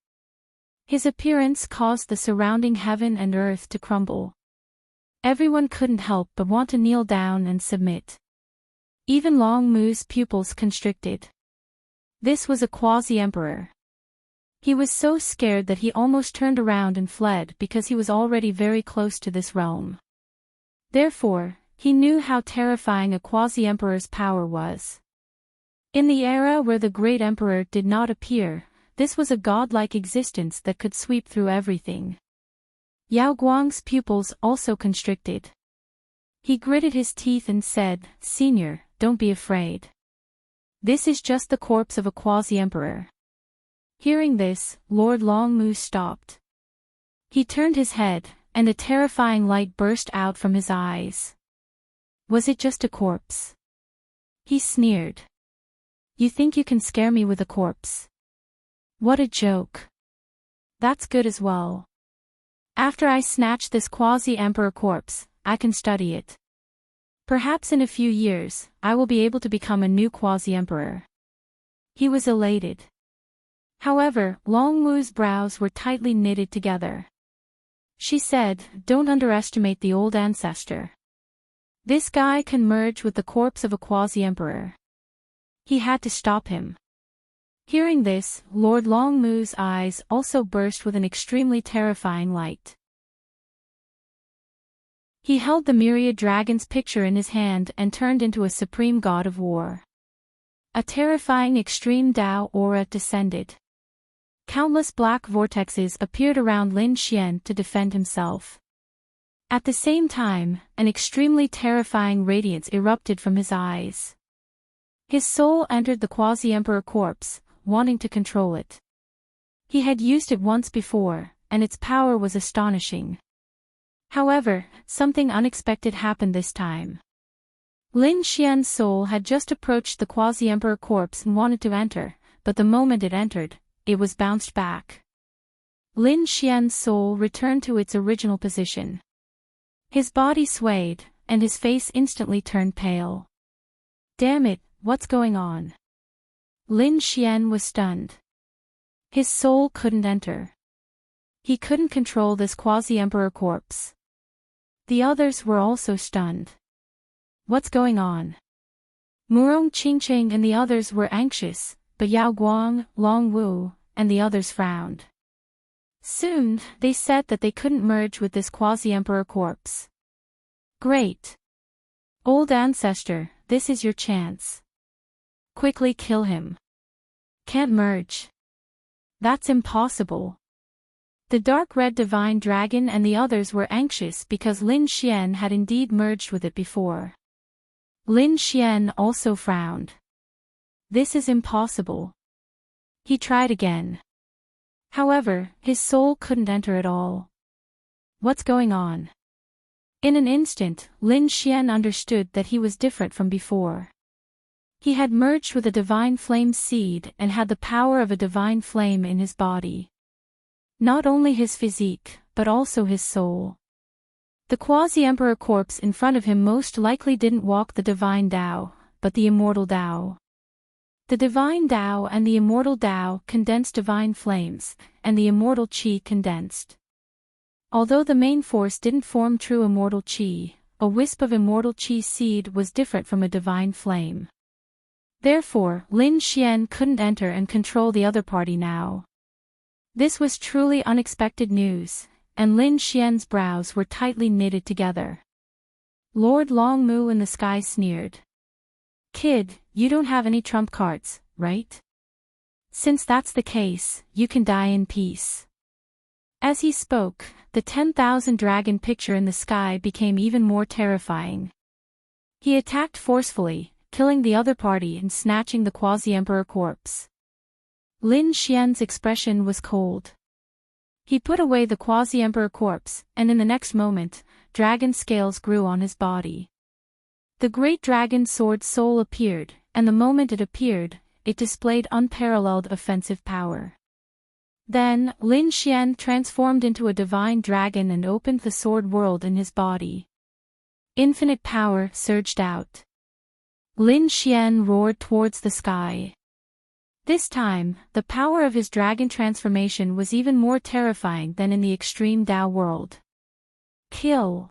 Speaker 1: His appearance caused the surrounding heaven and earth to crumble. Everyone couldn't help but want to kneel down and submit. Even Long Mu's pupils constricted. This was a quasi-emperor. He was so scared that he almost turned around and fled because he was already very close to this realm. Therefore, he knew how terrifying a quasi-emperor's power was. In the era where the great emperor did not appear, this was a godlike existence that could sweep through everything. Yao Guang's pupils also constricted. He gritted his teeth and said, "Senior, don't be afraid. This is just the corpse of a quasi-emperor." Hearing this, Lord Longmu stopped. He turned his head, and a terrifying light burst out from his eyes. Was it just a corpse? He sneered. You think you can scare me with a corpse? What a joke. That's good as well. After I snatch this quasi-emperor corpse, I can study it. Perhaps in a few years, I will be able to become a new quasi-emperor. He was elated. However, Long Mu's brows were tightly knitted together. She said, "Don't underestimate the old ancestor. This guy can merge with the corpse of a quasi-emperor." He had to stop him. Hearing this, Lord Long Mu's eyes also burst with an extremely terrifying light. He held the myriad dragon's picture in his hand and turned into a supreme god of war. A terrifying extreme Dao aura descended. Countless black vortexes appeared around Lin Xian to defend himself. At the same time, an extremely terrifying radiance erupted from his eyes. His soul entered the quasi-emperor corpse, wanting to control it. He had used it once before, and its power was astonishing. However, something unexpected happened this time. Lin Xian's soul had just approached the quasi-emperor corpse and wanted to enter, but the moment it entered, it was bounced back. Lin Xian's soul returned to its original position. His body swayed, and his face instantly turned pale. Damn it, what's going on? Lin Xian was stunned. His soul couldn't enter. He couldn't control this quasi-emperor corpse. The others were also stunned. What's going on? Murong Qingqing and the others were anxious, but Yao Guang, Long Wu, and the others frowned. Soon, they said that they couldn't merge with this quasi-emperor corpse. Great. Old ancestor, this is your chance. Quickly kill him. Can't merge. That's impossible. The dark red divine dragon and the others were anxious because Lin Xian had indeed merged with it before. Lin Xian also frowned. This is impossible. He tried again. However, his soul couldn't enter at all. What's going on? In an instant, Lin Xian understood that he was different from before. He had merged with a divine flame seed and had the power of a divine flame in his body. Not only his physique, but also his soul. The quasi-emperor corpse in front of him most likely didn't walk the divine Dao, but the immortal Dao. The divine Dao and the immortal Dao condensed divine flames, and the immortal Qi condensed. Although the main force didn't form true immortal Qi, a wisp of immortal Qi seed was different from a divine flame. Therefore, Lin Xian couldn't enter and control the other party now. This was truly unexpected news, and Lin Xian's brows were tightly knitted together. Lord Longmu in the sky sneered. Kid, you don't have any trump cards, right? Since that's the case, you can die in peace. As he spoke, the 10,000 dragon picture in the sky became even more terrifying. He attacked forcefully, killing the other party and snatching the quasi-emperor corpse. Lin Xian's expression was cold. He put away the quasi-emperor corpse, and in the next moment, dragon scales grew on his body. The great dragon sword soul appeared, and the moment it appeared, it displayed unparalleled offensive power. Then, Lin Xian transformed into a divine dragon and opened the sword world in his body. Infinite power surged out. Lin Xian roared towards the sky. This time, the power of his dragon transformation was even more terrifying than in the extreme Dao world. Kill!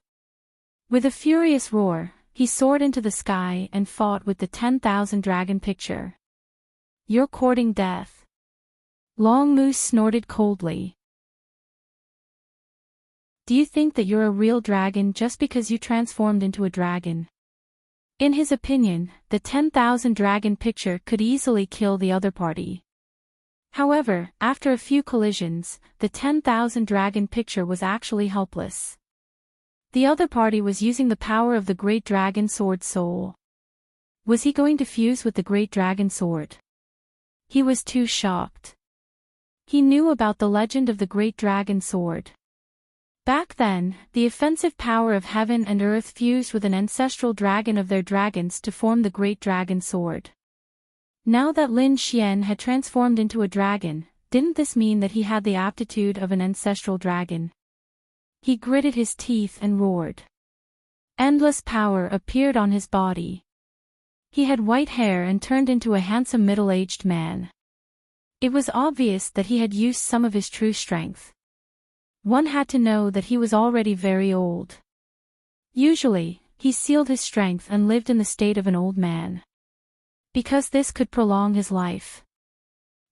Speaker 1: With a furious roar, he soared into the sky and fought with the 10,000 dragon picture. You're courting death. Longmu snorted coldly. Do you think that you're a real dragon just because you transformed into a dragon? In his opinion, the 10,000 dragon picture could easily kill the other party. However, after a few collisions, the 10,000 dragon picture was actually helpless. The other party was using the power of the Great Dragon Sword Soul. Was he going to fuse with the Great Dragon Sword? He was too shocked. He knew about the legend of the Great Dragon Sword. Back then, the offensive power of heaven and earth fused with an ancestral dragon of their dragons to form the Great Dragon Sword. Now that Lin Xian had transformed into a dragon, didn't this mean that he had the aptitude of an ancestral dragon? He gritted his teeth and roared. Endless power appeared on his body. He had white hair and turned into a handsome middle-aged man. It was obvious that he had used some of his true strength. One had to know that he was already very old. Usually, he sealed his strength and lived in the state of an old man. Because this could prolong his life.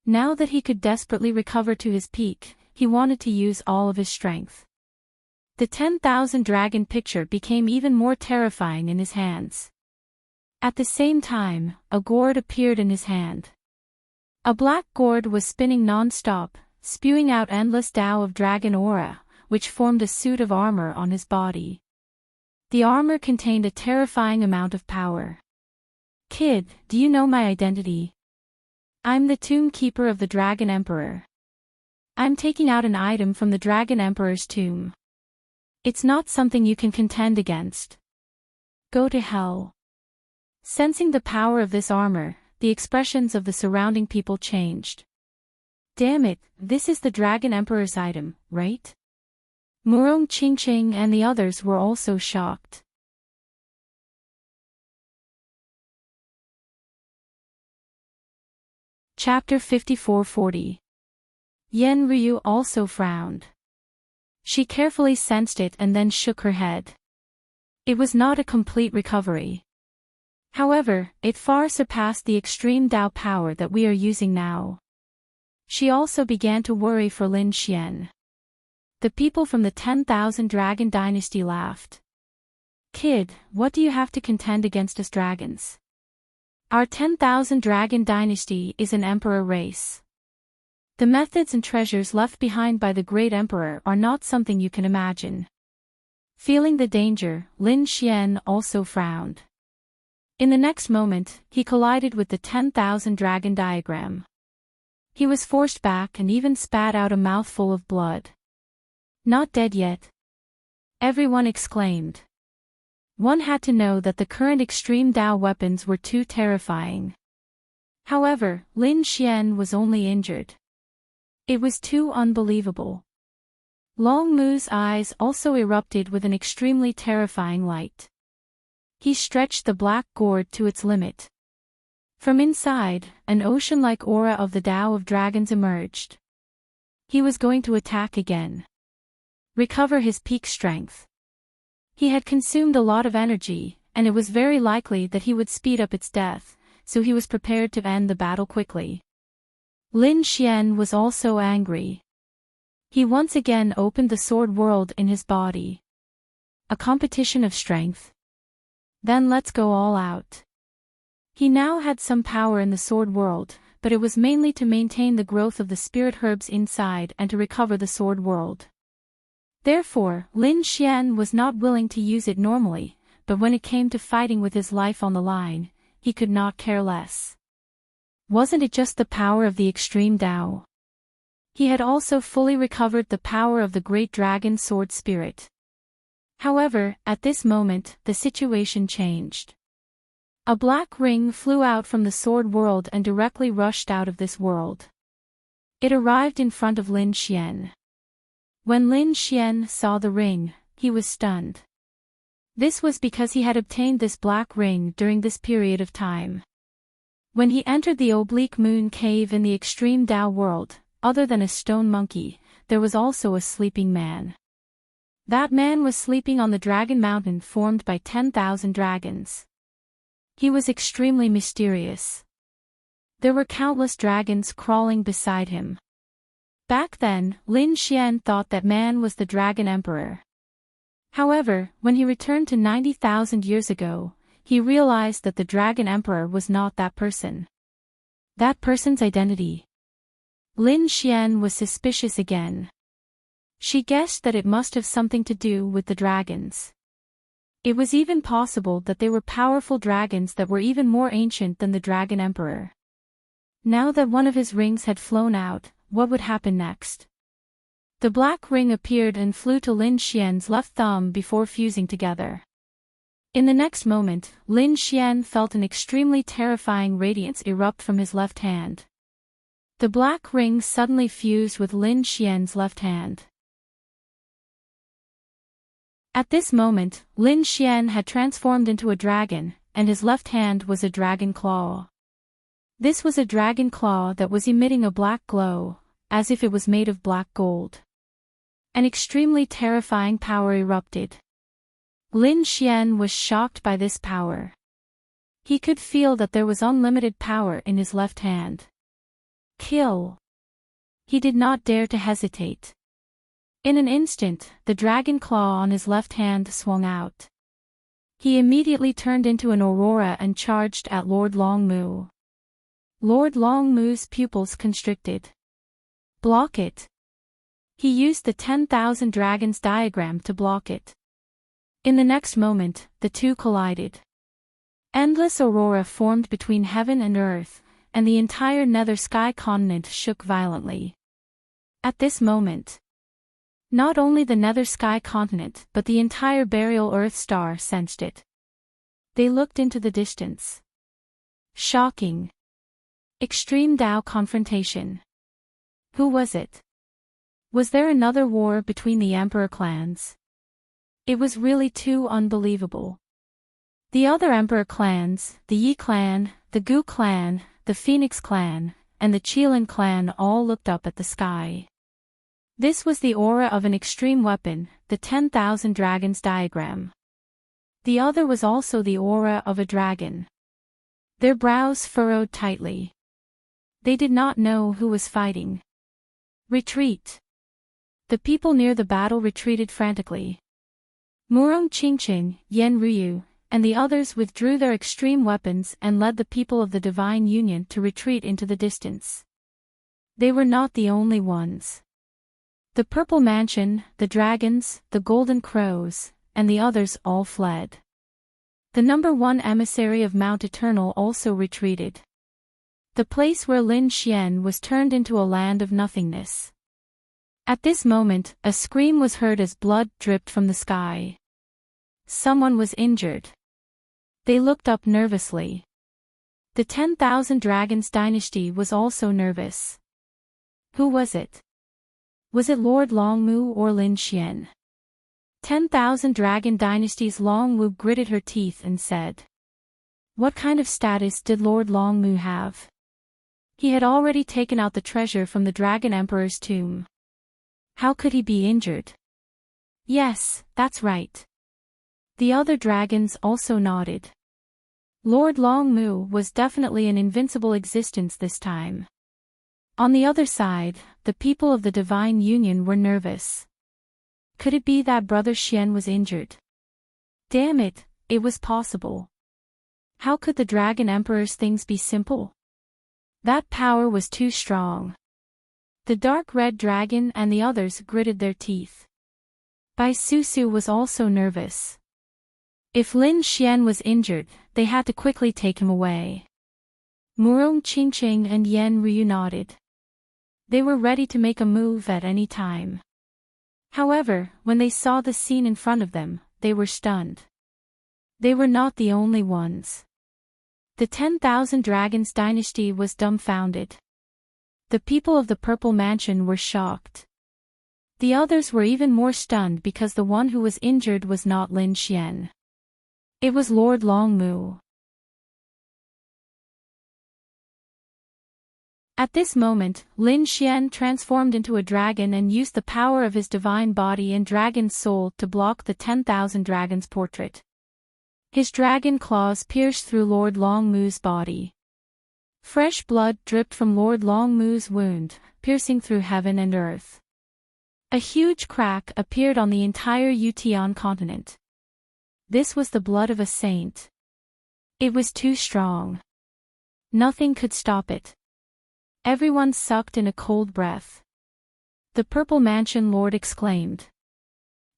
Speaker 1: Now that he could desperately recover to his peak, he wanted to use all of his strength. The 10,000 dragon picture became even more terrifying in his hands. At the same time, a gourd appeared in his hand. A black gourd was spinning non-stop, spewing out endless Tao of dragon aura, which formed a suit of armor on his body. The armor contained a terrifying amount of power. Kid, do you know my identity? I'm the tomb keeper of the Dragon Emperor. I'm taking out an item from the Dragon Emperor's tomb. It's not something you can contend against. Go to hell. Sensing the power of this armor, the expressions of the surrounding people changed. Damn it, this is the Dragon Emperor's item, right? Murong Qingqing and the others were also shocked. Chapter 5440. Yen Ryu also frowned. She carefully sensed it and then shook her head. It was not a complete recovery. However, it far surpassed the extreme Dao power that we are using now. She also began to worry for Lin Xian. The people from the 10,000 Dragon Dynasty laughed. Kid, what do you have to contend against us dragons? Our 10,000 Dragon Dynasty is an emperor race. The methods and treasures left behind by the great emperor are not something you can imagine. Feeling the danger, Lin Xian also frowned. In the next moment, he collided with the 10,000 dragon diagram. He was forced back and even spat out a mouthful of blood. Not dead yet? Everyone exclaimed. One had to know that the current extreme Dao weapons were too terrifying. However, Lin Xian was only injured. It was too unbelievable. Long Mu's eyes also erupted with an extremely terrifying light. He stretched the black gourd to its limit. From inside, an ocean-like aura of the Tao of dragons emerged. He was going to attack again. Recover his peak strength. He had consumed a lot of energy, and it was very likely that he would speed up its death, so he was prepared to end the battle quickly. Lin Xian was also angry. He once again opened the sword world in his body. A competition of strength? Then let's go all out. He now had some power in the sword world, but it was mainly to maintain the growth of the spirit herbs inside and to recover the sword world. Therefore, Lin Xian was not willing to use it normally, but when it came to fighting with his life on the line, he could not care less. Wasn't it just the power of the extreme Tao? He had also fully recovered the power of the great dragon sword spirit. However, at this moment, the situation changed. A black ring flew out from the sword world and directly rushed out of this world. It arrived in front of Lin Xian. When Lin Xian saw the ring, he was stunned. This was because he had obtained this black ring during this period of time. When he entered the oblique moon cave in the extreme Tao world, other than a stone monkey, there was also a sleeping man. That man was sleeping on the dragon mountain formed by 10,000 dragons. He was extremely mysterious. There were countless dragons crawling beside him. Back then, Lin Xian thought that man was the dragon emperor. However, when he returned to 90,000 years ago, he realized that the dragon emperor was not that person. That person's identity. Lin Xian was suspicious again. She guessed that it must have something to do with the dragons. It was even possible that they were powerful dragons that were even more ancient than the dragon emperor. Now that one of his rings had flown out, what would happen next? The black ring appeared and flew to Lin Xian's left thumb before fusing together. In the next moment, Lin Xian felt an extremely terrifying radiance erupt from his left hand. The black ring suddenly fused with Lin Xian's left hand. At this moment, Lin Xian had transformed into a dragon, and his left hand was a dragon claw. This was a dragon claw that was emitting a black glow, as if it was made of black gold. An extremely terrifying power erupted. Lin Xian was shocked by this power. He could feel that there was unlimited power in his left hand. Kill! He did not dare to hesitate. In an instant, the dragon claw on his left hand swung out. He immediately turned into an aurora and charged at Lord Longmu. Lord Longmu's pupils constricted. Block it. He used the 10,000 dragons diagram to block it. In the next moment, the two collided. Endless aurora formed between heaven and earth, and the entire nether sky continent shook violently. At this moment, not only the nether sky continent but the entire burial earth star sensed it. They looked into the distance. Shocking. Extreme Tao confrontation. Who was it? Was there another war between the emperor clans? It was really too unbelievable. The other emperor clans, the Yi clan, the Gu clan, the Phoenix clan, and the Qilin clan all looked up at the sky. This was the aura of an extreme weapon, the 10,000 dragons diagram. The other was also the aura of a dragon. Their brows furrowed tightly. They did not know who was fighting. Retreat! The people near the battle retreated frantically. Murong Qingqing, Yan Ruyu, and the others withdrew their extreme weapons and led the people of the Divine Union to retreat into the distance. They were not the only ones. The Purple Mansion, the dragons, the Golden Crows, and the others all fled. The #1 emissary of Mount Eternal also retreated. The place where Lin Xian was turned into a land of nothingness. At this moment, a scream was heard as blood dripped from the sky. Someone was injured. They looked up nervously. The 10,000 Dragons dynasty was also nervous. Who was it? Was it Lord Longmu or Lin Xian? 10,000 Dragon Dynasty's Longmu gritted her teeth and said. What kind of status did Lord Longmu have? He had already taken out the treasure from the Dragon Emperor's tomb. How could he be injured? Yes, that's right. The other dragons also nodded. Lord Longmu was definitely an invincible existence this time. On the other side, the people of the Divine Union were nervous. Could it be that Brother Xian was injured? Damn it, it was possible. How could the Dragon Emperor's things be simple? That power was too strong. The dark red dragon and the others gritted their teeth. Bai Susu was also nervous. If Lin Xian was injured, they had to quickly take him away. Murong Qingqing and Yan Ryu nodded. They were ready to make a move at any time. However, when they saw the scene in front of them, they were stunned. They were not the only ones. The 10,000 Dragons dynasty was dumbfounded. The people of the Purple Mansion were shocked. The others were even more stunned because the one who was injured was not Lin Xian. It was Lord Longmu. At this moment, Lin Xian transformed into a dragon and used the power of his divine body and dragon soul to block the 10,000 dragons portrait. His dragon claws pierced through Lord Longmu's body. Fresh blood dripped from Lord Longmu's wound, piercing through heaven and earth. A huge crack appeared on the entire Yutian continent. This was the blood of a saint. It was too strong. Nothing could stop it. Everyone sucked in a cold breath. The Purple Mansion Lord exclaimed.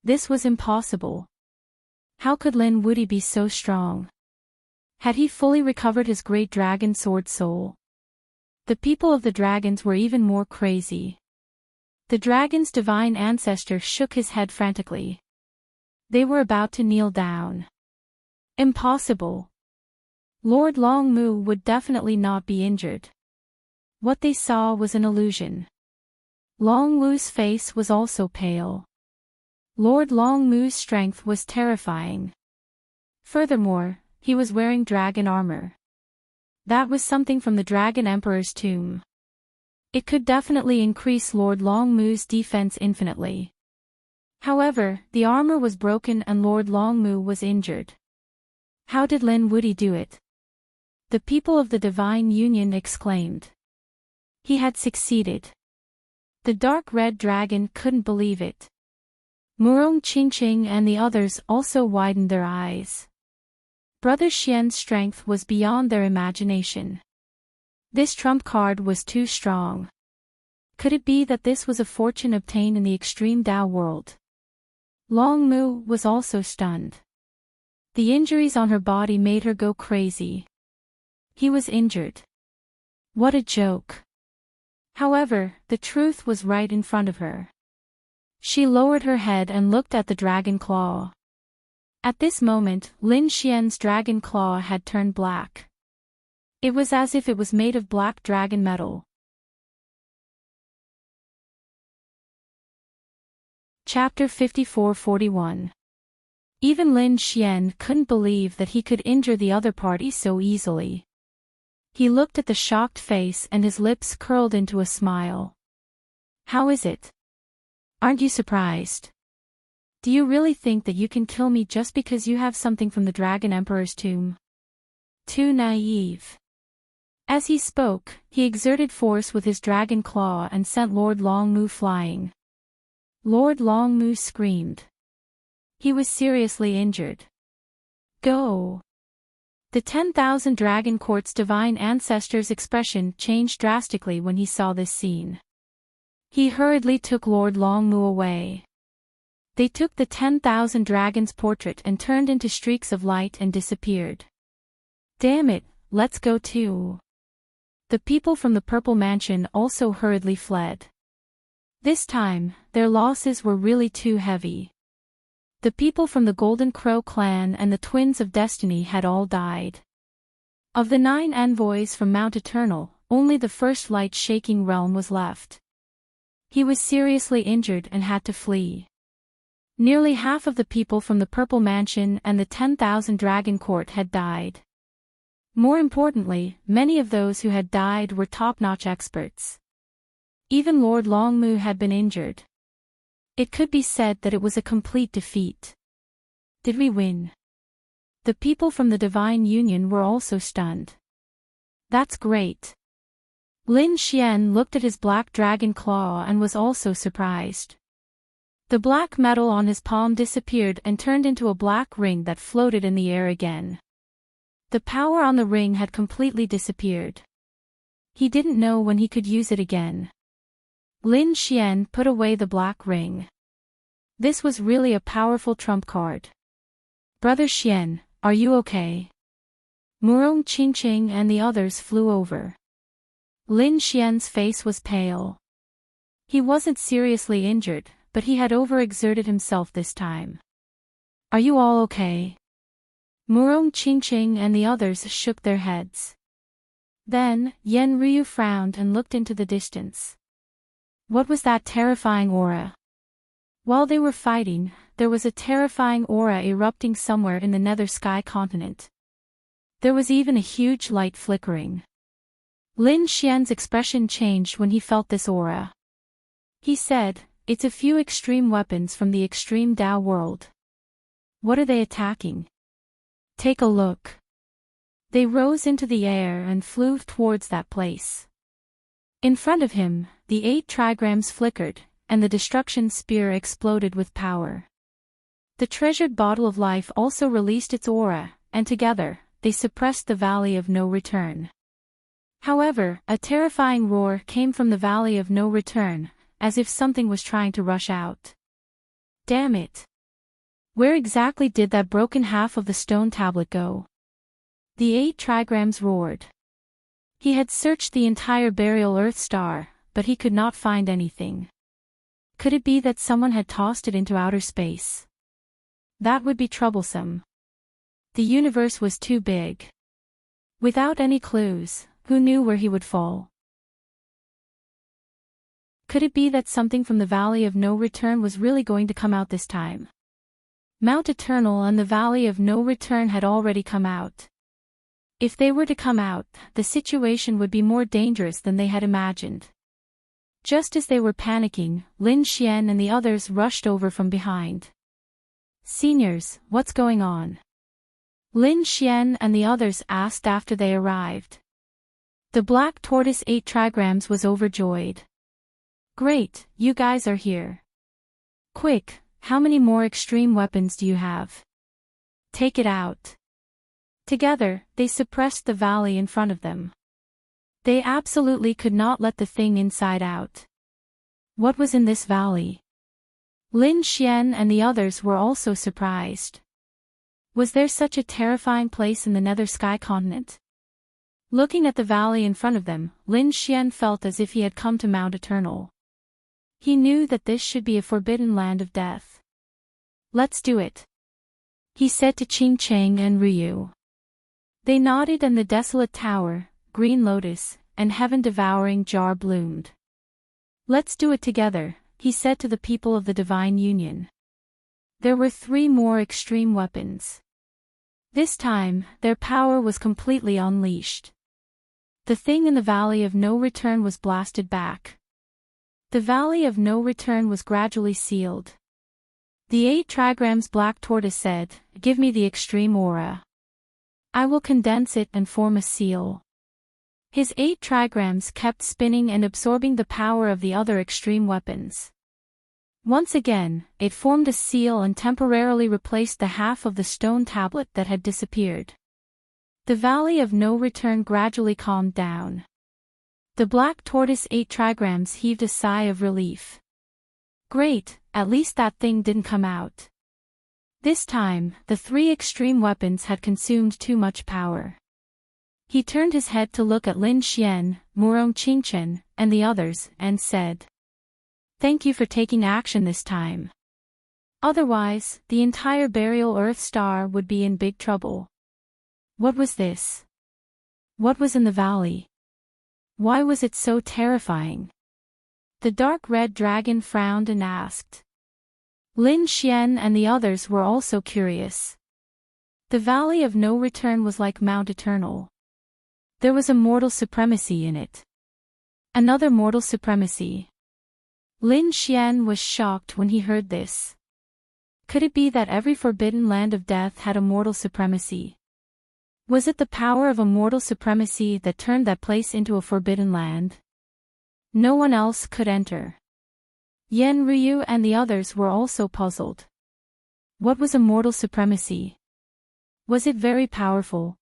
Speaker 1: This was impossible. How could Lin Wuti be so strong? Had he fully recovered his great dragon sword soul? The people of the dragons were even more crazy. The dragon's divine ancestor shook his head frantically. They were about to kneel down. Impossible. Lord Longmu would definitely not be injured. What they saw was an illusion. Longmu's face was also pale. Lord Longmu's strength was terrifying. Furthermore, he was wearing dragon armor. That was something from the Dragon Emperor's tomb. It could definitely increase Lord Longmu's defense infinitely. However, the armor was broken and Lord Longmu was injured. How did Lin Wuti do it? The people of the Divine Union exclaimed. He had succeeded. The dark red dragon couldn't believe it. Murong Qingqing and the others also widened their eyes. Brother Xian's strength was beyond their imagination. This trump card was too strong. Could it be that this was a fortune obtained in the extreme Dao world? Longmu was also stunned. The injuries on her body made her go crazy. He was injured. What a joke. However, the truth was right in front of her. She lowered her head and looked at the dragon claw. At this moment, Lin Xian's dragon claw had turned black. It was as if it was made of black dragon metal. Chapter 54-41. Even Lin Xian couldn't believe that he could injure the other party so easily. He looked at the shocked face and his lips curled into a smile. How is it? Aren't you surprised? Do you really think that you can kill me just because you have something from the Dragon Emperor's tomb? Too naive. As he spoke, he exerted force with his dragon claw and sent Lord Longmu flying. Lord Longmu screamed. He was seriously injured. Go! The 10,000 Dragon Court's divine ancestor's expression changed drastically when he saw this scene. He hurriedly took Lord Longmu away. They took the 10,000 dragons' portrait and turned into streaks of light and disappeared. Damn it, let's go too. The people from the Purple Mansion also hurriedly fled. This time, their losses were really too heavy. The people from the Golden Crow clan and the Twins of Destiny had all died. Of the 9 envoys from Mount Eternal, only the first light-shaking realm was left. He was seriously injured and had to flee. Nearly half of the people from the Purple Mansion and the 10,000 Dragon Court had died. More importantly, many of those who had died were top-notch experts. Even Lord Longmu had been injured. It could be said that it was a complete defeat. Did we win? The people from the Divine Union were also stunned. That's great. Lin Xian looked at his black dragon claw and was also surprised. The black metal on his palm disappeared and turned into a black ring that floated in the air again. The power on the ring had completely disappeared. He didn't know when he could use it again. Lin Xian put away the black ring. This was really a powerful trump card. Brother Xian, are you okay? Murong Qingqing and the others flew over. Lin Xian's face was pale. He wasn't seriously injured, but he had overexerted himself this time. Are you all okay? Murong Qingqing and the others shook their heads. Then, Yan Ryu frowned and looked into the distance. What was that terrifying aura? While they were fighting, there was a terrifying aura erupting somewhere in the nether sky continent. There was even a huge light flickering. Lin Xian's expression changed when he felt this aura. He said, "It's a few extreme weapons from the extreme Dao world. What are they attacking? Take a look." They rose into the air and flew towards that place. In front of him, the 8 trigrams flickered, and the destruction spear exploded with power. The treasured bottle of life also released its aura, and together, they suppressed the Valley of No Return. However, a terrifying roar came from the Valley of No Return, as if something was trying to rush out. Damn it! Where exactly did that broken half of the stone tablet go? The 8 trigrams roared. He had searched the entire burial Earth star, but he could not find anything. Could it be that someone had tossed it into outer space? That would be troublesome. The universe was too big. Without any clues, who knew where he would fall? Could it be that something from the Valley of No Return was really going to come out this time? Mount Eternal and the Valley of No Return had already come out. If they were to come out, the situation would be more dangerous than they had imagined. Just as they were panicking, Lin Xian and the others rushed over from behind. Seniors, what's going on? Lin Xian and the others asked after they arrived. The Black Tortoise 8 trigrams was overjoyed. Great, you guys are here. Quick, how many more extreme weapons do you have? Take it out. Together, they suppressed the valley in front of them. They absolutely could not let the thing inside out. What was in this valley? Lin Xian and the others were also surprised. Was there such a terrifying place in the Nether Sky continent? Looking at the valley in front of them, Lin Xian felt as if he had come to Mount Eternal. He knew that this should be a forbidden land of death. Let's do it, he said to Qing Cheng and Ryu. They nodded and the desolate tower, green lotus, and heaven-devouring jar bloomed. Let's do it together, he said to the people of the Divine Union. There were 3 more extreme weapons. This time, their power was completely unleashed. The thing in the Valley of No Return was blasted back. The Valley of No Return was gradually sealed. The 8 trigrams Black Tortoise said, "Give me the extreme aura. I will condense it and form a seal." His 8 trigrams kept spinning and absorbing the power of the other extreme weapons. Once again, it formed a seal and temporarily replaced the half of the stone tablet that had disappeared. The Valley of No Return gradually calmed down. The Black Tortoise 8 trigrams heaved a sigh of relief. Great, at least that thing didn't come out. This time, the 3 extreme weapons had consumed too much power. He turned his head to look at Lin Xian, Murong Qingchen, and the others, and said, "Thank you for taking action this time. Otherwise, the entire burial Earth star would be in big trouble." What was this? What was in the valley? Why was it so terrifying? The dark red dragon frowned and asked. Lin Xian and the others were also curious. The Valley of No Return was like Mount Eternal. There was a mortal supremacy in it. Another mortal supremacy. Lin Xian was shocked when he heard this. Could it be that every forbidden land of death had a mortal supremacy? Was it the power of a mortal supremacy that turned that place into a forbidden land? No one else could enter. Yen Ryu and the others were also puzzled. What was a mortal supremacy? Was it very powerful?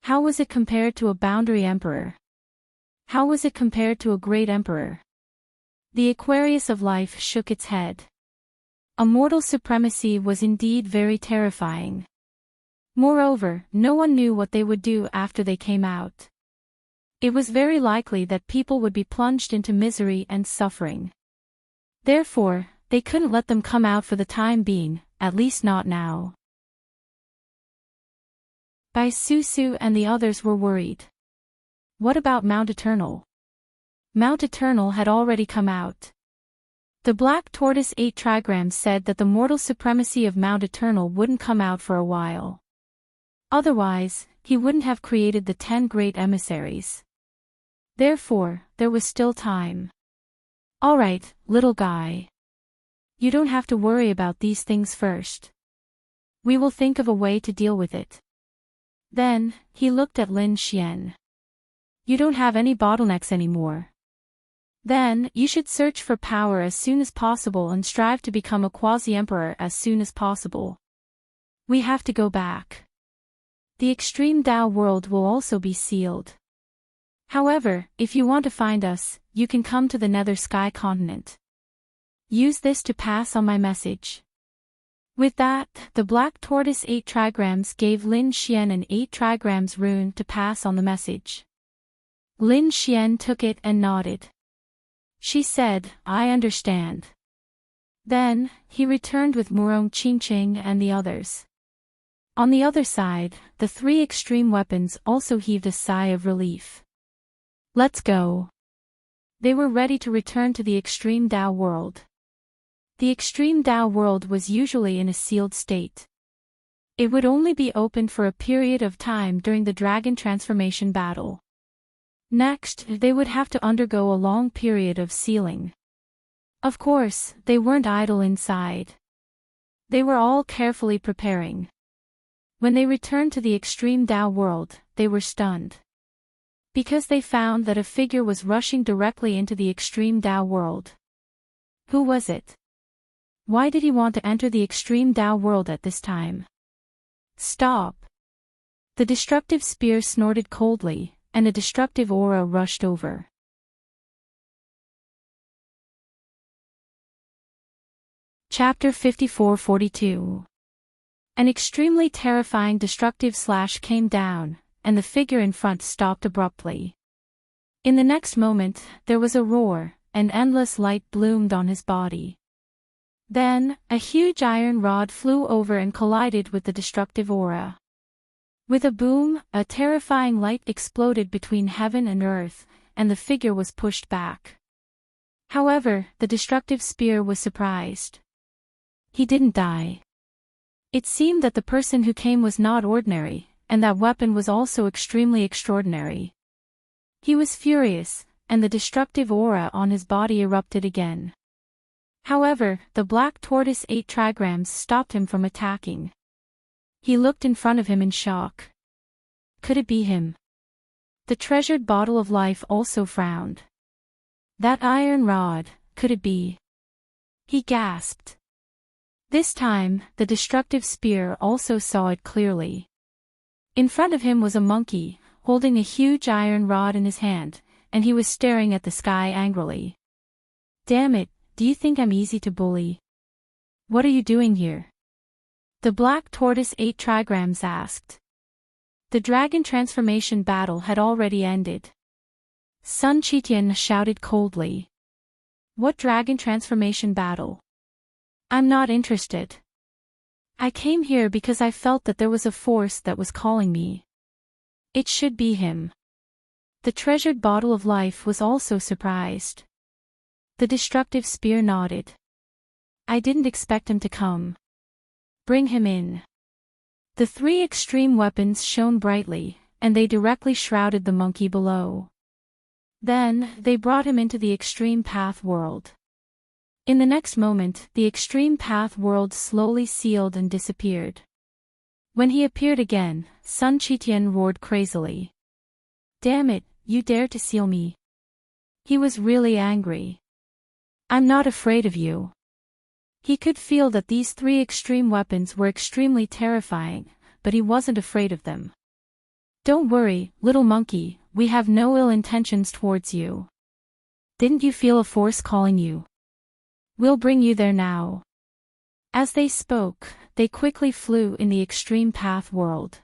Speaker 1: How was it compared to a boundary emperor? How was it compared to a great emperor? The Aquarius of life shook its head. A mortal supremacy was indeed very terrifying. Moreover, no one knew what they would do after they came out. It was very likely that people would be plunged into misery and suffering. Therefore, they couldn't let them come out for the time being, at least not now. Bai Susu and the others were worried. What about Mount Eternal? Mount Eternal had already come out. The Black Tortoise 8 trigrams said that the mortal supremacy of Mount Eternal wouldn't come out for a while. Otherwise, he wouldn't have created the 10 great emissaries. Therefore, there was still time. Alright, little guy. You don't have to worry about these things first. We will think of a way to deal with it. Then, he looked at Lin Xian. You don't have any bottlenecks anymore. Then, you should search for power as soon as possible and strive to become a quasi-emperor as soon as possible. We have to go back. The extreme Dao world will also be sealed. However, if you want to find us, you can come to the Nether Sky continent. Use this to pass on my message. With that, the Black Tortoise 8 trigrams gave Lin Xian an 8 trigrams rune to pass on the message. Lin Xian took it and nodded. She said, I understand. Then, he returned with Murong Qingqing and the others. On the other side, the 3 extreme weapons also heaved a sigh of relief. Let's go. They were ready to return to the extreme Dao world. The extreme Dao world was usually in a sealed state. It would only be opened for a period of time during the dragon transformation battle. Next, they would have to undergo a long period of sealing. Of course, they weren't idle inside. They were all carefully preparing. When they returned to the extreme Dao world, they were stunned. Because they found that a figure was rushing directly into the extreme Dao world. Who was it? Why did he want to enter the extreme Dao world at this time? Stop! The destructive spear snorted coldly, and a destructive aura rushed over. Chapter 54-42. An extremely terrifying destructive slash came down, and the figure in front stopped abruptly. In the next moment, there was a roar, and endless light bloomed on his body. Then, a huge iron rod flew over and collided with the destructive aura. With a boom, a terrifying light exploded between heaven and earth, and the figure was pushed back. However, the destructive spear was surprised. He didn't die. It seemed that the person who came was not ordinary, and that weapon was also extremely extraordinary. He was furious, and the destructive aura on his body erupted again. However, the Black Tortoise 8 trigrams stopped him from attacking. He looked in front of him in shock. Could it be him? The treasured bottle of life also frowned. That iron rod, could it be? He gasped. This time, the destructive spear also saw it clearly. In front of him was a monkey, holding a huge iron rod in his hand, and he was staring at the sky angrily. Damn it, do you think I'm easy to bully? What are you doing here? The Black Tortoise 8 trigrams asked. The dragon transformation battle had already ended. Sun Qitian shouted coldly. What dragon transformation battle? I'm not interested. I came here because I felt that there was a force that was calling me. It should be him. The treasured bottle of life was also surprised. The destructive spear nodded. I didn't expect him to come. Bring him in. The 3 extreme weapons shone brightly, and they directly shrouded the monkey below. Then, they brought him into the extreme path world. In the next moment, the extreme path world slowly sealed and disappeared. When he appeared again, Sun Chitian roared crazily. Damn it, you dare to seal me. He was really angry. I'm not afraid of you. He could feel that these three extreme weapons were extremely terrifying, but he wasn't afraid of them. Don't worry, little monkey, we have no ill intentions towards you. Didn't you feel a force calling you? We'll bring you there now. As they spoke, they quickly flew in the extreme path world.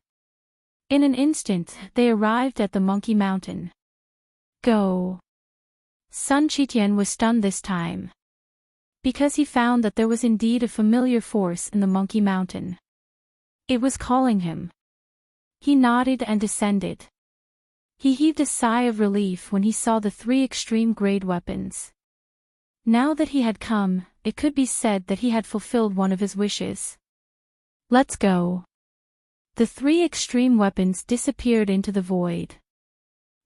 Speaker 1: In an instant, they arrived at the Monkey Mountain. Go! Sun Chitian was stunned this time. Because he found that there was indeed a familiar force in the Monkey Mountain. It was calling him. He nodded and descended. He heaved a sigh of relief when he saw the three extreme-grade weapons. Now that he had come, it could be said that he had fulfilled one of his wishes. Let's go. The three extreme weapons disappeared into the void.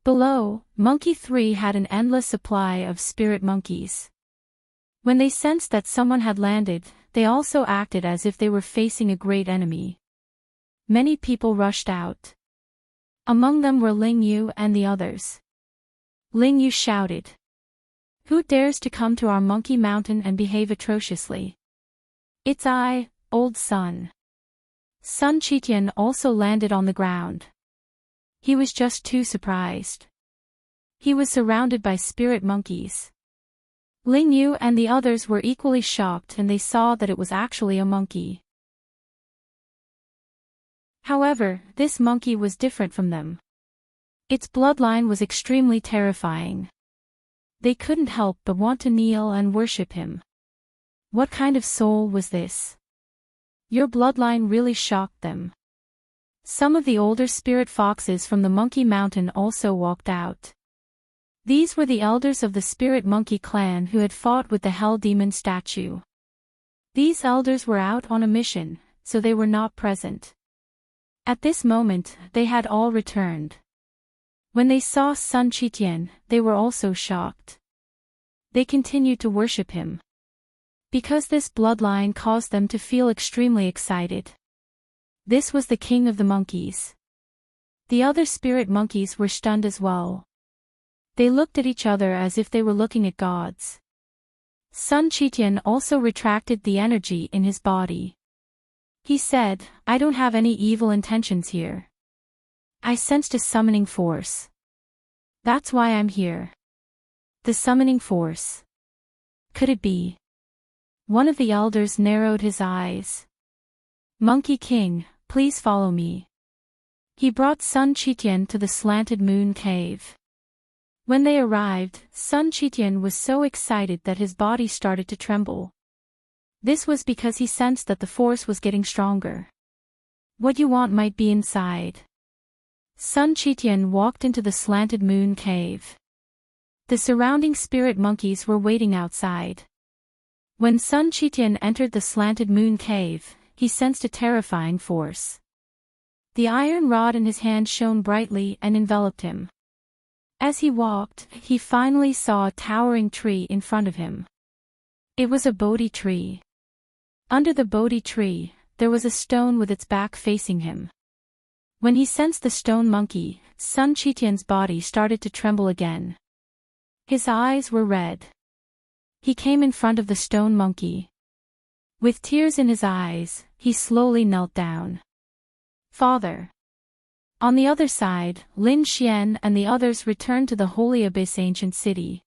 Speaker 1: Below, Monkey 3 had an endless supply of spirit monkeys. When they sensed that someone had landed, they also acted as if they were facing a great enemy. Many people rushed out. Among them were Ling Yu and the others. Ling Yu shouted. Who dares to come to our Monkey Mountain and behave atrociously? It's I, old Sun. Sun Chitian also landed on the ground. He was just too surprised. He was surrounded by spirit monkeys. Ling Yu and the others were equally shocked and they saw that it was actually a monkey. However, this monkey was different from them. Its bloodline was extremely terrifying. They couldn't help but want to kneel and worship him. What kind of soul was this? Your bloodline really shocked them. Some of the older spirit foxes from the Monkey Mountain also walked out. These were the elders of the Spirit Monkey clan who had fought with the Hell Demon statue. These elders were out on a mission, so they were not present. At this moment, they had all returned. When they saw Sun Chitian, they were also shocked. They continued to worship him. Because this bloodline caused them to feel extremely excited. This was the king of the monkeys. The other spirit monkeys were stunned as well. They looked at each other as if they were looking at gods. Sun Chitian also retracted the energy in his body. He said, I don't have any evil intentions here. I sensed a summoning force. That's why I'm here. The summoning force. Could it be? One of the elders narrowed his eyes. Monkey King, please follow me. He brought Sun Chitian to the Slanted Moon Cave. When they arrived, Sun Chitian was so excited that his body started to tremble. This was because he sensed that the force was getting stronger. What you want might be inside. Sun Chitian walked into the Slanted Moon Cave. The surrounding spirit monkeys were waiting outside. When Sun Chitian entered the Slanted Moon Cave, he sensed a terrifying force. The iron rod in his hand shone brightly and enveloped him. As he walked, he finally saw a towering tree in front of him. It was a Bodhi tree. Under the Bodhi tree, there was a stone with its back facing him. When he sensed the stone monkey, Sun Chitian's body started to tremble again. His eyes were red. He came in front of the stone monkey. With tears in his eyes, he slowly knelt down. Father. On the other side, Lin Xian and the others returned to the Holy Abyss ancient city.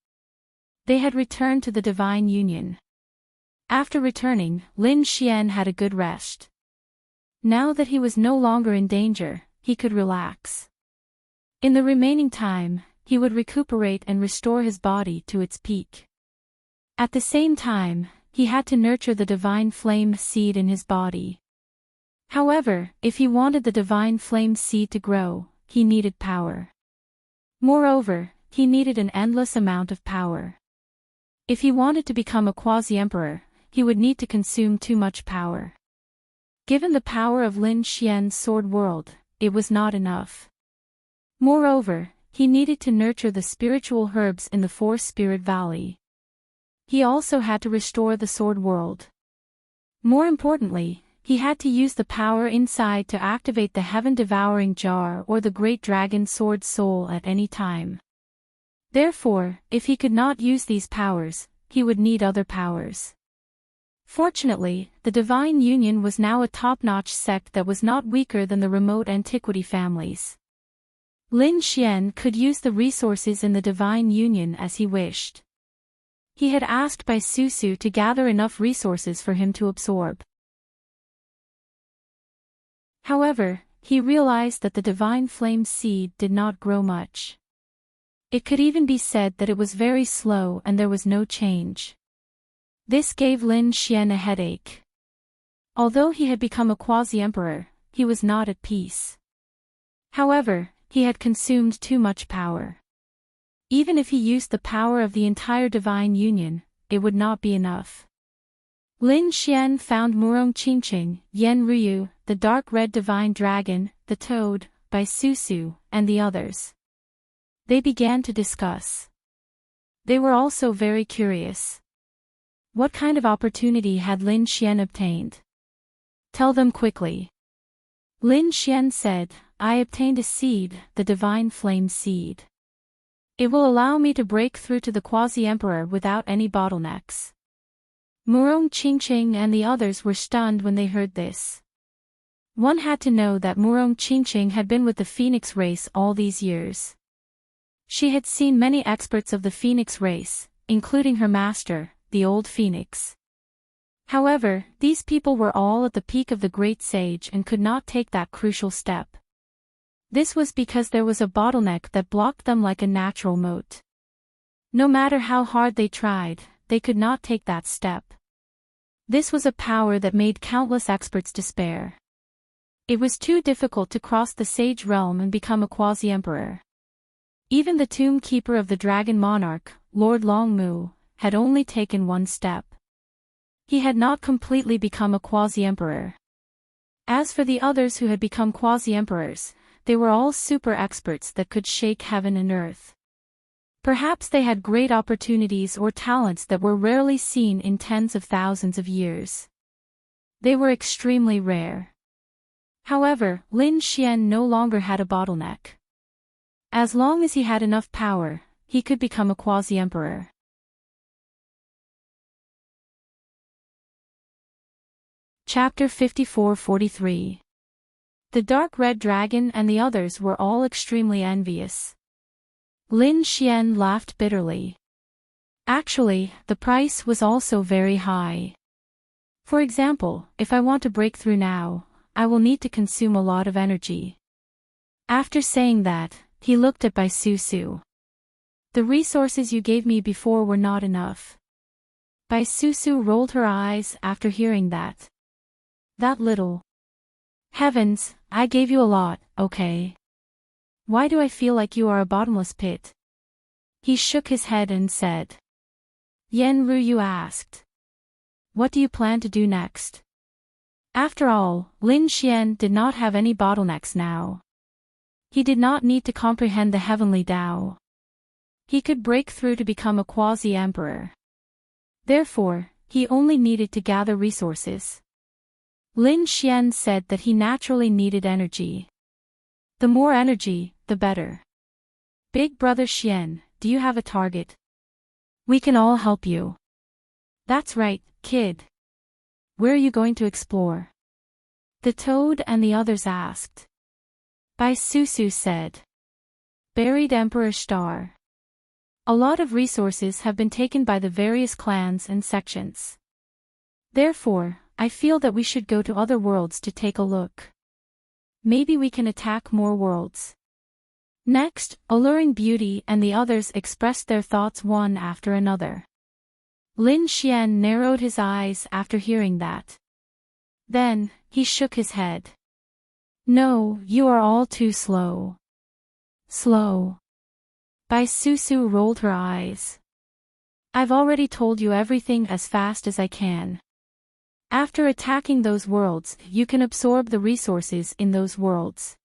Speaker 1: They had returned to the Divine Union. After returning, Lin Xian had a good rest. Now that he was no longer in danger, he could relax. In the remaining time, he would recuperate and restore his body to its peak. At the same time, he had to nurture the divine flame seed in his body. However, if he wanted the divine flame seed to grow, he needed power. Moreover, he needed an endless amount of power. If he wanted to become a quasi-emperor, he would need to consume too much power. Given the power of Lin Xian's sword world, it was not enough. Moreover, he needed to nurture the spiritual herbs in the Four Spirit Valley. He also had to restore the sword world. More importantly, he had to use the power inside to activate the heaven-devouring jar or the great dragon sword soul at any time. Therefore, if he could not use these powers, he would need other powers. Fortunately, the Divine Union was now a top-notch sect that was not weaker than the remote antiquity families. Lin Xian could use the resources in the Divine Union as he wished. He had asked Bai Susu to gather enough resources for him to absorb. However, he realized that the Divine Flame seed did not grow much. It could even be said that it was very slow and there was no change. This gave Lin Xian a headache. Although he had become a quasi-emperor, he was not at peace. However, he had consumed too much power. Even if he used the power of the entire Divine Union, it would not be enough. Lin Xian found Murong Qingqing, Yan Ryu, the dark red divine dragon, the toad, Bai Susu, and the others. They began to discuss. They were also very curious. What kind of opportunity had Lin Xian obtained? Tell them quickly. Lin Xian said, I obtained a seed, the Divine Flame seed. It will allow me to break through to the quasi-emperor without any bottlenecks. Murong Qingqing and the others were stunned when they heard this. One had to know that Murong Qingqing had been with the Phoenix race all these years. She had seen many experts of the Phoenix race, including her master, the old Phoenix. However, these people were all at the peak of the great sage and could not take that crucial step. This was because there was a bottleneck that blocked them like a natural moat. No matter how hard they tried, they could not take that step. This was a power that made countless experts despair. It was too difficult to cross the sage realm and become a quasi-emperor. Even the tomb keeper of the dragon monarch, Lord Longmu, had only taken one step. He had not completely become a quasi-emperor. As for the others who had become quasi-emperors, they were all super experts that could shake heaven and earth. Perhaps they had great opportunities or talents that were rarely seen in tens of thousands of years. They were extremely rare. However, Lin Xian no longer had a bottleneck. As long as he had enough power, he could become a quasi-emperor. Chapter 54-43. The dark red dragon and the others were all extremely envious. Lin Xian laughed bitterly. Actually, the price was also very high. For example, if I want to break through now, I will need to consume a lot of energy. After saying that, he looked at Bai Susu. The resources you gave me before were not enough. Bai Susu rolled her eyes after hearing that. That little. Heavens, I gave you a lot, okay? Why do I feel like you are a bottomless pit? He shook his head and said. Yan Ryu asked. What do you plan to do next? After all, Lin Xian did not have any bottlenecks now. He did not need to comprehend the heavenly Tao. He could break through to become a quasi-emperor. Therefore, he only needed to gather resources. Lin Xian said that he naturally needed energy. The more energy, the better. Big brother Xian, do you have a target? We can all help you. That's right, kid. Where are you going to explore? The toad and the others asked. Bai Susu said. Buried Emperor Star. A lot of resources have been taken by the various clans and sections. Therefore, I feel that we should go to other worlds to take a look. Maybe we can attack more worlds. Next, Alluring Beauty and the others expressed their thoughts one after another. Lin Xian narrowed his eyes after hearing that. Then, he shook his head. No, you are all too slow. Slow. Bai Susu rolled her eyes. I've already told you everything as fast as I can. After attacking those worlds, you can absorb the resources in those worlds.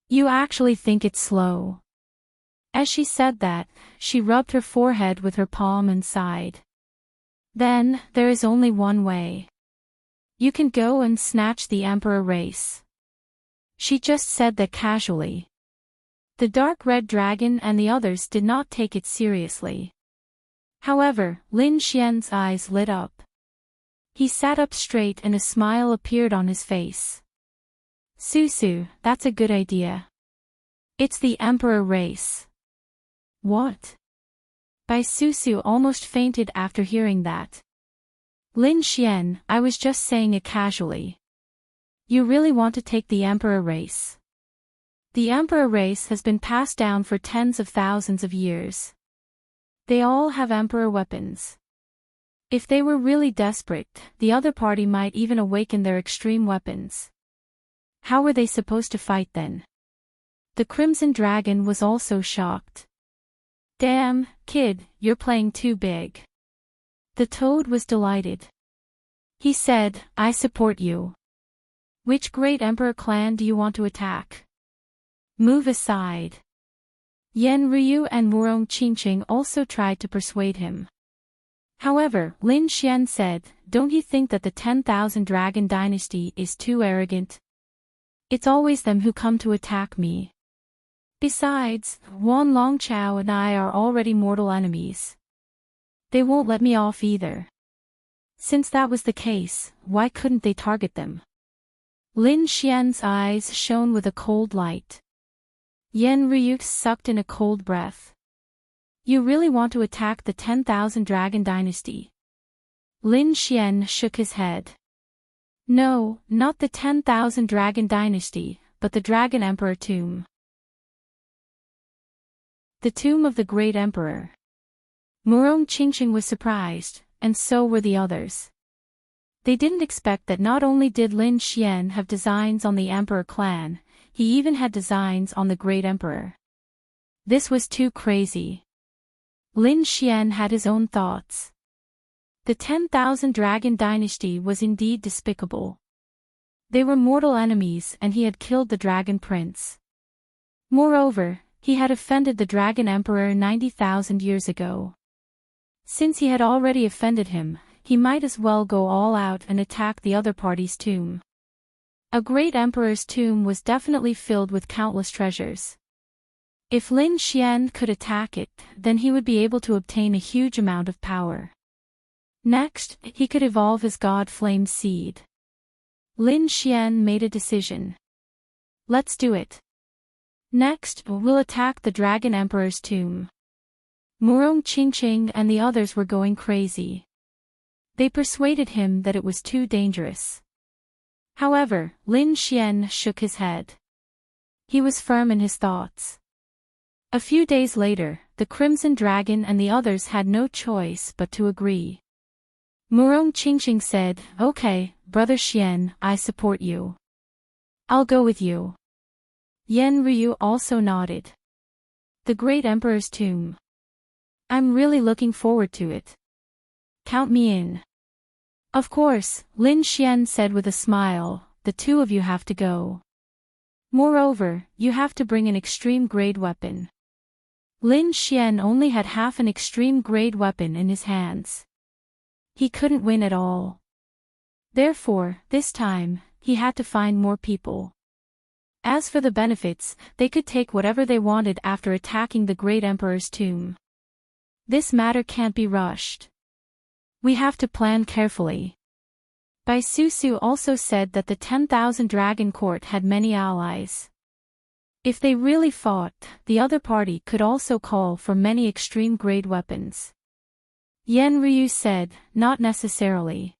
Speaker 1: You actually think it's slow. As she said that, she rubbed her forehead with her palm and sighed. Then, there is only one way. You can go and snatch the Emperor race. She just said that casually. The dark red dragon and the others did not take it seriously. However, Lin Xian's eyes lit up. He sat up straight and a smile appeared on his face. Susu, that's a good idea. It's the Emperor race. What? Bai Susu almost fainted after hearing that. Lin Xian, I was just saying it casually. You really want to take the Emperor race? The Emperor race has been passed down for tens of thousands of years. They all have Emperor weapons. If they were really desperate, the other party might even awaken their extreme weapons. How were they supposed to fight then? The Crimson Dragon was also shocked. Damn, kid, you're playing too big. The Toad was delighted. He said, I support you. Which great Emperor clan do you want to attack? Move aside. Yan Ryu and Murong Qingqing also tried to persuade him. However, Lin Xian said, don't you think that the 10,000 Dragon Dynasty is too arrogant? It's always them who come to attack me. Besides, Wan Longchao and I are already mortal enemies. They won't let me off either. Since that was the case, why couldn't they target them? Lin Xian's eyes shone with a cold light. Yan Ryu sucked in a cold breath. You really want to attack the 10,000 Dragon Dynasty? Lin Xian shook his head. No, not the 10,000 Dragon Dynasty, but the Dragon Emperor tomb. The tomb of the great emperor. Murong Qingqing was surprised, and so were the others. They didn't expect that not only did Lin Xian have designs on the emperor clan, he even had designs on the great emperor. This was too crazy. Lin Xian had his own thoughts. The 10,000 Dragon Dynasty was indeed despicable. They were mortal enemies and he had killed the Dragon Prince. Moreover, he had offended the Dragon Emperor 90,000 years ago. Since he had already offended him, he might as well go all out and attack the other party's tomb. A great emperor's tomb was definitely filled with countless treasures. If Lin Xian could attack it, then he would be able to obtain a huge amount of power. Next, he could evolve his God Flame Seed. Lin Xian made a decision. Let's do it. Next, we'll attack the Dragon Emperor's tomb. Murong Qingqing and the others were going crazy. They persuaded him that it was too dangerous. However, Lin Xian shook his head. He was firm in his thoughts. A few days later, the Crimson Dragon and the others had no choice but to agree. Murong Qingqing said, Okay, Brother Xian, I support you. I'll go with you. Yan Ryu also nodded. The Great Emperor's tomb. I'm really looking forward to it. Count me in. Of course, Lin Xian said with a smile, the two of you have to go. Moreover, you have to bring an extreme grade weapon. Lin Xian only had half an extreme grade weapon in his hands. He couldn't win at all. Therefore, this time, he had to find more people. As for the benefits, they could take whatever they wanted after attacking the Great Emperor's tomb. This matter can't be rushed. We have to plan carefully. Bai Susu also said that the 10,000 Dragon Court had many allies. If they really fought, the other party could also call for many extreme grade weapons. Yan Ryu said, not necessarily.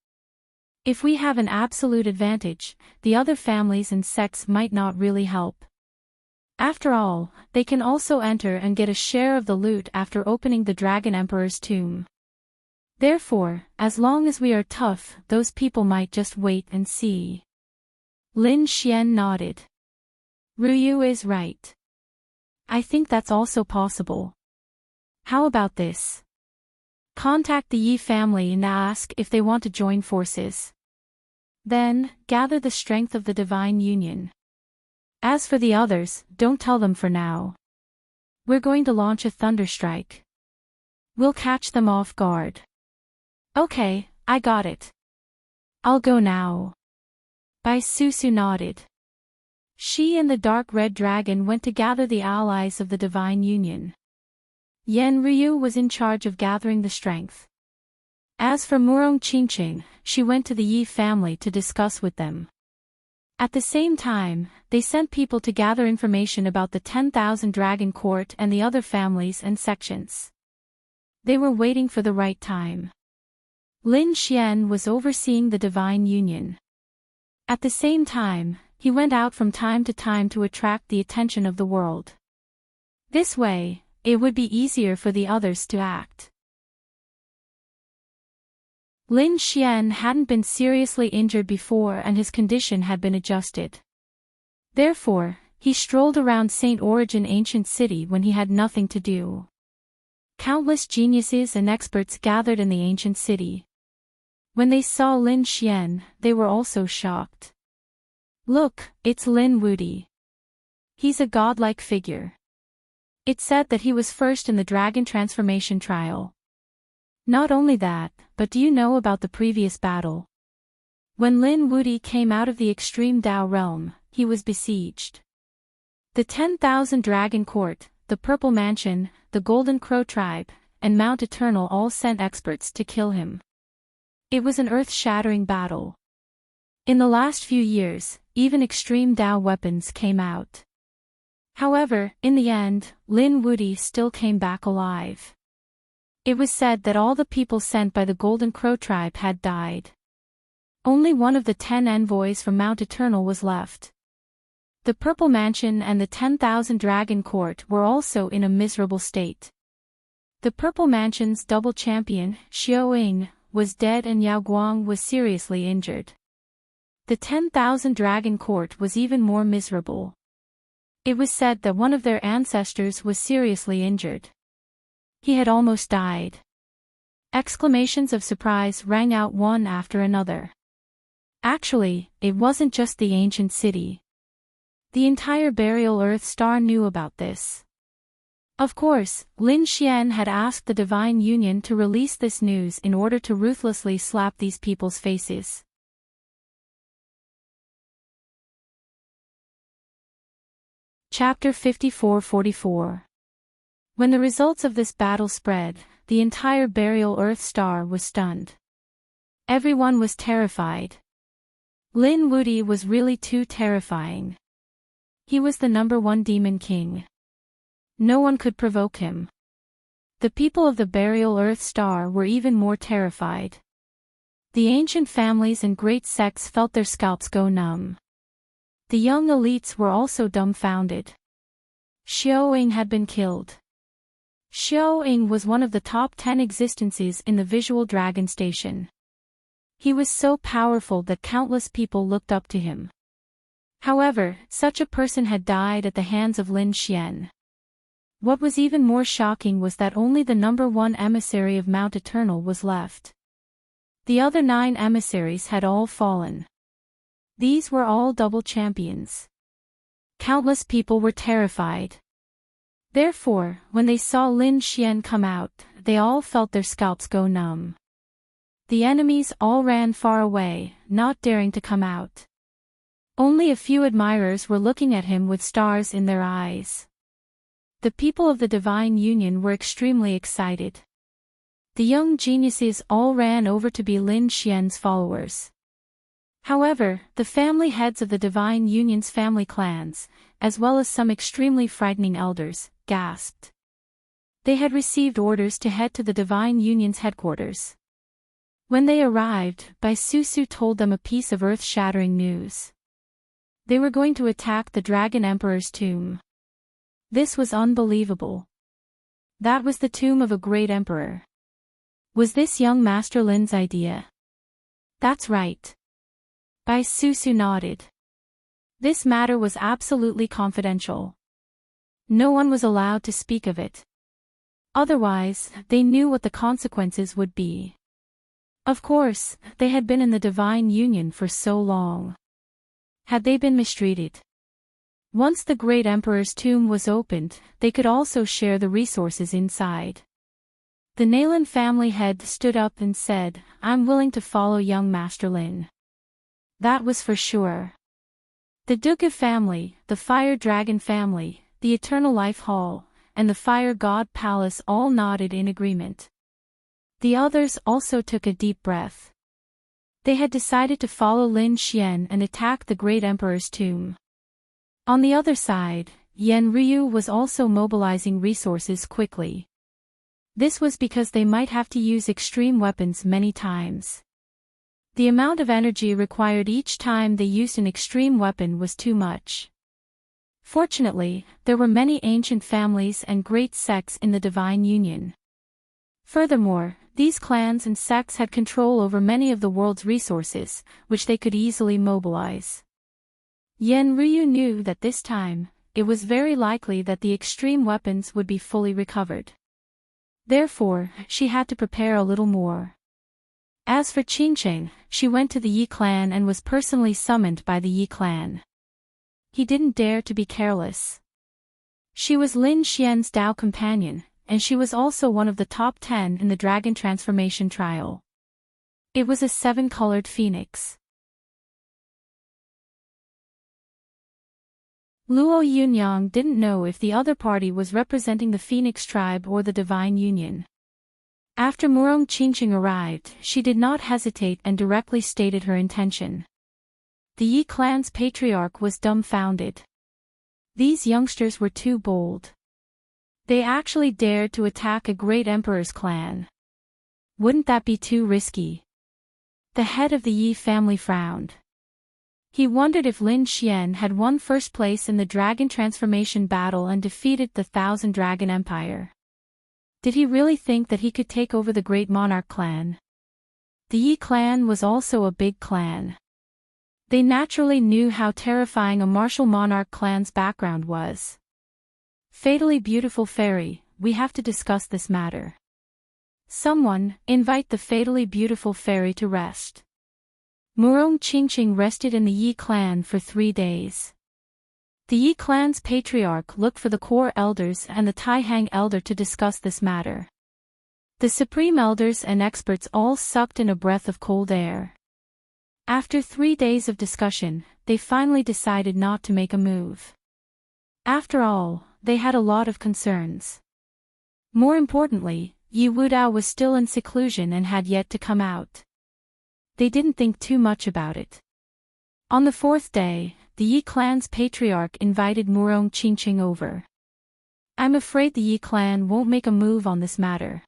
Speaker 1: If we have an absolute advantage, the other families and sects might not really help. After all, they can also enter and get a share of the loot after opening the Dragon Emperor's tomb. Therefore, as long as we are tough, those people might just wait and see. Lin Xian nodded. Ryu is right. I think that's also possible. How about this? Contact the Yi family and ask if they want to join forces. Then, gather the strength of the Divine Union. As for the others, don't tell them for now. We're going to launch a thunderstrike. We'll catch them off guard. Okay, I got it. I'll go now. Bai Susu nodded. She and the dark red dragon went to gather the allies of the Divine Union. Yen Ryu was in charge of gathering the strength. As for Murong Qingqing, she went to the Yi family to discuss with them. At the same time, they sent people to gather information about the 10,000 Dragon Court and the other families and sections. They were waiting for the right time. Lin Xian was overseeing the Divine Union. At the same time, he went out from time to time to attract the attention of the world. This way, it would be easier for the others to act. Lin Xian hadn't been seriously injured before and his condition had been adjusted. Therefore, he strolled around St. Origin Ancient City when he had nothing to do. Countless geniuses and experts gathered in the ancient city. When they saw Lin Xian, they were also shocked. Look, it's Lin Wudi. He's a godlike figure. It said that he was first in the dragon transformation trial. Not only that, but do you know about the previous battle? When Lin Wudi came out of the extreme Dao realm, he was besieged. The 10,000 Dragon Court, the Purple Mansion, the Golden Crow Tribe, and Mount Eternal all sent experts to kill him. It was an earth-shattering battle. In the last few years, even extreme Dao weapons came out. However, in the end, Lin Wudi still came back alive. It was said that all the people sent by the Golden Crow Tribe had died. Only one of the 10 envoys from Mount Eternal was left. The Purple Mansion and the 10,000 Dragon Court were also in a miserable state. The Purple Mansion's double champion, Xiao Ying, was dead and Yao Guang was seriously injured. The 10,000 Dragon Court was even more miserable. It was said that one of their ancestors was seriously injured. He had almost died. Exclamations of surprise rang out one after another. Actually, it wasn't just the ancient city. The entire Burial Earth Star knew about this. Of course, Lin Xian had asked the Divine Union to release this news in order to ruthlessly slap these people's faces. Chapter 54-44. When the results of this battle spread, the entire Burial Earth Star was stunned. Everyone was terrified. Lin Wudi was really too terrifying. He was the #1 demon king. No one could provoke him. The people of the Burial Earth Star were even more terrified. The ancient families and great sects felt their scalps go numb. The young elites were also dumbfounded. Xiao Ying had been killed. Xiao Ying was one of the top 10 existences in the Visual Dragon Station. He was so powerful that countless people looked up to him. However, such a person had died at the hands of Lin Xian. What was even more shocking was that only the #1 emissary of Mount Eternal was left. The other 9 emissaries had all fallen. These were all double champions. Countless people were terrified. Therefore, when they saw Lin Xian come out, they all felt their scalps go numb. The enemies all ran far away, not daring to come out. Only a few admirers were looking at him with stars in their eyes. The people of the Divine Union were extremely excited. The young geniuses all ran over to be Lin Xian's followers. However, the family heads of the Divine Union's family clans, as well as some extremely frightening elders, gasped. They had received orders to head to the Divine Union's headquarters. When they arrived, Bai Susu told them a piece of earth-shattering news. They were going to attack the Dragon Emperor's tomb. This was unbelievable. That was the tomb of a great emperor. Was this young Master Lin's idea? That's right. Bai Susu nodded. This matter was absolutely confidential. No one was allowed to speak of it. Otherwise, they knew what the consequences would be. Of course, they had been in the Divine Union for so long. Had they been mistreated? Once the great emperor's tomb was opened, they could also share the resources inside. The Nalan family head stood up and said, "I'm willing to follow young Master Lin." That was for sure. The Duga family, the Fire Dragon family, the Eternal Life Hall, and the Fire God Palace all nodded in agreement. The others also took a deep breath. They had decided to follow Lin Xian and attack the Great Emperor's tomb. On the other side, Yan Ryu was also mobilizing resources quickly. This was because they might have to use extreme weapons many times. The amount of energy required each time they used an extreme weapon was too much. Fortunately, there were many ancient families and great sects in the Divine Union. Furthermore, these clans and sects had control over many of the world's resources, which they could easily mobilize. Yan Ryu knew that this time, it was very likely that the extreme weapons would be fully recovered. Therefore, she had to prepare a little more. As for Qingcheng, she went to the Yi clan and was personally summoned by the Yi clan. He didn't dare to be careless. She was Lin Xian's Dao companion, and she was also one of the top 10 in the dragon transformation trial. It was a 7-colored phoenix. Luo Yunyang didn't know if the other party was representing the Phoenix tribe or the Divine Union. After Murong Qingqing arrived, she did not hesitate and directly stated her intention. The Yi clan's patriarch was dumbfounded. These youngsters were too bold. They actually dared to attack a great emperor's clan. Wouldn't that be too risky? The head of the Yi family frowned. He wondered if Lin Xian had won first place in the dragon transformation battle and defeated the Thousand Dragon Empire. Did he really think that he could take over the Great Monarch clan? The Yi clan was also a big clan. They naturally knew how terrifying a martial monarch clan's background was. Fatally beautiful fairy, we have to discuss this matter. Someone, invite the fatally beautiful fairy to rest. Murong Qingqing rested in the Yi clan for 3 days. The Yi clan's patriarch looked for the core elders and the Taihang elder to discuss this matter. The supreme elders and experts all sucked in a breath of cold air. After 3 days of discussion, they finally decided not to make a move. After all, they had a lot of concerns. More importantly, Yi Wudao was still in seclusion and had yet to come out. They didn't think too much about it. On the 4th day, the Yi clan's patriarch invited Murong Qingqing over. I'm afraid the Yi clan won't make a move on this matter.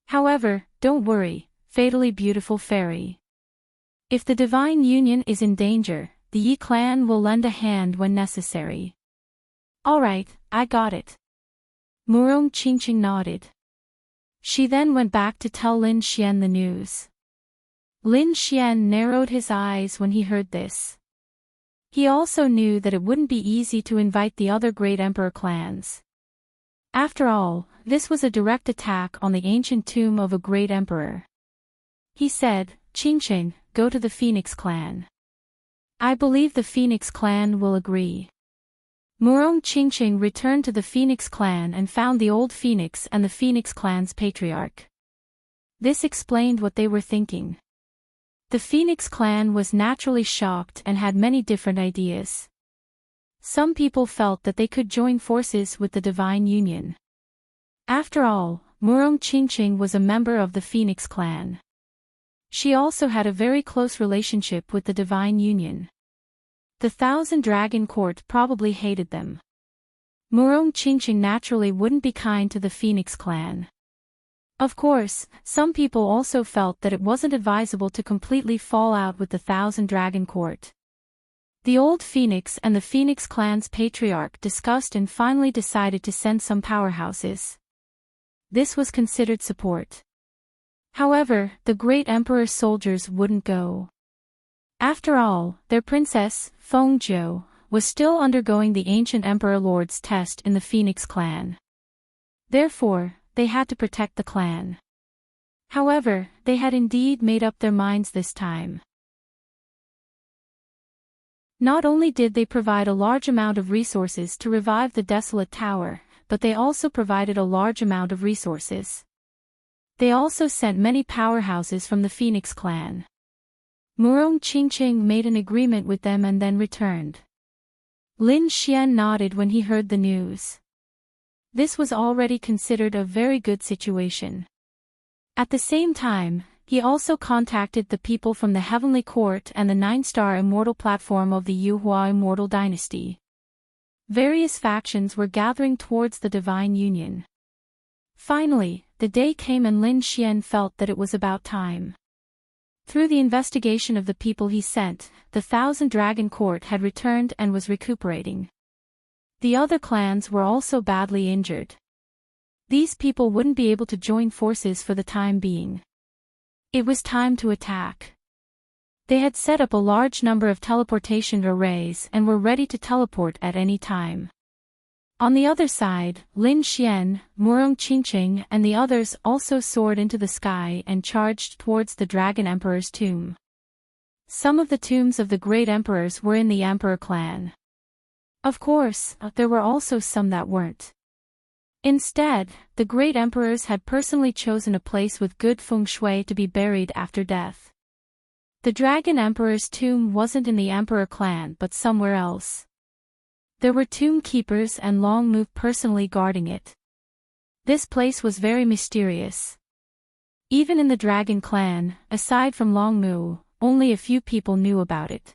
Speaker 1: However, don't worry, fatally beautiful fairy. If the Divine Union is in danger, the Yi clan will lend a hand when necessary. Alright, I got it. Murong Qingqing nodded. She then went back to tell Lin Xian the news. Lin Xian narrowed his eyes when he heard this. He also knew that it wouldn't be easy to invite the other great emperor clans. After all, this was a direct attack on the ancient tomb of a great emperor. He said, Qingqing, go to the Phoenix clan. I believe the Phoenix clan will agree. Murong Qingqing returned to the Phoenix clan and found the old Phoenix and the Phoenix clan's patriarch. This explained what they were thinking. The Phoenix clan was naturally shocked and had many different ideas. Some people felt that they could join forces with the Divine Union. After all, Murong Qingqing was a member of the Phoenix clan. She also had a very close relationship with the Divine Union. The Thousand Dragon Court probably hated them. Murong Qingqing naturally wouldn't be kind to the Phoenix clan. Of course, some people also felt that it wasn't advisable to completely fall out with the Thousand Dragon Court. The old Phoenix and the Phoenix clan's patriarch discussed and finally decided to send some powerhouses. This was considered support. However, the great emperor's soldiers wouldn't go. After all, their princess, Fengzhou, was still undergoing the ancient emperor lord's test in the Phoenix clan. Therefore, they had to protect the clan. However, they had indeed made up their minds this time. Not only did they provide a large amount of resources to revive the desolate tower, but they also provided a large amount of resources. They also sent many powerhouses from the Phoenix clan. Murong Qingqing made an agreement with them and then returned. Lin Xian nodded when he heard the news. This was already considered a very good situation. At the same time, he also contacted the people from the Heavenly Court and the 9-star immortal platform of the Yuhua Immortal Dynasty. Various factions were gathering towards the Divine Union. Finally, the day came and Lin Xian felt that it was about time. Through the investigation of the people he sent, the Thousand Dragon Court had returned and was recuperating. The other clans were also badly injured. These people wouldn't be able to join forces for the time being. It was time to attack. They had set up a large number of teleportation arrays and were ready to teleport at any time. On the other side, Lin Xian, Murong Qingqing and the others also soared into the sky and charged towards the Dragon Emperor's tomb. Some of the tombs of the great emperors were in the Emperor clan. Of course, there were also some that weren't. Instead, the great emperors had personally chosen a place with good feng shui to be buried after death. The Dragon Emperor's tomb wasn't in the Emperor clan but somewhere else. There were tomb keepers and Long Mu personally guarding it. This place was very mysterious. Even in the Dragon clan, aside from Long Mu, only a few people knew about it.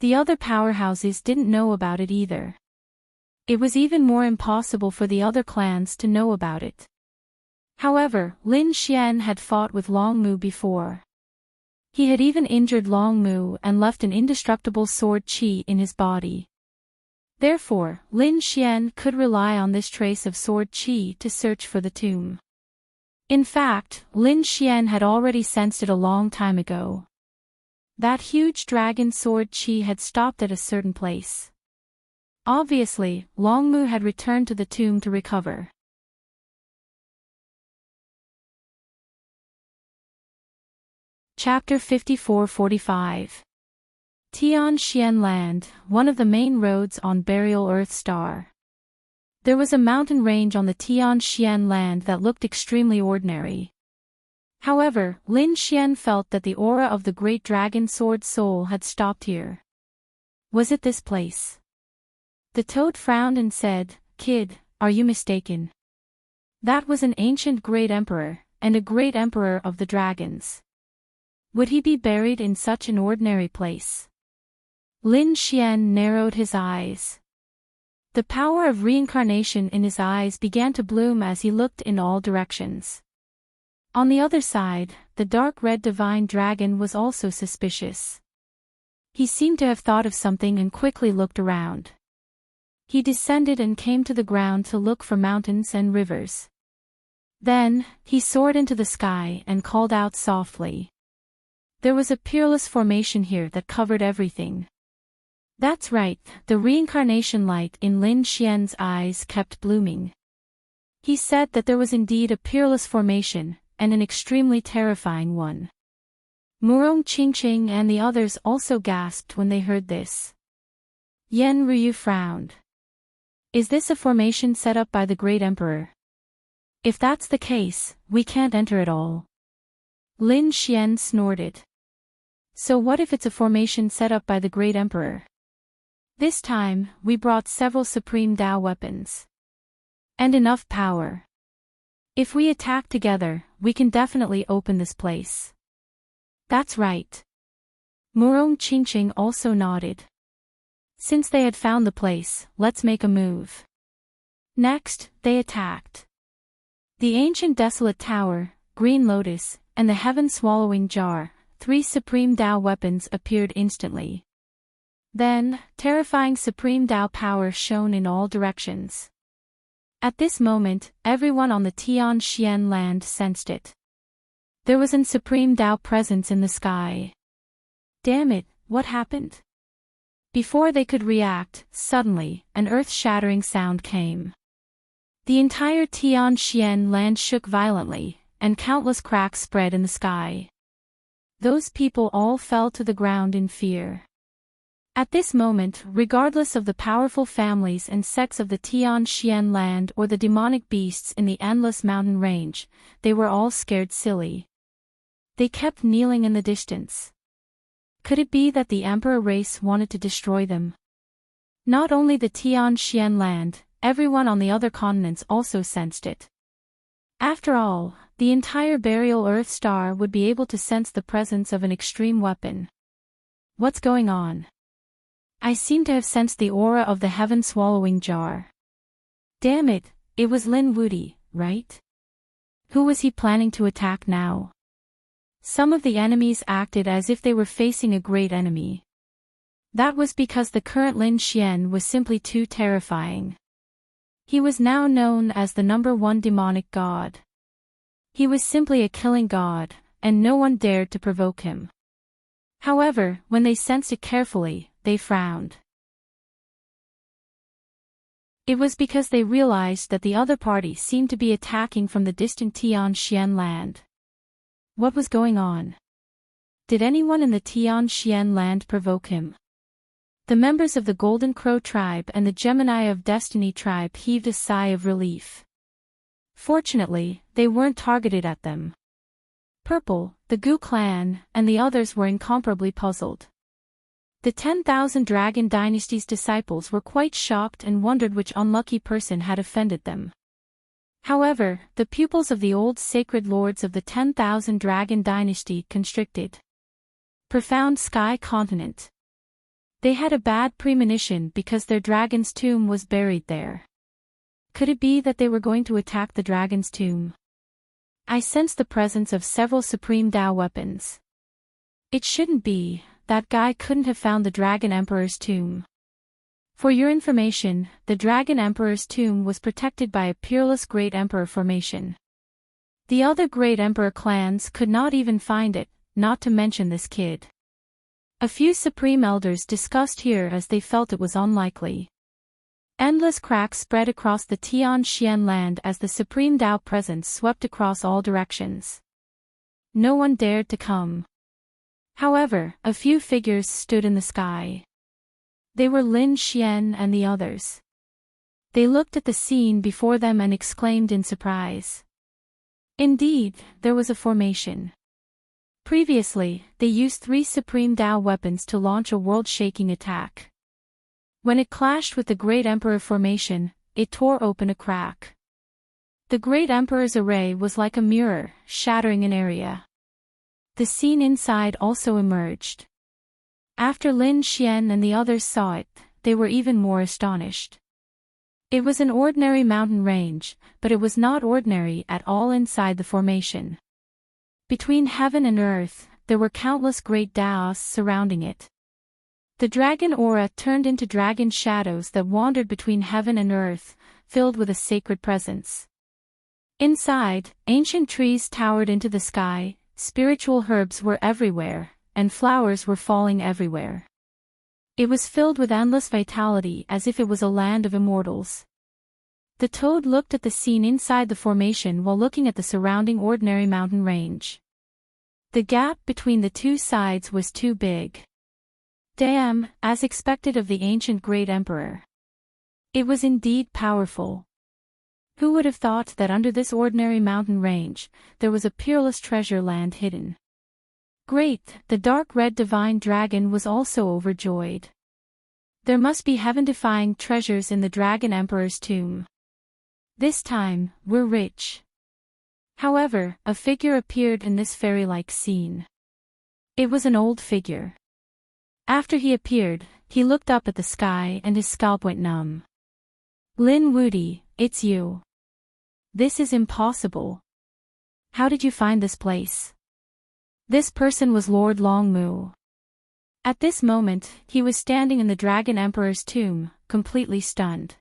Speaker 1: The other powerhouses didn't know about it either. It was even more impossible for the other clans to know about it. However, Lin Xian had fought with Long Mu before. He had even injured Long Mu and left an indestructible sword qi in his body. Therefore, Lin Xian could rely on this trace of sword qi to search for the tomb. In fact, Lin Xian had already sensed it a long time ago. That huge dragon sword qi had stopped at a certain place. Obviously, Long Mu had returned to the tomb to recover. Chapter 54-45 Tianxian Land, one of the main roads on Burial Earth Star. There was a mountain range on the Tianxian Land that looked extremely ordinary. However, Lin Xian felt that the aura of the great dragon sword soul had stopped here. Was it this place? The toad frowned and said, "Kid, are you mistaken? That was an ancient great emperor, and a great emperor of the dragons. Would he be buried in such an ordinary place?" Lin Xian narrowed his eyes. The power of reincarnation in his eyes began to bloom as he looked in all directions. On the other side, the dark red divine dragon was also suspicious. He seemed to have thought of something and quickly looked around. He descended and came to the ground to look for mountains and rivers. Then, he soared into the sky and called out softly. There was a peerless formation here that covered everything. That's right, the reincarnation light in Lin Xian's eyes kept blooming. He said that there was indeed a peerless formation, and an extremely terrifying one. Murong Qingqing and the others also gasped when they heard this. Yan Ruyu frowned. Is this a formation set up by the great emperor? If that's the case, we can't enter at all. Lin Xian snorted. So what if it's a formation set up by the great emperor? This time, we brought several Supreme Dao weapons. And enough power. If we attack together, we can definitely open this place. That's right. Murong Qingqing also nodded. Since they had found the place, let's make a move. Next, they attacked. The ancient desolate tower, Green Lotus, and the heaven-swallowing jar, 3 Supreme Dao weapons appeared instantly. Then, terrifying Supreme Dao power shone in all directions. At this moment, everyone on the Tianxian land sensed it. There was an Supreme Dao presence in the sky. Damn it, what happened? Before they could react, suddenly, an earth-shattering sound came. The entire Tianxian land shook violently, and countless cracks spread in the sky. Those people all fell to the ground in fear. At this moment, regardless of the powerful families and sects of the Tian land or the demonic beasts in the endless mountain range, they were all scared silly. They kept kneeling in the distance. Could it be that the emperor race wanted to destroy them? Not only the Tian land, everyone on the other continents also sensed it. After all, the entire burial Earth star would be able to sense the presence of an extreme weapon. What's going on? I seem to have sensed the aura of the heaven-swallowing jar. Damn it, it was Lin Wuti, right? Who was he planning to attack now? Some of the enemies acted as if they were facing a great enemy. That was because the current Lin Xian was simply too terrifying. He was now known as the #1 demonic god. He was simply a killing god, and no one dared to provoke him. However, when they sensed it carefully, they frowned. It was because they realized that the other party seemed to be attacking from the distant Tian land. What was going on? Did anyone in the Tian land provoke him? The members of the Golden Crow tribe and the Gemini of Destiny tribe heaved a sigh of relief. Fortunately, they weren't targeted at them. Purple, the Gu clan, and the others were incomparably puzzled. The 10,000 Dragon Dynasty's disciples were quite shocked and wondered which unlucky person had offended them. However, the pupils of the old sacred lords of the 10,000 Dragon Dynasty constricted. Profound Sky Continent. They had a bad premonition because their dragon's tomb was buried there. Could it be that they were going to attack the dragon's tomb? I sensed the presence of several Supreme Tao weapons. It shouldn't be. That guy couldn't have found the Dragon Emperor's tomb. For your information, the Dragon Emperor's tomb was protected by a peerless Great Emperor formation. The other Great Emperor clans could not even find it, not to mention this kid. A few Supreme Elders discussed here as they felt it was unlikely. Endless cracks spread across the Tian land as the Supreme Tao presence swept across all directions. No one dared to come. However, a few figures stood in the sky. They were Lin Xian and the others. They looked at the scene before them and exclaimed in surprise. Indeed, there was a formation. Previously, they used 3 Supreme Tao weapons to launch a world-shaking attack. When it clashed with the Great Emperor formation, it tore open a crack. The Great Emperor's array was like a mirror, shattering an area. The scene inside also emerged. After Lin Xian and the others saw it, they were even more astonished. It was an ordinary mountain range, but it was not ordinary at all inside the formation. Between heaven and earth, there were countless great Taos surrounding it. The dragon aura turned into dragon shadows that wandered between heaven and earth, filled with a sacred presence. Inside, ancient trees towered into the sky, spiritual herbs were everywhere, and flowers were falling everywhere. It was filled with endless vitality as if it was a land of immortals. The toad looked at the scene inside the formation while looking at the surrounding ordinary mountain range. The gap between the two sides was too big. Damn, as expected of the ancient Great Emperor. It was indeed powerful. Who would have thought that under this ordinary mountain range, there was a peerless treasure land hidden? Great, the dark red divine dragon was also overjoyed. There must be heaven-defying treasures in the Dragon Emperor's tomb. This time, we're rich. However, a figure appeared in this fairy-like scene. It was an old figure. After he appeared, he looked up at the sky and his scalp went numb. Lin Wuti, it's you. This is impossible. How did you find this place? This person was Lord Longmu. At this moment, he was standing in the Dragon Emperor's tomb, completely stunned.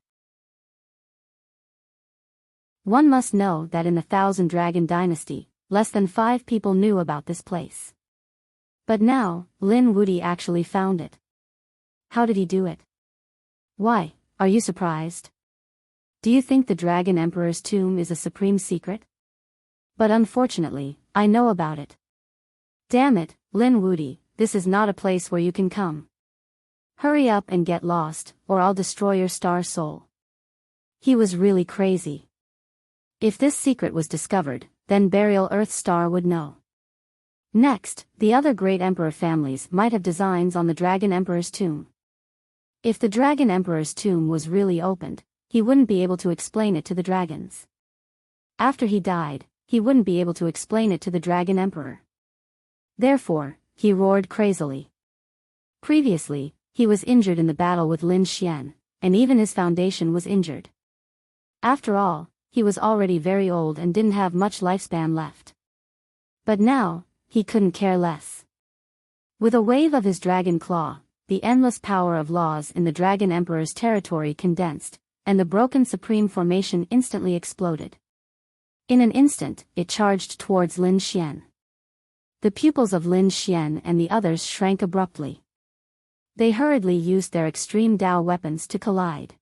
Speaker 2: One must know that in the Thousand Dragon Dynasty, less than 5 people knew about this place. But now, Lin Wuti actually found it. How did he do it? Why, are you surprised? Do you think the Dragon Emperor's tomb is a supreme secret? But unfortunately, I know about it. Damn it, Lin Wuti, this is not a place where you can come. Hurry up and get lost, or I'll destroy your star soul. He was really crazy. If this secret was discovered, then Burial Earth Star would know. Next, the other great emperor families might have designs on the Dragon Emperor's tomb. If the Dragon Emperor's tomb was really opened, he wouldn't be able to explain it to the dragons. After he died, he wouldn't be able to explain it to the Dragon Emperor. Therefore, he roared crazily. Previously, he was injured in the battle with Lin Xian, and even his foundation was injured. After all, he was already very old and didn't have much lifespan left. But now, he couldn't care less. With a wave of his dragon claw, the endless power of laws in the Dragon Emperor's territory condensed, and the broken Supreme Formation instantly exploded. In an instant, it charged towards Lin Xian. The pupils of Lin Xian and the others shrank abruptly. They hurriedly used their extreme Dao weapons to collide.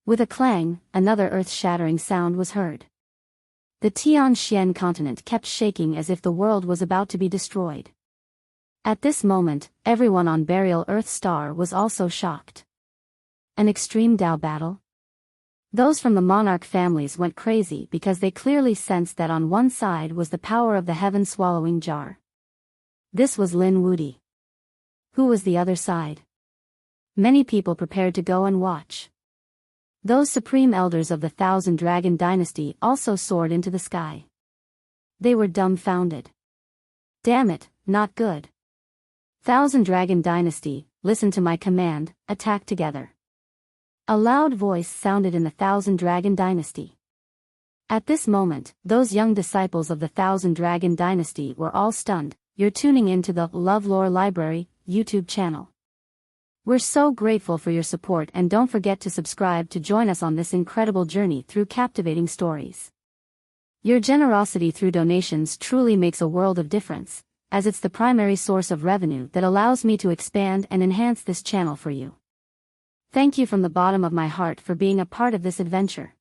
Speaker 2: With a clang, another earth-shattering sound was heard. The Tianxian continent kept shaking as if the world was about to be destroyed. At this moment, everyone on Burial Earth Star was also shocked. An extreme Dao battle? Those from the monarch families went crazy because they clearly sensed that on one side was the power of the heaven-swallowing jar. This was Lin Wudi. Who was the other side? Many people prepared to go and watch. Those supreme elders of the Thousand Dragon Dynasty also soared into the sky. They were dumbfounded. Damn it, not good. Thousand Dragon Dynasty, listen to my command, attack together. A loud voice sounded in the Thousand Dragon Dynasty. At this moment, those young disciples of the Thousand Dragon Dynasty were all stunned. You're tuning into the LoveLore Library YouTube channel. We're so grateful for your support, and don't forget to subscribe to join us on this incredible journey through captivating stories. Your generosity through donations truly makes a world of difference, as it's the primary source of revenue that allows me to expand and enhance this channel for you. Thank you from the bottom of my heart for being a part of this adventure.